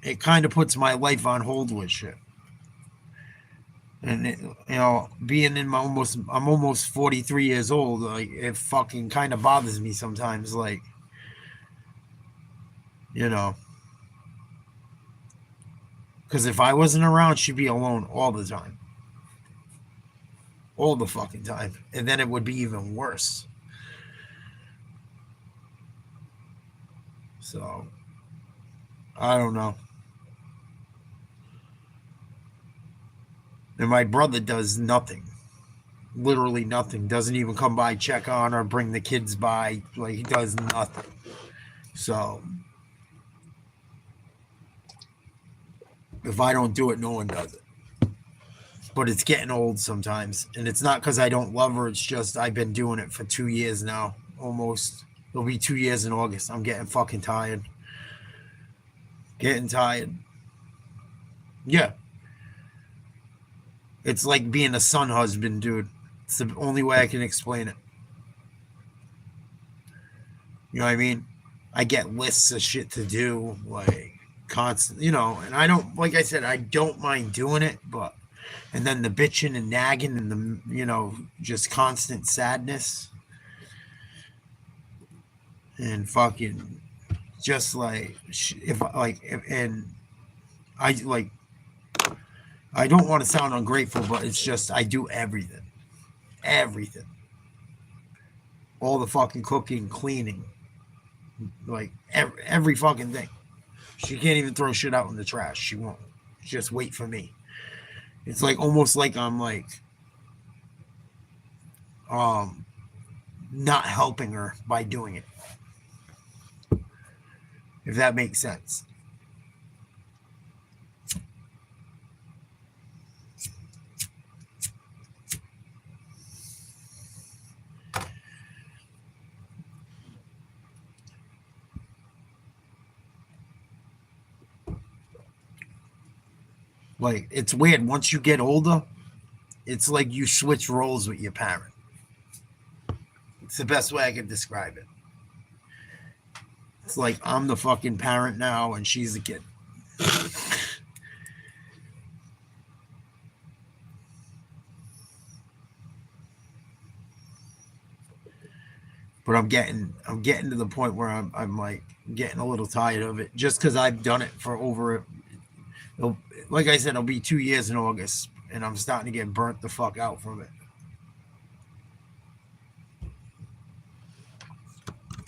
it kind of puts my life on hold with shit. And, being in I'm almost 43 years old, like, it fucking kind of bothers me sometimes, like, because if I wasn't around, she'd be alone all the time. All the fucking time. And then it would be even worse. So, I don't know. And my brother does nothing. Literally nothing. Doesn't even come by, check on her, bring the kids by. Like, he does nothing. So, if I don't do it, no one does it. But it's getting old sometimes. And it's not because I don't love her. It's just I've been doing it for 2 years now. Almost. It'll be 2 years in August. I'm getting fucking tired. Getting tired. Yeah. It's like being a son husband, dude. It's the only way I can explain it. You know what I mean? I get lists of shit to do, like, constant, and I don't, like I said, I don't mind doing it, but, and then the bitching and nagging and the, just constant sadness. And fucking, just like, I don't want to sound ungrateful, but it's just, I do everything. Everything. All the fucking cooking, cleaning. Like, every fucking thing. She can't even throw shit out in the trash. She won't. Just wait for me. It's like, almost like I'm like, not helping her by doing it. If that makes sense. Like, it's weird. Once you get older, it's like you switch roles with your parent. It's the best way I can describe it. It's like I'm the fucking parent now and she's the kid. But I'm getting to the point where I'm like getting a little tired of it, just because I've done it for over, like I said, it'll be 2 years in August, and I'm starting to get burnt the fuck out from it.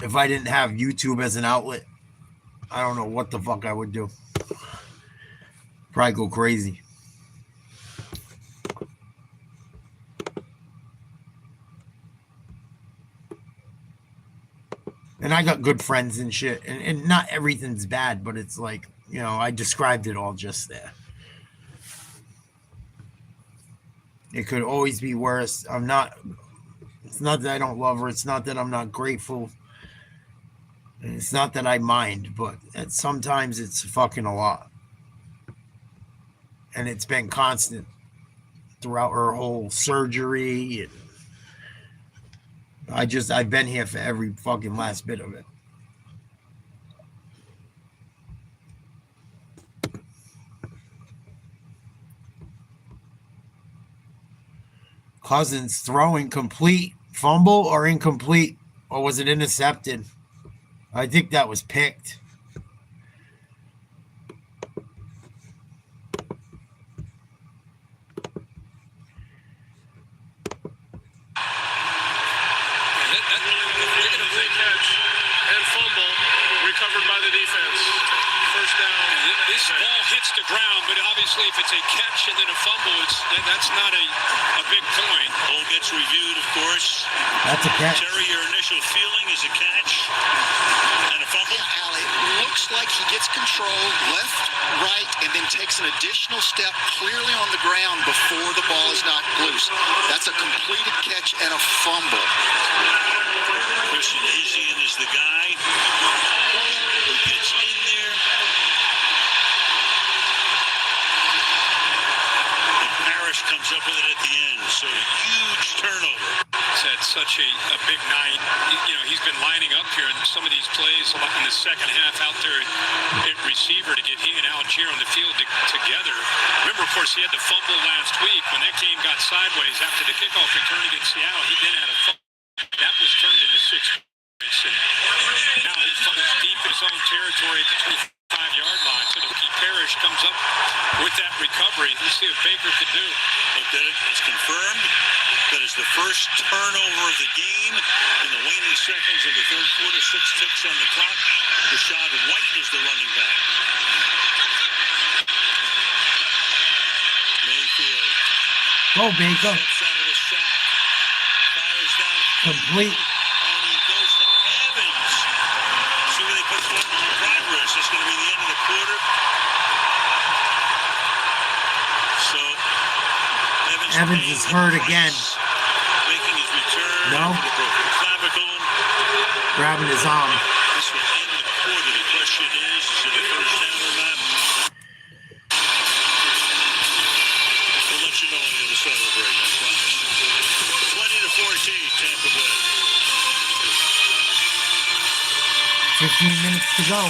If I didn't have YouTube as an outlet, I don't know what the fuck I would do. Probably go crazy. And I got good friends and shit. And not everything's bad, but it's like, I described it all just there. It could always be worse. It's not that I don't love her. It's not that I'm not grateful. And it's not that I mind, but sometimes it's fucking a lot. And it's been constant throughout her whole surgery. And I've been here for every fucking last bit of it. Cousins throwing complete, fumble or incomplete. Or was it intercepted? I think that was picked. And fumble recovered by the defense. First down. This ball hits the ground, but obviously if it's a catch and then a fumble, that's not a big point. Ball gets reviewed, of course. That's a catch. Terry, your initial feeling is a catch and a fumble? Allie, looks like he gets control left, right, and then takes an additional step clearly on the ground before the ball is knocked loose. That's a completed catch and a fumble. Christian Isian is the guy who gets in there. And Parrish comes up with it at the end. So huge turnover. He's had such a big night. He's been lining up here in some of these plays in the second half out there at receiver to get he and Algier on the field together. Remember, of course, he had the fumble last week. When that game got sideways after the kickoff return against Seattle, he then had a fumble. That was turned into 6 points. And now he fumbles deep in his own territory at the 25-yard line. So Parrish comes up with that recovery. Let's see what Baker can do. But then it's confirmed that is the first turnover of the game in the waning seconds of the third quarter. 6 ticks on the clock. Rashad White is the running back. Mayfield. Go, Baker. Steps out of the sack. Fires down. Complete. And he goes to Evans. See where they put progress. It's going to be the end of the quarter. So Evans is hurt again. Making his return. No. Clavicle. Grabbing his arm. This will end the quarter. The question is it a first down or not? We'll let you know on the other side of the break, I promise. 20-14, Tampa Bay. 15 minutes to go.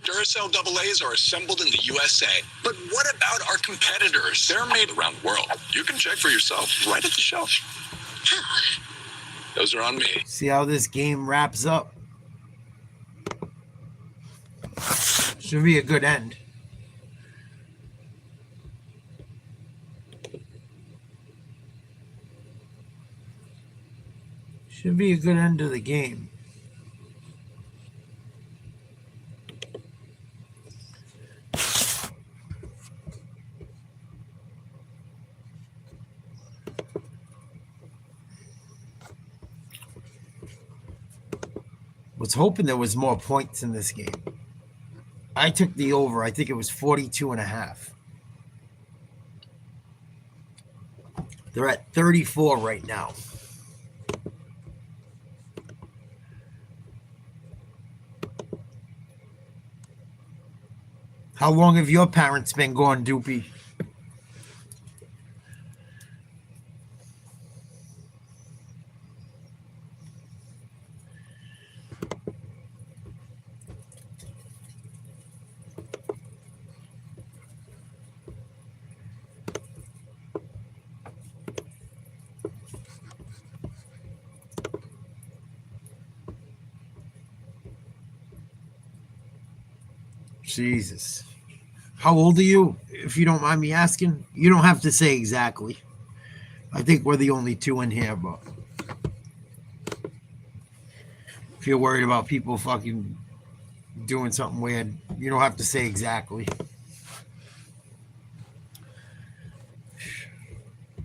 Duracell AA's are assembled in the USA. But what about our competitors? They're made around the world. You can check for yourself right at the shelf. Those are on me. See how this game wraps up. Should be a good end. Should be a good end to the game. Was hoping there was more points in this game. I took the over. I think it was 42.5. They're at 34 right now. How long have your parents been gone, Doopy? Jesus. How old are you, if you don't mind me asking? You don't have to say exactly. I think we're the only two in here, but if you're worried about people fucking doing something weird, you don't have to say exactly.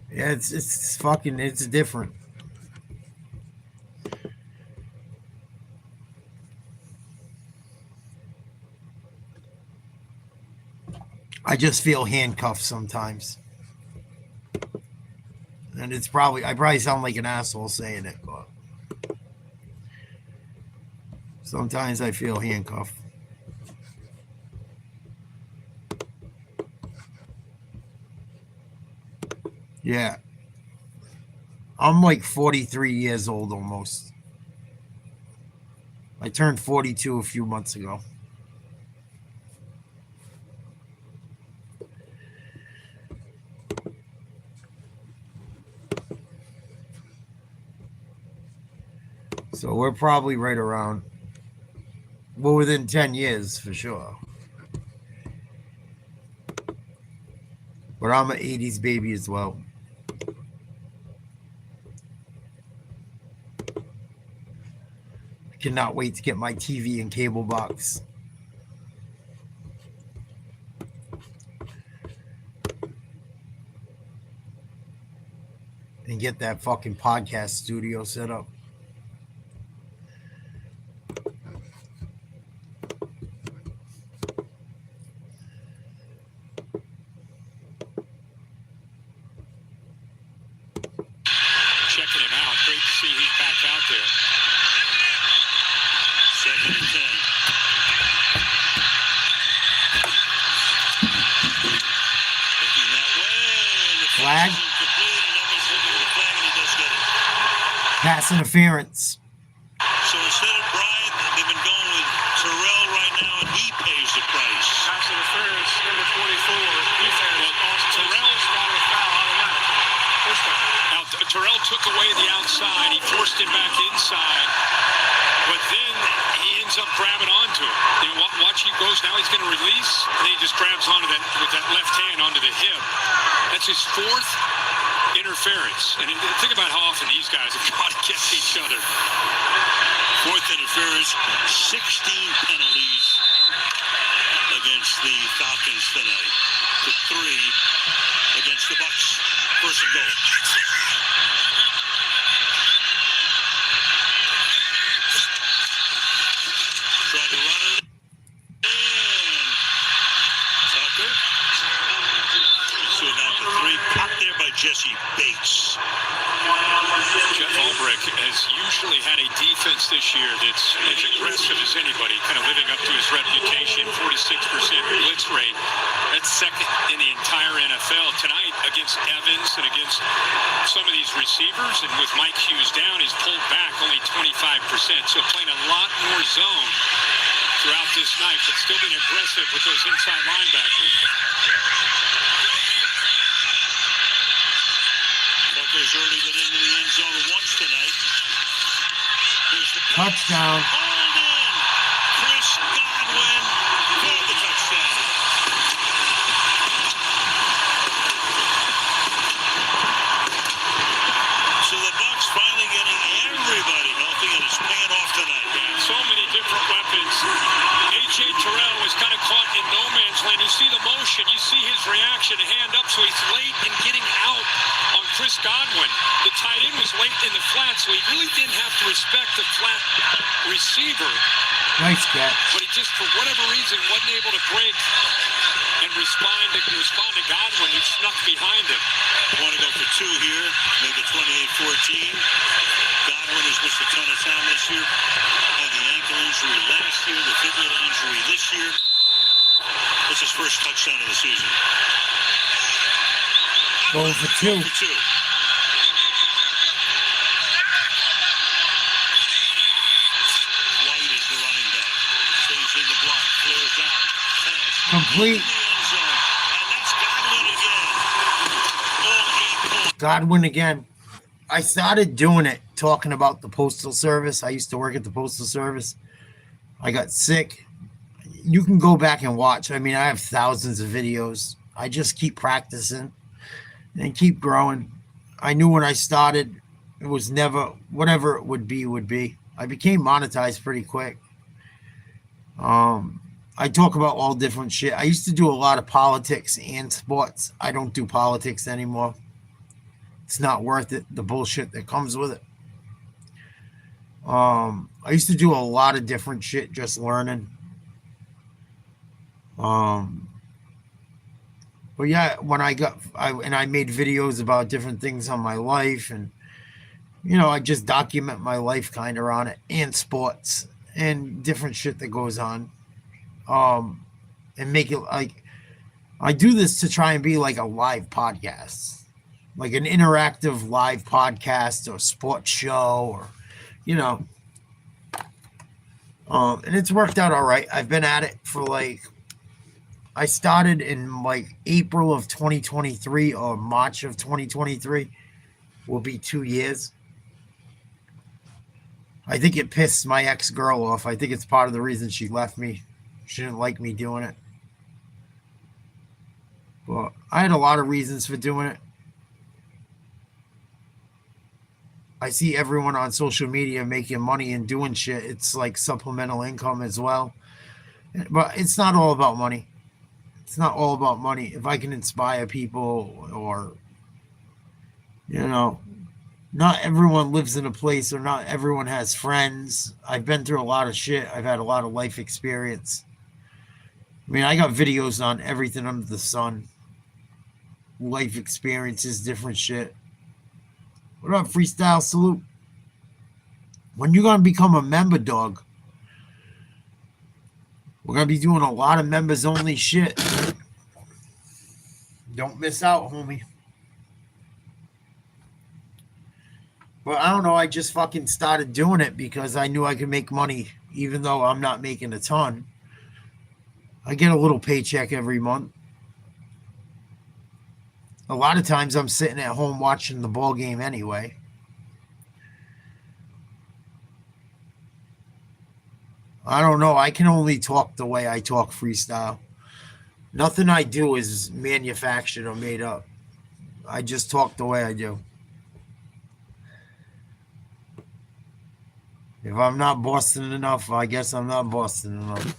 Yeah, it's fucking, it's different. I just feel handcuffed sometimes. And it's probably, I probably sound like an asshole saying it, but sometimes I feel handcuffed. Yeah. I'm like 43 years old almost. I turned 42 a few months ago. So we're probably right around. We're within 10 years for sure. But I'm an 80s baby as well. I cannot wait to get my TV and cable box. And get that fucking podcast studio set up. Checking him out. Great to see he's back out there. 2nd and 10. Looking that way. The Flag? pass is incomplete, and Evans looking for the flag, and he does get it. Pass interference. So instead of Bryant, they've been going with Terrell right now, and he pays the price. Pass interference, number 24. Defense cost Terrell's got a foul automatic. First down. Now, Terrell took away the outside. He forced him back inside. But then he ends up grabbing onto him. You know, watch, he goes, now he's going to release, and he just grabs onto that with that left hand onto the hip. That's his 4th interference. And think about how often these guys have gone against each other. 4th interference, 16 penalties against the Falcons tonight. To 3 against the Bucs. First and goal. Tried to run it. And Tucker. So down to 3. Popped there by Jesse Bates. Jeff Ulbrich has usually had a defense this year that's as aggressive as anybody, kind of living up to his reputation. 46% blitz rate. That's 2nd in the entire NFL. Tonight, against Evans and against some of these receivers, and with Mike Hughes down, he's pulled back only 25%. So playing a lot more zone throughout this night, but still being aggressive with those inside linebackers. Tucker's already been into the end zone once tonight. Here's the Touchdown. Hold in. Chris Godwin for the touchdown. So the Bucs finally getting everybody healthy, and it's paying off tonight. Yeah, so many different weapons. A.J. Terrell was kind of caught in no man's land. You see the motion, you see his reaction, a hand up, so he's late in getting out on Chris Godwin. The tight end was late in the flat, so he really didn't have to respect the flat receiver. Nice catch. But he just, for whatever reason, wasn't able to break and respond to Godwin, who snuck behind him. Want to go for 2 here, make it 28-14. Godwin has missed a ton of time this year. Had the ankle injury last year, the fibula injury this year. That's his first touchdown of the season. Going for 2. For 2. White is the running back. Stays in the block, flares out. Pass. Complete. In the end zone. And that's Godwin again. All 8 points. Godwin again. I started doing it, talking about the Postal Service. I used to work at the Postal Service. I got sick. You can go back and watch. I mean, I have thousands of videos. I just keep practicing and keep growing. I knew when I started, it was never, whatever it would be. I became monetized pretty quick. I talk about all different shit. I used to do a lot of politics and sports. I don't do politics anymore. It's not worth it, the bullshit that comes with it. I used to do a lot of different shit, just learning. But yeah, when I made videos about different things on my life, and I just document my life kind of on it, and sports and different shit that goes on. And make it like, I do this to try and be like a live podcast. Like an interactive live podcast or sports show, or, and it's worked out all right. I've been at it for I started in April of 2023 or March of 2023 will be 2 years. I think it pissed my ex-girl off. I think it's part of the reason she left me. She didn't like me doing it. But I had a lot of reasons for doing it. I see everyone on social media making money and doing shit. It's like supplemental income as well. But it's not all about money. It's not all about money. If I can inspire people or, not everyone lives in a place or not everyone has friends. I've been through a lot of shit. I've had a lot of life experience. I mean, I got videos on everything under the sun. Life experiences, different shit. What up, Freestyle Salute? When you going to become a member, dog? We're going to be doing a lot of members only shit. Don't miss out, homie. But I don't know. I just fucking started doing it because I knew I could make money, even though I'm not making a ton. I get a little paycheck every month. A lot of times I'm sitting at home watching the ball game anyway. I don't know. I can only talk the way I talk freestyle. Nothing I do is manufactured or made up. I just talk the way I do. If I'm not Boston enough, I guess I'm not Boston enough.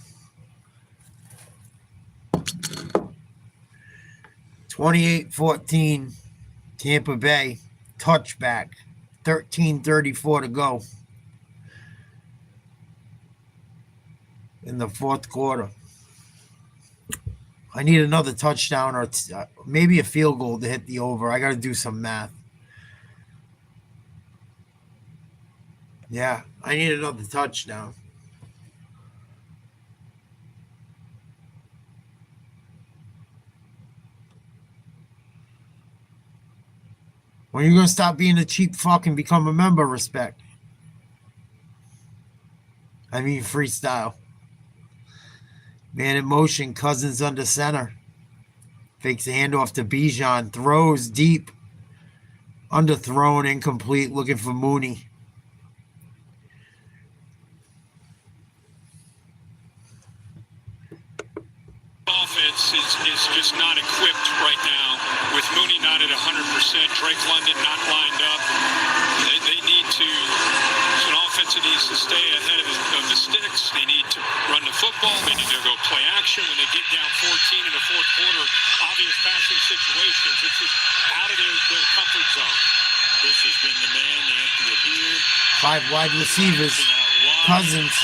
28-14, Tampa Bay, touchback, 13:34 to go in the fourth quarter. I need another touchdown or maybe a field goal to hit the over. I got to do some math. Yeah, I need another touchdown. When are you going to stop being a cheap fuck and become a member? Respect. I mean, freestyle. Man in motion, Cousins under center. Fakes a handoff to Bijan. Throws deep. Underthrown, incomplete. Looking for Mooney. Offense is just not equipped right now with Mooney not at 100%, Drake London not lined up. They need to, it's an offense that needs to stay ahead of the sticks. They need to run the football. They need to go play action when they get down 14 in the fourth quarter. Obvious passing situations. It's just out of their comfort zone. This has been the man. They empty it here. 5 wide receivers. Cousins.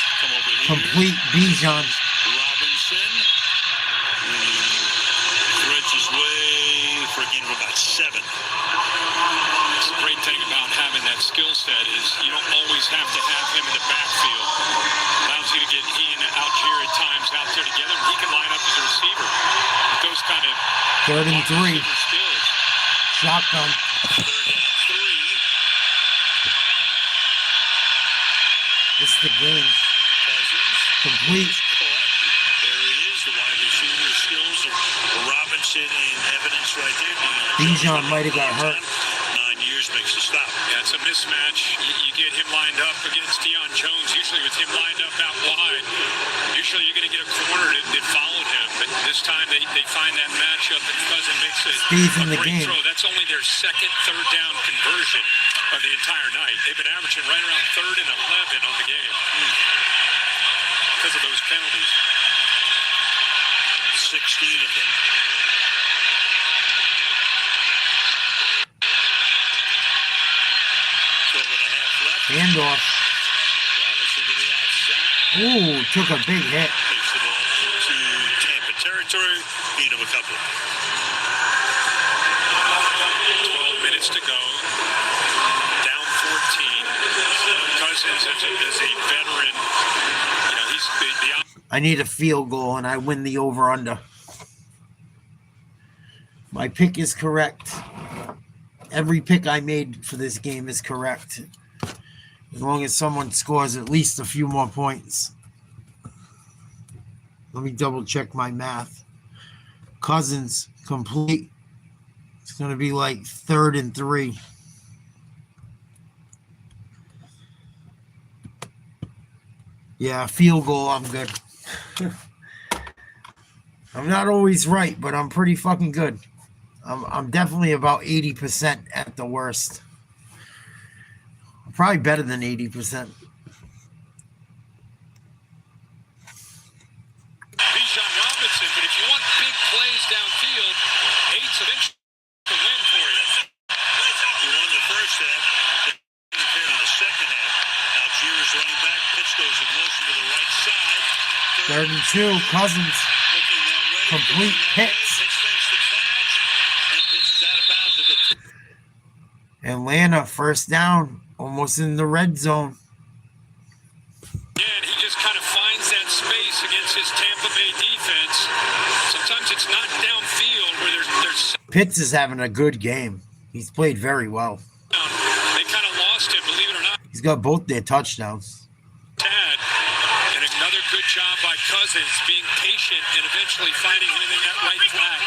Complete Bijan. Robinson. Threads his way for a gain of about 7. It's a great thing about having that skill set is you don't always have to have him in the backfield. Allows you to get he and Algier at times out there together, and he can line up as a receiver. With those kind of 3rd and 3. skills. Shotgun. 3rd and 3. This is the game. Cousins. Complete. There he is, the wide receiver skills of Robinson in evidence right there. Bijan might have got hurt. 9 years makes a stop. Yeah, it's a mismatch. You get him lined up against Deion Jones. Usually with him lined up out wide, usually you're going to get a corner that followed him. But this time they find that matchup and Cousins makes a the great game. throw. That's only their second third down conversion of the entire night. They've been averaging right around 3rd and 11 on the game because of those penalties. 16 of them. Handoff. Robinson to the outside. Ooh, took a big hit. Takes the ball to Tampa territory. Gain of a couple. 12 minutes to go. Down 14. Cousins is a veteran. You know, he's the I need a field goal and I win the over-under. My pick is correct. Every pick I made for this game is correct. As long as someone scores at least a few more points. Let me double check my math. Cousins complete. It's going to be like 3rd and 3. Yeah, field goal, I'm good. I'm not always right, but I'm pretty fucking good. I'm definitely about 80% at the worst. I'm probably better than 80%. Bijan Robinson, but if you want big plays downfield, 8's eventually to win for you. He won the first half, in the second half. Algiers running back, pitch goes in motion to the right side. 32, Cousins. Looking that way. Complete hits. Pitch fakes the catch. And pitch is out of bounds at the Atlanta, first down, almost in the red zone. Yeah, and he just kind of finds that space against his Tampa Bay defense. Sometimes it's not downfield where there's Pitts is having a good game. He's played very well. they kind of lost him, believe it or not. He's got both their touchdowns. Tad, and another good job by Cousins being patient and eventually finding him in that right flag.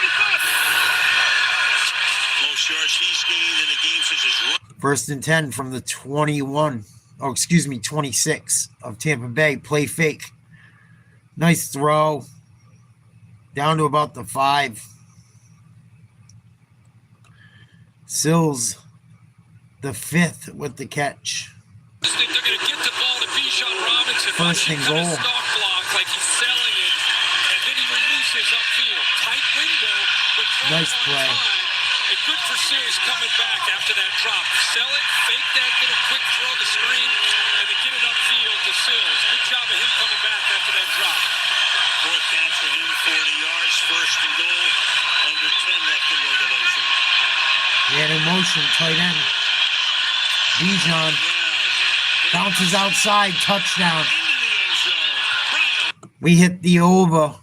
most yards he's gained in a game since his run. First and 10 from the 26 of Tampa Bay. Play fake. Nice throw. Down to about the 5. Sills, the 5th with the catch. They're going to get the ball to Bijan Robinson. First and goal. Stock block like he's selling it, and then he releases upfield. Tight window, but Nice play. And good for Sills coming back after that drop. Sell it, fake that little quick throw to screen, and then get it upfield to Sills. Good job of him coming back after that drop. Fourth down for him, 40 yards, first and goal, under 10 left in regulation. He had in motion, tight end. Bijan bounces outside, touchdown. We hit the over.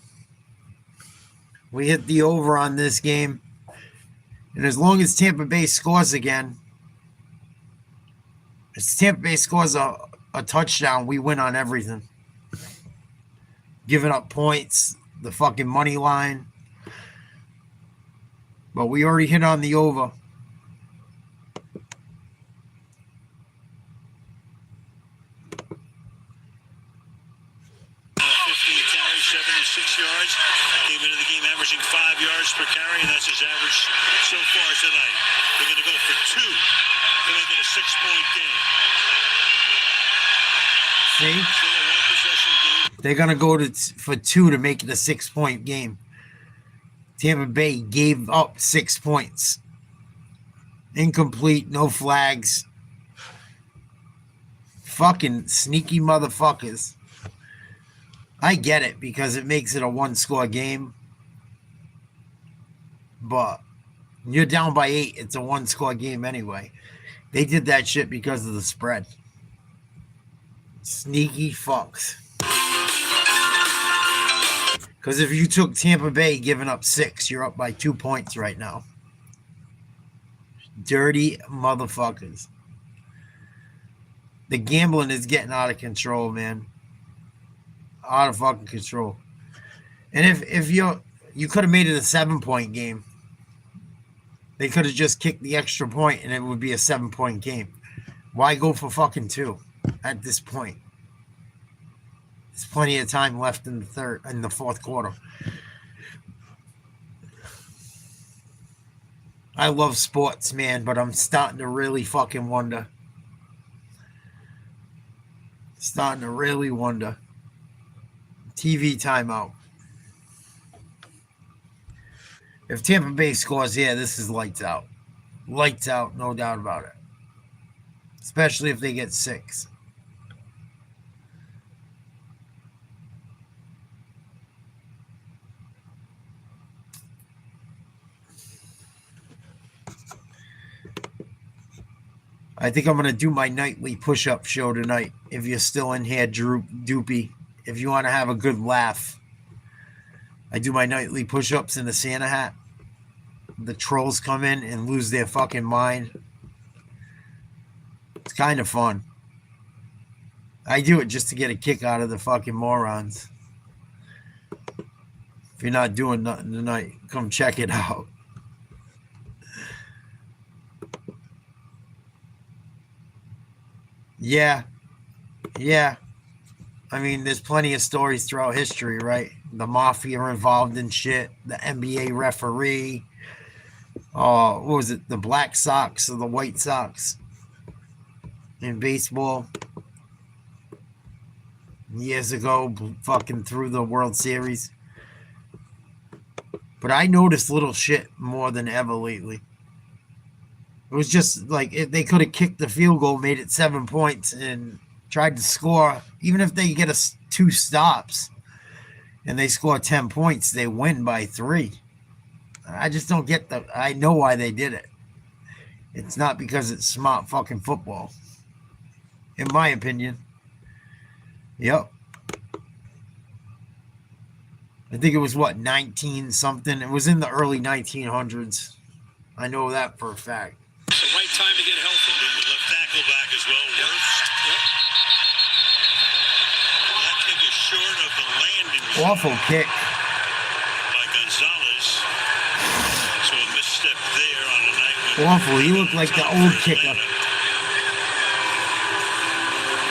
We hit the over on this game. And as long as Tampa Bay scores again, if Tampa Bay scores a touchdown, we win on everything. Giving up points, the fucking money line. But we already hit on the over. 76 yards. Came into the game averaging 5 yards per carry, and that's his average so far tonight. They're going to go for 2 to make it a 6-point game. See? They're going to go for 2 to make it a 6-point game. Tampa Bay gave up 6 points. Incomplete, no flags. Fucking sneaky motherfuckers. I get it because it makes it a 1-score game. But you're down by 8. It's a 1-score game anyway. They did that shit because of the spread. Sneaky fucks. Because if you took Tampa Bay giving up 6, you're up by 2 points right now. Dirty motherfuckers. The gambling is getting out of control, man. Out of fucking control. And if you could have made it a 7-point game. They could have just kicked the extra point and it would be a 7-point game. Why go for fucking 2 at this point? There's plenty of time left in the fourth quarter. I love sports, man, but I'm starting to really fucking wonder. Starting to really wonder. TV timeout. If Tampa Bay scores here, this is lights out. Lights out, no doubt about it. Especially if they get 6. I think I'm going to do my nightly push-up show tonight. If you're still in here, Doopy. If you want to have a good laugh. I do my nightly push-ups in a Santa hat. The trolls come in and lose their fucking mind. It's kind of fun. I do it just to get a kick out of the fucking morons. If you're not doing nothing tonight, come check it out. Yeah. I mean, there's plenty of stories throughout history, right? The mafia involved in shit, the NBA referee, what was it, the Black Sox or the White Sox in baseball years ago, fucking through the World Series. But I noticed little shit more than ever lately. It was just like if they could have kicked the field goal, made it 7 points, and tried to score. Even if they get 2 stops and they score 10 points, they win by 3. I just don't get the. I know why they did it. It's not because it's smart fucking football, in my opinion. Yep. I think it was 19 something. It was in the early 1900s. I know that for a fact. It's the right time to get healthy. The left tackle back as well. Worst. Yep. That kick is short of the landing. Awful kick. By Gonzalez. So a misstep there on a night when Awful. He looked like the old kicker.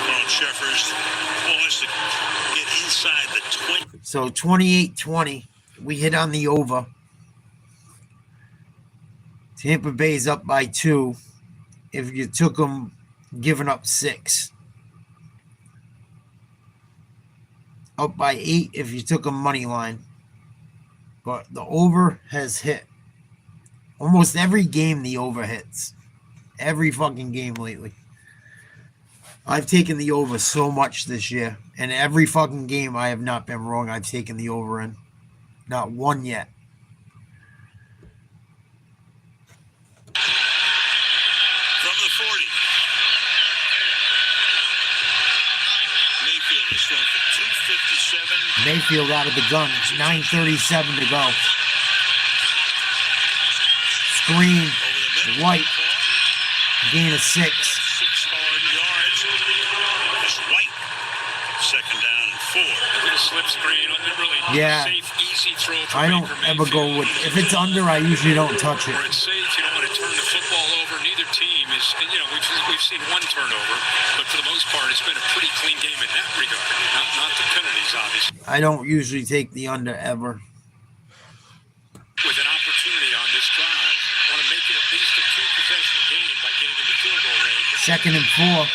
Carl Sheffers wants to get inside the 20. So 28-20. We hit on the over. Tampa Bay's up by 2. If you took them, giving up 6. Up by 8 if you took them money line. But the over has hit. Almost every game the over hits. Every fucking game lately. I've taken the over so much this year. And every fucking game I have not been wrong. I've taken the over in. Not one yet. From the 40. Mayfield is thrown for 257. Mayfield out of the gun. It's 9:37 to go. Screen. White. Gain of 6. 6 hard yards. It's White. Second down and 4. A little slip screen. Really Yeah. safe, easy throw for I don't Baker ever go Mayfield. with. If it's under, I usually don't touch it. Where it's safe, you don't want to turn the football over. Neither team is, we've seen one turnover, but for the most part, it's been a pretty clean game in that regard. Not the penalties, obviously. I don't usually take the under ever. With an opportunity on this drive, want to make it at least a 2-possession game by getting in the field goal range. 2nd and 4.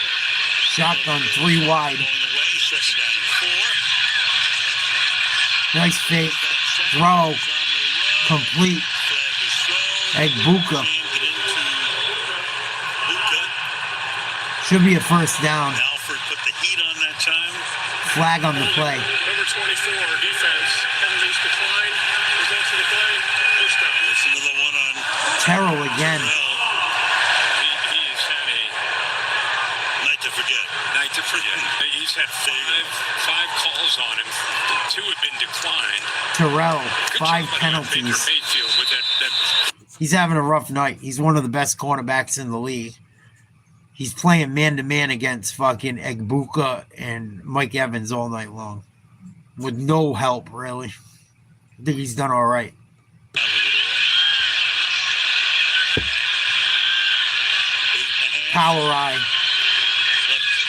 Shotgun 3 wide. Going away, second down and 4. Nice fake. Throw. Complete. Egbuka. Should be a first down. Alford put the heat on that time. Flag on the play. Number 24, defense. Penalties decline. Results of the play. First down. That's another one on Terrell again. Terrell. He has had a Night to forget. night to forget. He's had five calls on him. 2 have been declined. Terrell. Good 5 job by penalties. Baker Mayfield with that. He's having a rough night. He's one of the best cornerbacks in the league. He's playing man-to-man against fucking Egbuka and Mike Evans all night long. With no help, really. I think he's done all right. Power eye.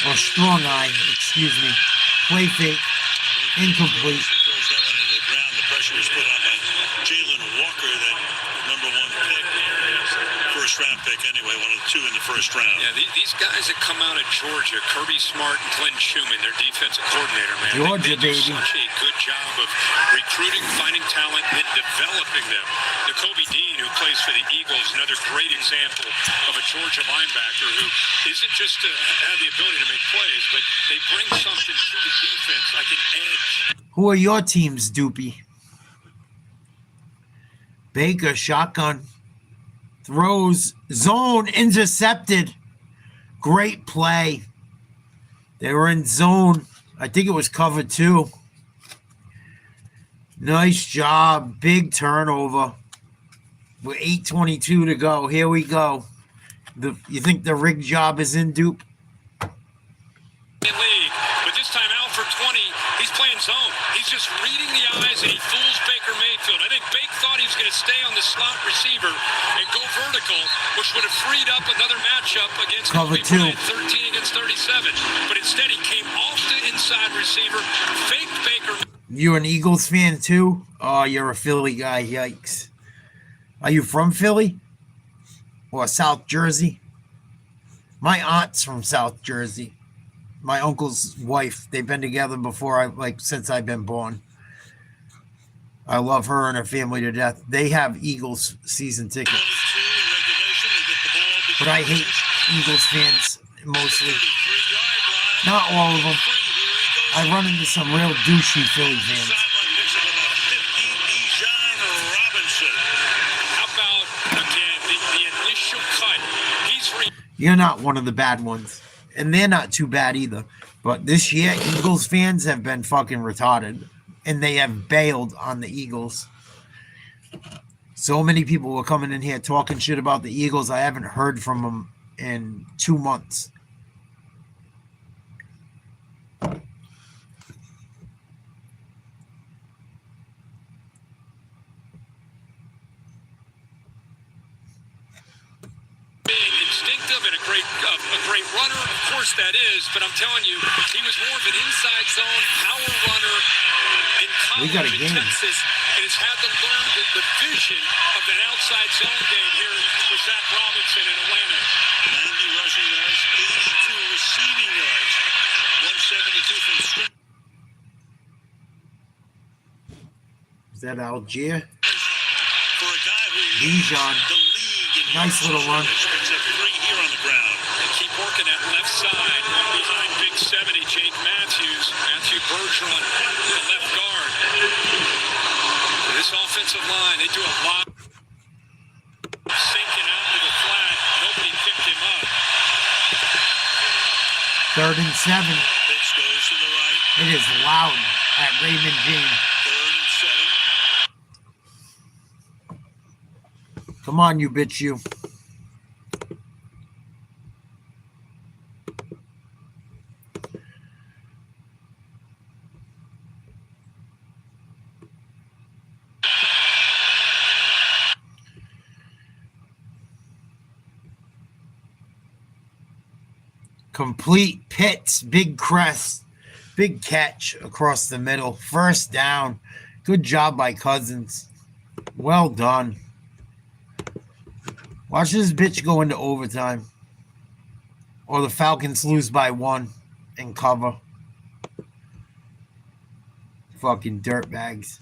Or strong eye, excuse me. Play fake. Incomplete. Throws that one into the ground. The pressure was put on by Jalen Walker, that number 1 pick. First round pick anyway, one of the 2 in the first round. Yeah, these guys that come out of Georgia, Kirby Smart and Glenn Schumann, their defensive coordinator, man. Georgia, they do baby. such a good job of recruiting, finding talent, and developing them. Jacoby Dean, who plays for the Eagles, another great example of a Georgia linebacker who isn't just to have the ability to make plays, but they bring something to the defense like an edge. Who are your teams, Doopy? Baker, shotgun. Throws, zone, intercepted. Great play. They were in zone. I think it was cover 2. Nice job. Big turnover. With 8:22 to go. Here we go. You think the rig job is in, Dupe? League, but this time out for 20. He's playing zone. He's just reading the eyes, and he fools Baker Mayfield. I think Baker thought he was going to stay on the slot receiver and go vertical, which would have freed up another matchup against cover 2. 13 against 37. But instead, he came off the inside receiver, faked Baker. You an Eagles fan too? Oh, you're a Philly guy. Yikes. Are you from Philly? Or South Jersey? My aunt's from South Jersey. My uncle's wife. They've been together before since I've been born. I love her and her family to death. They have Eagles season tickets. But I hate Eagles fans mostly. Not all of them. I run into some real douchey Philly fans. How about, again, the initial cut? You're not one of the bad ones. And they're not too bad either. But this year, Eagles fans have been fucking retarded. And they have bailed on the Eagles. So many people were coming in here talking shit about the Eagles. I haven't heard from them in 2 months. A great runner, of course that is, but I'm telling you, he was more of an inside zone power runner in college in Texas, and has had to learn the vision of an outside zone game here with Zach Robinson in Atlanta. 90 rushing yards, 82 receiving yards, 172 from scrimmage. Is that Algier? For a guy who Dijon. the league in Nice little run. Picks up 3 here on the ground. Keep working that left side behind Big 70, Jake Matthew Bergeron, the left guard. This offensive line, they do a lot sinking out with a flat. Nobody picked him up. 3rd and 7. Pitch goes to the right. It is loud at Raymond James. 3rd and 7. Come on, you bitch, you. Complete Pitts, big crest, big catch across the middle. 1st down. Good job by Cousins. Well done. Watch this bitch go into overtime. Or the Falcons lose by 1 and cover. Fucking dirtbags.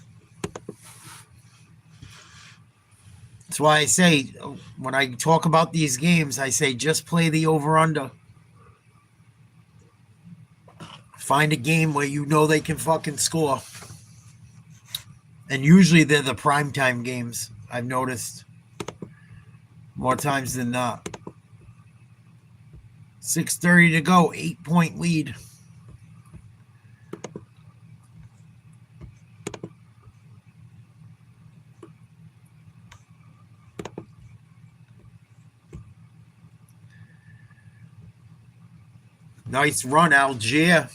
That's why I say, when I talk about these games, I say just play the over-under. Find a game where you know they can fucking score. And usually they're the primetime games, I've noticed. More times than not. 6:30 to go, 8-point lead. Nice run, Algier.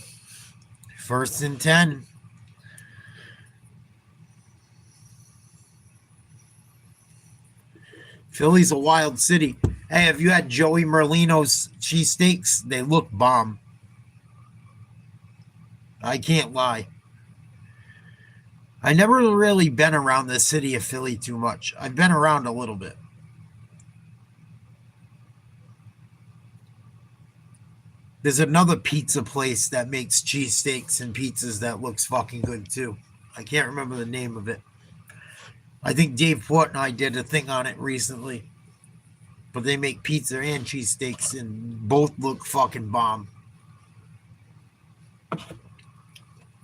1st and 10. Philly's a wild city. Hey, have you had Joey Merlino's cheesesteaks? They look bomb. I can't lie. I never really been around the city of Philly too much. I've been around a little bit. There's another pizza place that makes cheesesteaks and pizzas that looks fucking good too. I can't remember the name of it. I think Dave Port and I did a thing on it recently. But they make pizza and cheesesteaks and both look fucking bomb.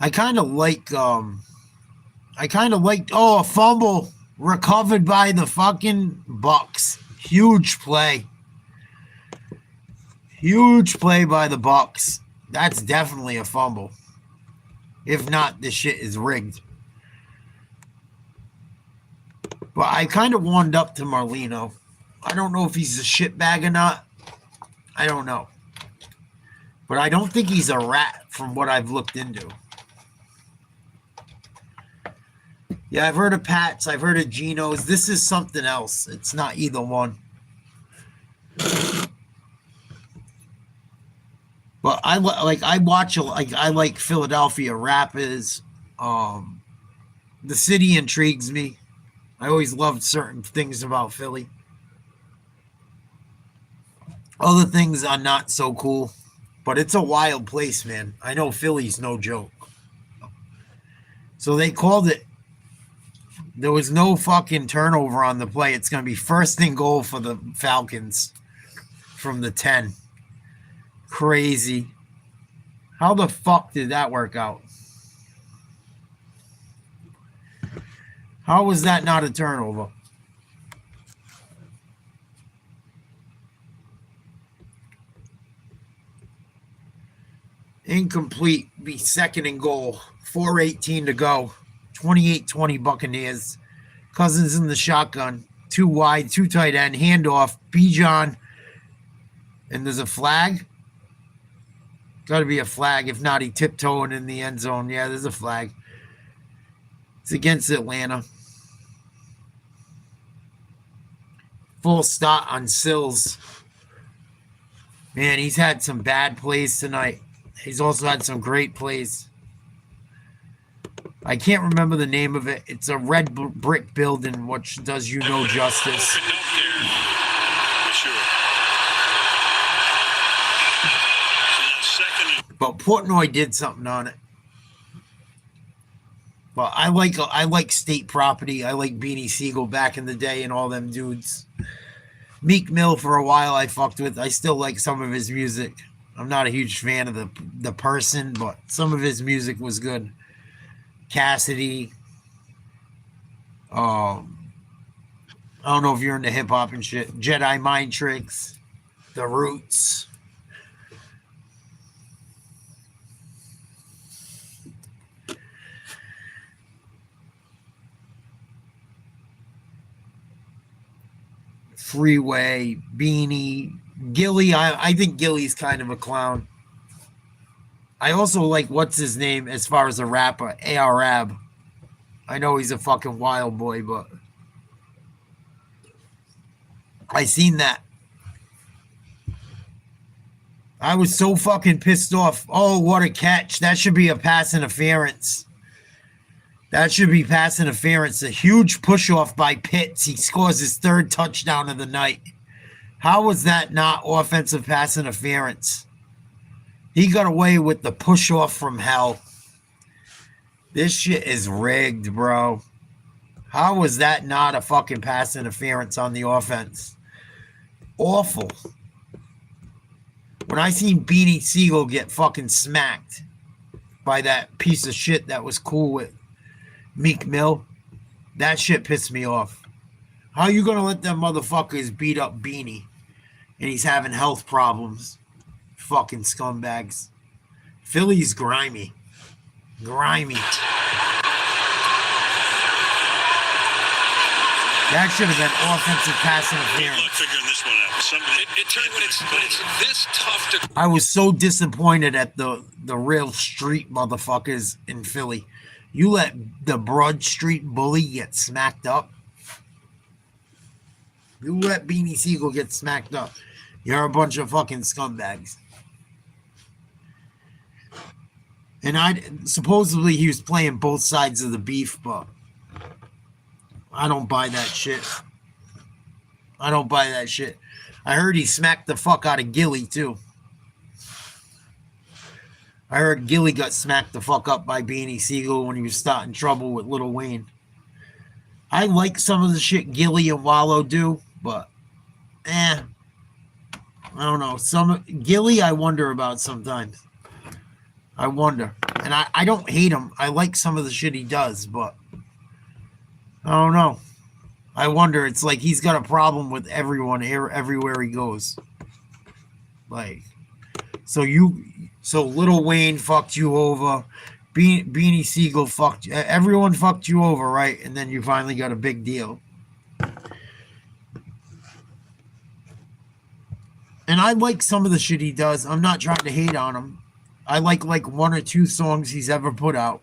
I kind of liked, a fumble recovered by the fucking Bucs. Huge play. Huge play by the Bucs. That's definitely a fumble. If not, this shit is rigged. But I kind of warmed up to Marlino. I don't know if he's a shitbag or not. I don't know. But I don't think he's a rat from what I've looked into. Yeah, I've heard of Pat's. I've heard of Geno's. This is something else. It's not either one. But I like Philadelphia rappers. The city intrigues me. I always loved certain things about Philly. Other things are not so cool, but it's a wild place, man. I know Philly's no joke. So they called it. There was no fucking turnover on the play. It's going to be first and goal for the Falcons from the 10. Crazy. How the fuck did that work out? How was that not a turnover? Incomplete. Be second and goal. 4:18 to go. 28-20 Buccaneers. Cousins in the shotgun. 2 wide, 2 tight end. Handoff. Bijan. And there's a flag. Got to be a flag. If not, he tiptoeing in the end zone. Yeah, there's a flag. It's against Atlanta. Full start on Sills. Man, he's had some bad plays tonight. He's also had some great plays. I can't remember the name of it. It's a red brick building, which does you no justice. But Portnoy did something on it. But I like State Property. I like Beanie Siegel back in the day and all them dudes. Meek Mill for a while I fucked with. I still like some of his music. I'm not a huge fan of the person, but some of his music was good. Cassidy. I don't know if you're into hip hop and shit. Jedi Mind Tricks. The Roots. Freeway, Beanie, Gilly. I think Gilly's kind of a clown. I also like what's his name as far as a rapper, Arab. I know he's a fucking wild boy, but I seen that. I was so fucking pissed off. Oh, what a catch. That should be a pass interference. That should be pass interference. A huge push off by Pitts. He scores his 3rd touchdown of the night. How was that not offensive pass interference? He got away with the push off from hell. This shit is rigged, bro. How was that not a fucking pass interference on the offense? Awful. When I seen Beanie Siegel get fucking smacked by that piece of shit that was cool with Meek Mill, that shit pissed me off. How you gonna let them motherfuckers beat up Beanie and he's having health problems? Fucking scumbags. Philly's grimy. Grimy. That should have been offensive pass interference. Figuring this one out. When it's this tough to. I was so disappointed at the real street motherfuckers in Philly. You let the Broad Street bully get smacked up. You let Beanie Siegel get smacked up. You're a bunch of fucking scumbags. And supposedly he was playing both sides of the beef, but I don't buy that shit. I don't buy that shit. I heard he smacked the fuck out of Gilly, too. I heard Gilly got smacked the fuck up by Beanie Siegel when he was starting trouble with Lil Wayne. I like some of the shit Gilly and Wallow do, but I don't know. Gilly I wonder about sometimes. I wonder. And I don't hate him. I like some of the shit he does, but I don't know. I wonder. It's like he's got a problem with everyone everywhere he goes. Like, so Lil Wayne fucked you over. Beanie Siegel fucked you. Everyone fucked you over, right? And then you finally got a big deal. And I like some of the shit he does. I'm not trying to hate on him. I like 1 or 2 songs he's ever put out.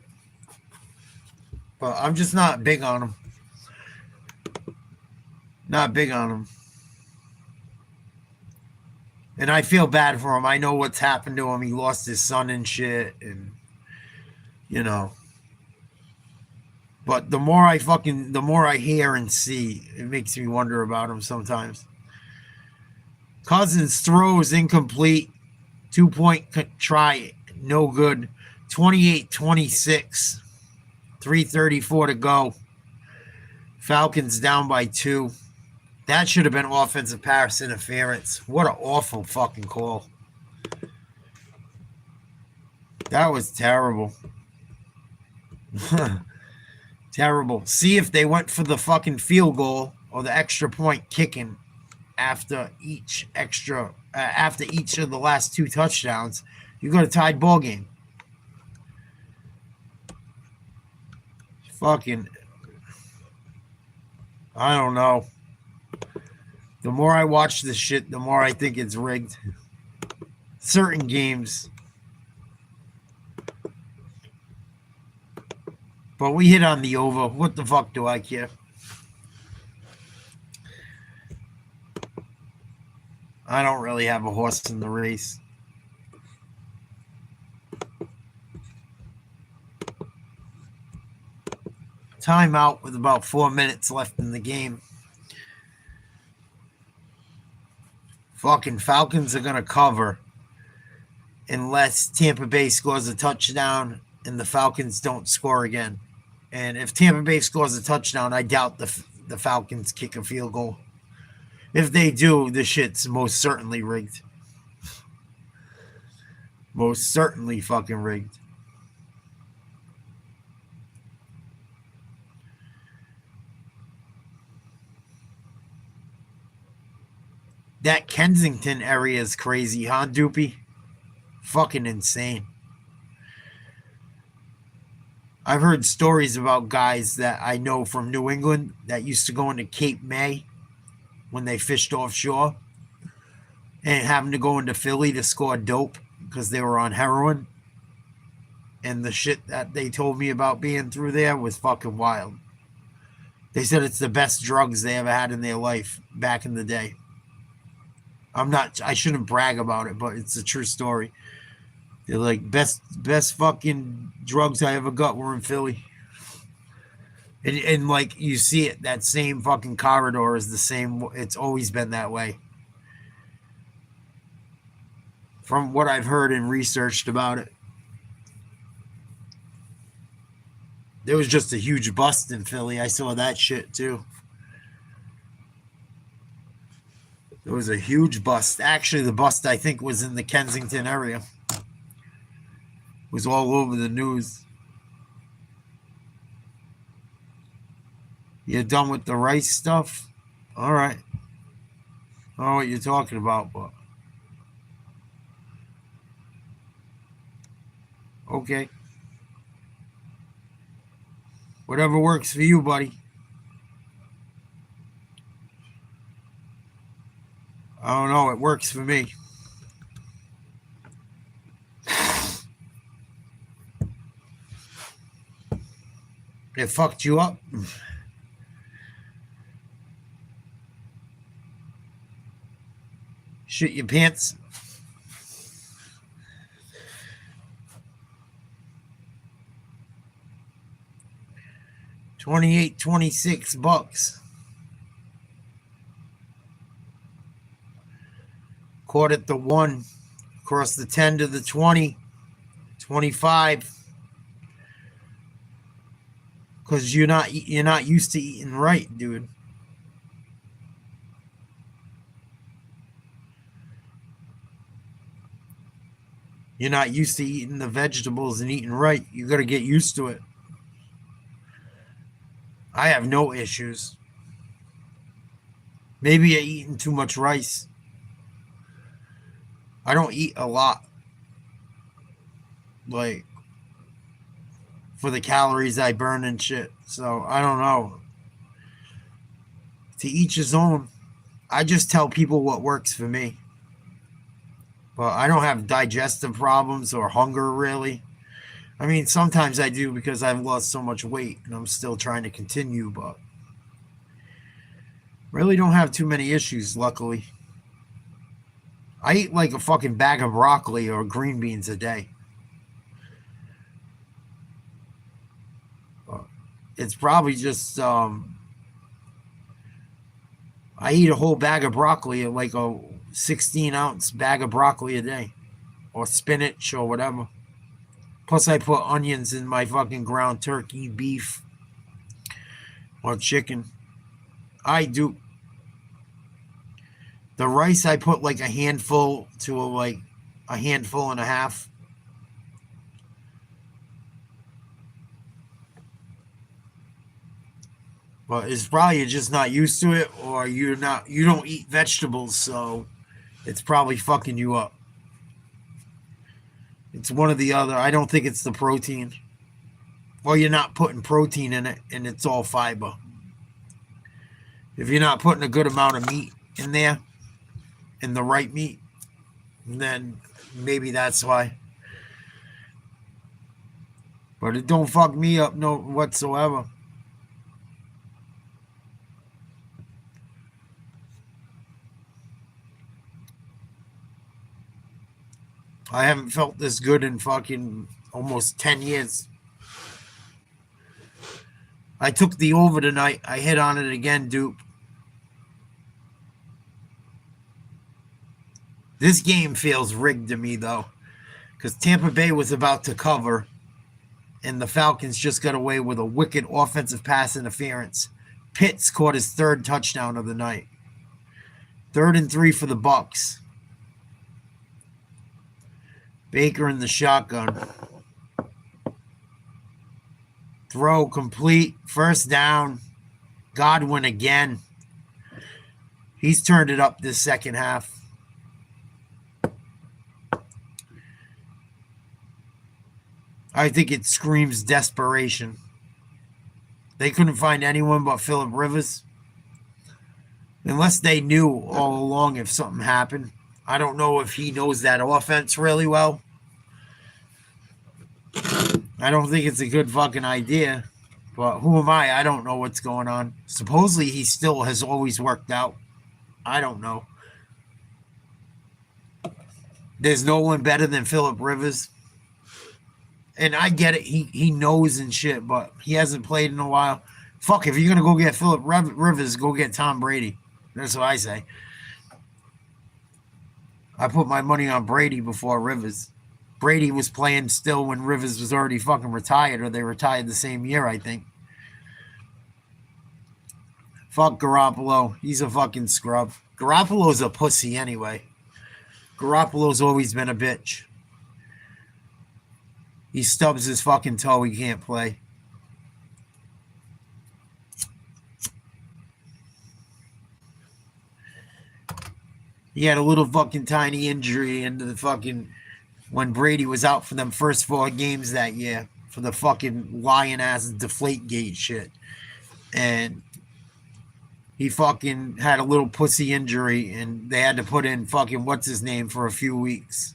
But I'm just not big on him. Not big on him. And I feel bad for him. I know what's happened to him. He lost his son and shit. And, you know. But the more I hear and see, it makes me wonder about him sometimes. Cousins throws incomplete. 2-point try. No good. 28-26. 3:34 to go. Falcons down by 2. That should have been offensive pass interference. What an awful fucking call. That was terrible. Terrible. See if they went for the fucking field goal or the extra point kicking after each of the last 2 touchdowns, you got a tied ball game. Fucking, I don't know. The more I watch this shit, the more I think it's rigged. Certain games. But we hit on the over. What the fuck do I care? I don't really have a horse in the race. Timeout with about 4 minutes left in the game. Fucking Falcons are going to cover unless Tampa Bay scores a touchdown and the Falcons don't score again. And if Tampa Bay scores a touchdown, I doubt the Falcons kick a field goal. If they do, the shit's most certainly rigged. Most certainly fucking rigged. That Kensington area is crazy, huh, Doopy? Fucking insane. I've heard stories about guys that I know from New England that used to go into Cape May when they fished offshore and having to go into Philly to score dope because they were on heroin. And the shit that they told me about being through there was fucking wild. They said it's the best drugs they ever had in their life back in the day. I shouldn't brag about it, but it's a true story. They're like, best fucking drugs I ever got were in Philly. And like, you see it, that same fucking corridor is the same. It's always been that way. From what I've heard and researched about it. There was just a huge bust in Philly. I saw that shit too. There was a huge bust. Actually, the bust, I think, was in the Kensington area. It was all over the news. You're done with the rice stuff? All right. I don't know what you're talking about, but... okay. Whatever works for you, buddy. I don't know. It works for me. It fucked you up? Shit your pants? $28-26 Bucs. Caught at the 1, across the 10 to the 20, 25. Because you're not used to eating right, dude. You're not used to eating the vegetables and eating right. You got to get used to it. I have no issues. Maybe I'm eating too much rice. I don't eat a lot. Like, for the calories I burn and shit. So, I don't know. To each his own. I just tell people what works for me. But I don't have digestive problems or hunger, really. I mean, sometimes I do because I've lost so much weight and I'm still trying to continue, but really don't have too many issues, luckily. I eat like a fucking bag of broccoli or green beans a day. It's probably just I eat a whole bag of broccoli, like a 16-ounce bag of broccoli a day, or spinach or whatever. Plus I put onions in my fucking ground turkey, beef, or chicken. I do. The rice I put like a handful to like a handful and a half. But it's probably you're just not used to it, or you don't eat vegetables, so it's probably fucking you up. It's one or the other. I don't think it's the protein. Or you're not putting protein in it and it's all fiber. If you're not putting a good amount of meat in there, and the right meat, then maybe that's why. But it don't fuck me up no whatsoever. I haven't felt this good in fucking almost 10 years. I took the over tonight. I hit on it again, dupe. This game feels rigged to me, though, because Tampa Bay was about to cover, and the Falcons just got away with a wicked offensive pass interference. Pitts caught his third touchdown of the night. 3rd and 3 for the Bucs. Baker in the shotgun. Throw complete. 1st down. Godwin again. He's turned it up this second half. I think it screams desperation. They couldn't find anyone but Phillip Rivers. Unless they knew all along if something happened. I don't know if he knows that offense really well. I don't think it's a good fucking idea. But who am I? I don't know what's going on. Supposedly he still has always worked out. I don't know. There's no one better than Phillip Rivers. And I get it. He knows and shit, but he hasn't played in a while. Fuck, if you're going to go get Phillip Rivers, go get Tom Brady. That's what I say. I put my money on Brady before Rivers. Brady was playing still when Rivers was already fucking retired, or they retired the same year, I think. Fuck Garoppolo. He's a fucking scrub. Garoppolo's a pussy anyway. Garoppolo's always been a bitch. He stubs his fucking toe. He can't play. He had a little fucking tiny injury into the fucking when Brady was out for them first 4 games that year for the fucking lion ass deflate gate shit. And he fucking had a little pussy injury and they had to put in fucking what's his name for a few weeks.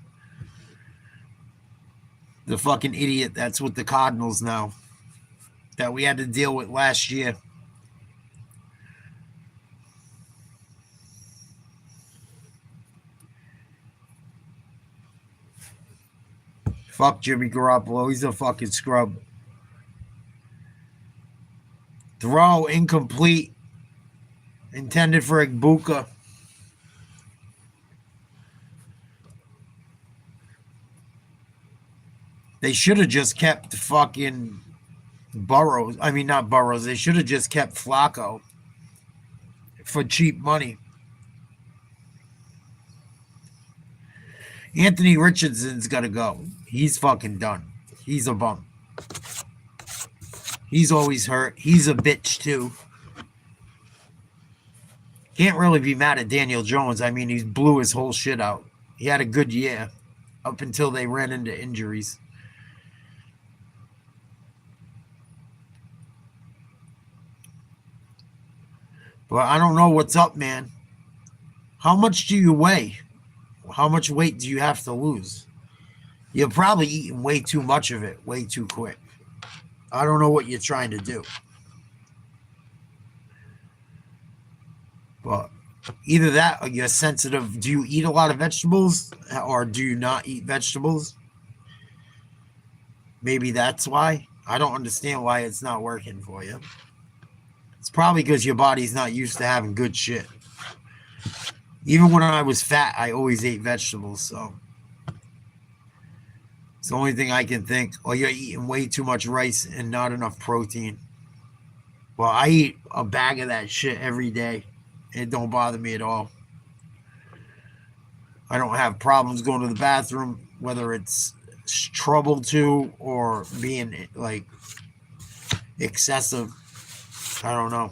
The fucking idiot that's with the Cardinals now that we had to deal with last year. Fuck Jimmy Garoppolo. He's a fucking scrub. Throw incomplete. Intended for Ibuka. They should have just kept fucking Burrows. I mean, not Burrows. They should have just kept Flacco for cheap money. Anthony Richardson's got to go. He's fucking done. He's a bum. He's always hurt. He's a bitch, too. Can't really be mad at Daniel Jones. I mean, he blew his whole shit out. He had a good year up until they ran into injuries. But I don't know what's up, man. How much do you weigh? How much weight do you have to lose? You're probably eating way too much of it, way too quick. I don't know what you're trying to do. But either that or you're sensitive. Do you eat a lot of vegetables or do you not eat vegetables? Maybe that's why. I don't understand why it's not working for you. It's probably because your body's not used to having good shit. Even when I was fat, I always ate vegetables, so it's the only thing I can think. Or you're eating way too much rice and not enough protein. Well, I eat a bag of that shit every day. It don't bother me at all. I don't have problems going to the bathroom, whether it's trouble to or being like excessive. I don't know.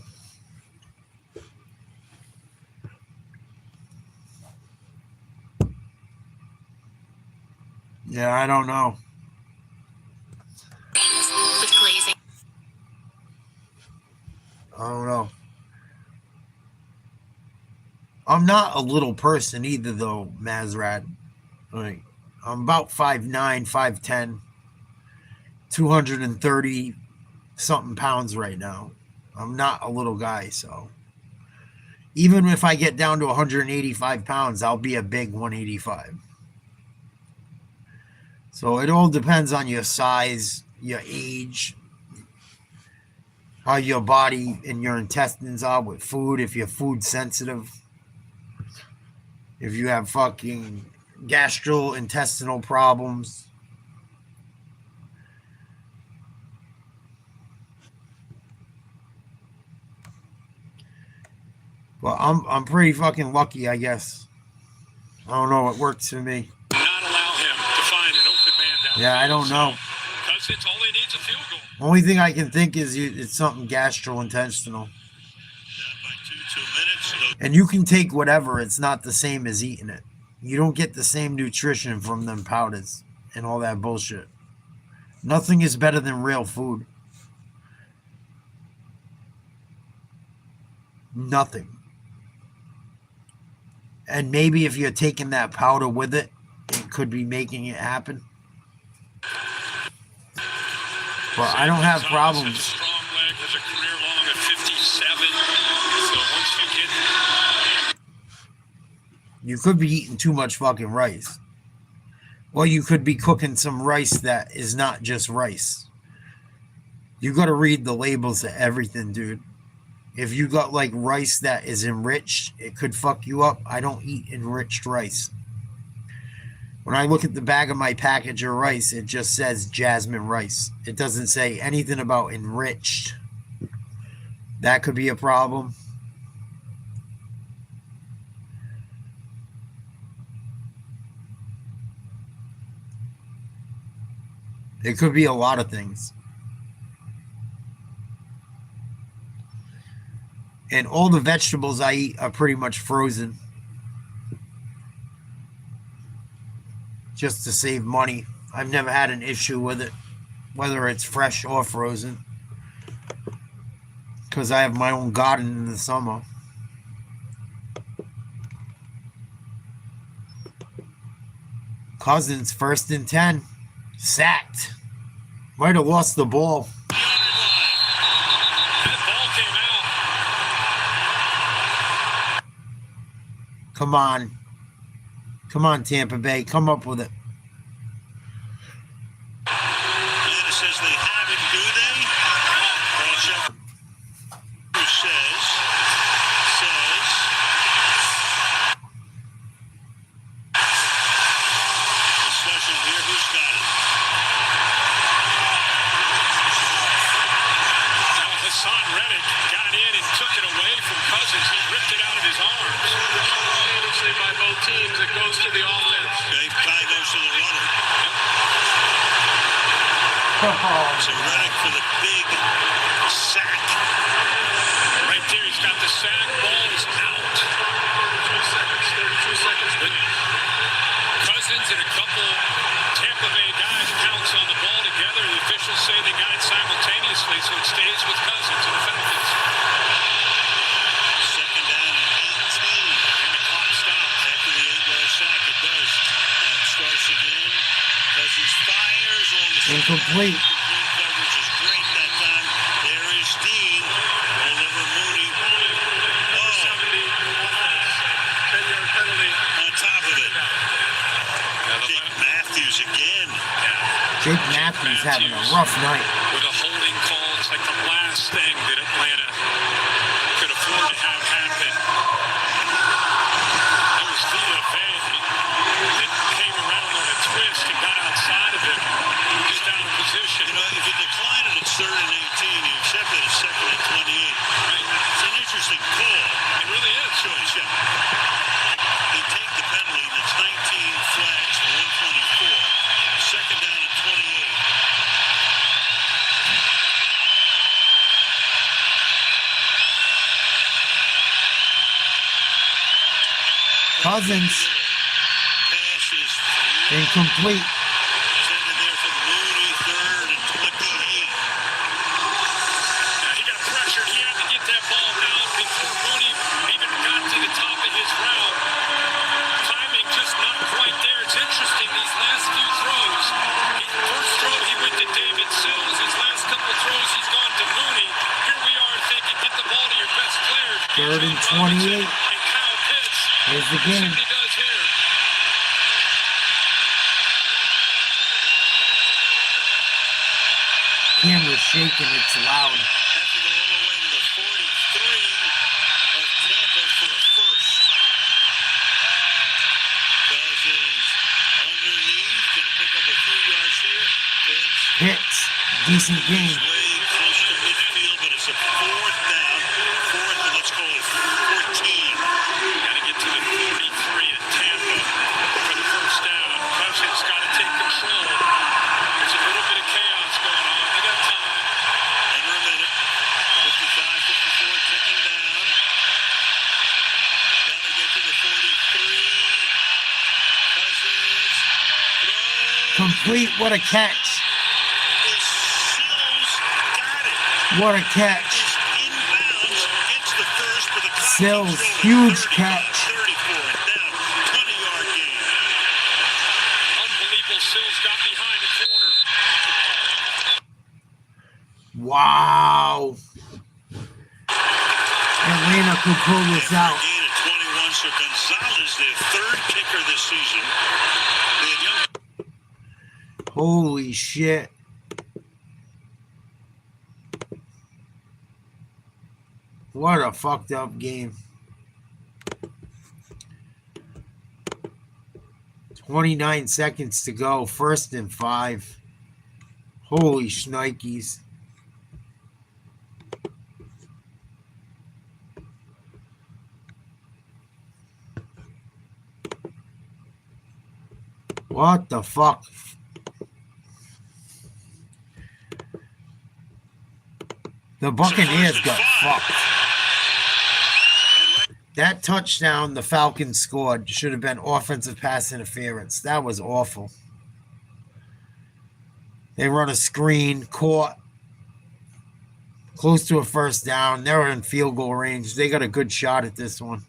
Yeah, I don't know. With glazing. I don't know. I'm not a little person either, though, Mazrad. Like, I'm about 5'9", 5'10", 230 something pounds right now. I'm not a little guy, so even if I get down to 185 pounds, I'll be a big 185. So it all depends on your size, your age, how your body and your intestines are with food, if you're food sensitive, if you have fucking gastrointestinal problems. Well, I'm pretty fucking lucky, I guess. I don't know. It works for me. Not allow him to find an open man down. Yeah, I don't know. Because it's only needs a field goal. Only thing I can think is it's something gastrointestinal. And you can take whatever. It's not the same as eating it. You don't get the same nutrition from them powders and all that bullshit. Nothing is better than real food. Nothing. And maybe if you're taking that powder with it, it could be making it happen. But I don't have problems. Strong leg, has a career long of 57. So once you get... You could be eating too much fucking rice. Or you could be cooking some rice that is not just rice. You got to read the labels of everything, dude. If you got like rice that is enriched, it could fuck you up. I don't eat enriched rice. When I look at the back of my package of rice, it just says jasmine rice. It doesn't say anything about enriched. That could be a problem. It could be a lot of things. And all the vegetables I eat are pretty much frozen. Just to save money. I've never had an issue with it, whether it's fresh or frozen. Because I have my own garden in the summer. Cousins, 1st and 10. Sacked. Might have lost the ball. Come on. Come on, Tampa Bay. Come up with it. And it says they have it, do they? Who says. Discussion here. Who's got it? Now Hassan Reddick got in and took it away from Cousins. He ripped it out of his arms. By both teams, it goes to the offense. Okay, tie goes to the runner. So Reddick for the big sack. Right there, he's got the sack. Ball is out. 32 seconds. Cousins and a couple Tampa Bay guys pounce on the ball together. The officials say they got it simultaneously, so it stays with Cousins and the Falcons. Second down and 18. And the clock stops. After the 8-yard sack, it does. And it starts again. Cousins Falcons fires on the Incomplete. coverage is great that time. There is Dean. Oliver Mooney. Oh, 10-yard penalty. on top of it. Jake Matthews again. Jake Matthews having a rough night. With a holding call, it's like the last thing that Atlanta could afford to have happen. It was Vita Vea that came around on a twist and got outside of it, just out of position. You know, if you decline it, it's 3rd and 18. You accept it, it's 2nd and 28. Right? It's an interesting call. It really is. Choice, yeah. They take the penalty, and it's 19 flags for 124. 2nd down and 28. Cousins. Pass is Incomplete. intended there for Mooney, 3rd and 28. He got pressured. He had to get that ball out before Mooney even got to the top of his route. Timing just not quite there. It's interesting, these last few throws. First throw, he went to David Sills. His last couple throws, he's gone to Mooney. Here we are thinking, get the ball to your best player. 3rd and 28. And Kyle Pitts. Here's the game. He does here. Camera's shaking. It's loud. Has to go all the way to the 43 of Tampa for a first. Cousins underneath, going to pick up a few yards here. Hits. Decent game. Way close to midfield, but it's a 4th down. 4th, and let's call it 14. Got to get to the 43 at Tampa for the first down. Cousins got to take control. There's a little bit of chaos going on. They got time. Under a minute. 55, 54, ticking down. Got to get to the 43. Cousins throws. Complete. What a catch. Sills got it. What a catch. Inbounds, gets the first for the Cowboys. Sills, Throwing huge 35, catch. 34 and down. 20-yard gain. Unbelievable. Sills got behind the corner. Wow. Atlanta could pull this out. Gain of 21, so Gonzalez, their 3rd kicker this season. They had young Holy shit. What a fucked up game. 29 seconds to go. 1st and 5. Holy shnikes. What the fuck? The Buccaneers got fucked. That touchdown the Falcons scored should have been offensive pass interference. That was awful. They run a screen, caught close to a first down. They were in field goal range. They got a good shot at this one.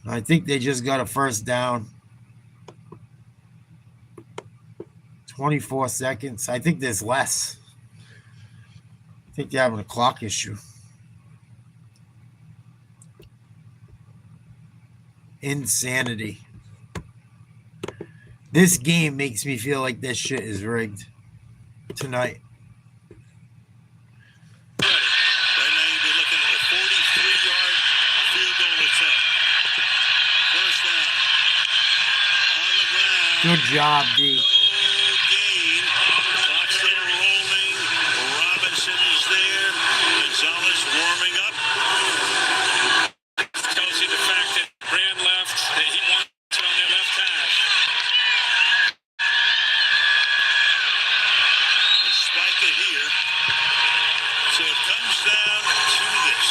I think they just got a first down. 24 seconds. I think there's less. I think they're having a clock issue. Insanity. This game makes me feel like this shit is rigged tonight. Right now you'd be looking at a 43-yard field goal attempt. First down. On the ground. Good job, D. No gain. Clock still rolling. Robinson is there. Gonzalez warming up. Tells you the fact that Brand left, that he wants it on their left hash. They spike it here. So it comes down to this.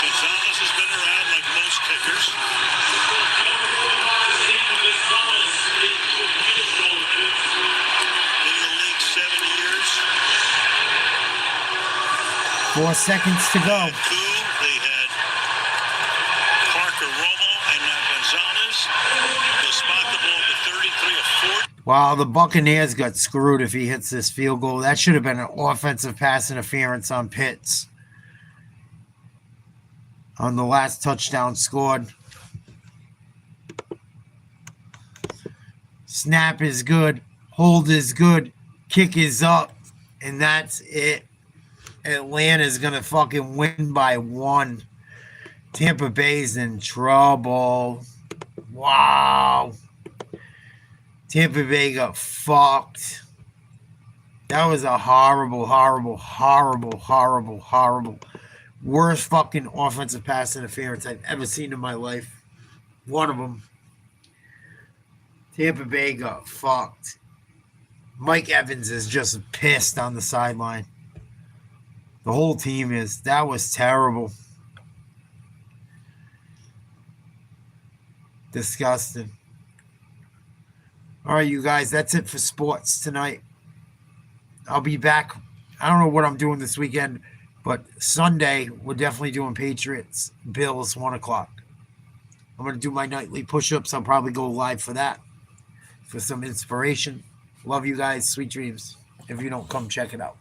Gonzalez has been around like most kickers. Been in the league 7 years. 4 seconds to go. They had Parker Romo and now Gonzalez. They'll spot the ball at the 33 Wow, the Buccaneers got screwed if he hits this field goal. That should have been an offensive pass interference on Pitts on the last touchdown scored. Snap is good. Hold is good. Kick is up. And that's it. Atlanta's going to fucking win by 1. Tampa Bay's in trouble. Wow. Tampa Bay got fucked. That was a horrible, worst fucking offensive pass interference I've ever seen in my life. One of them. Tampa Bay got fucked. Mike Evans is just pissed on the sideline. The whole team is. That was terrible. Disgusting. All right, you guys, that's it for sports tonight. I'll be back. I don't know what I'm doing this weekend, but Sunday, we're definitely doing Patriots, Bills, 1 o'clock. I'm going to do my nightly push-ups. I'll probably go live for that, for some inspiration. Love you guys. Sweet dreams. If you don't, come check it out.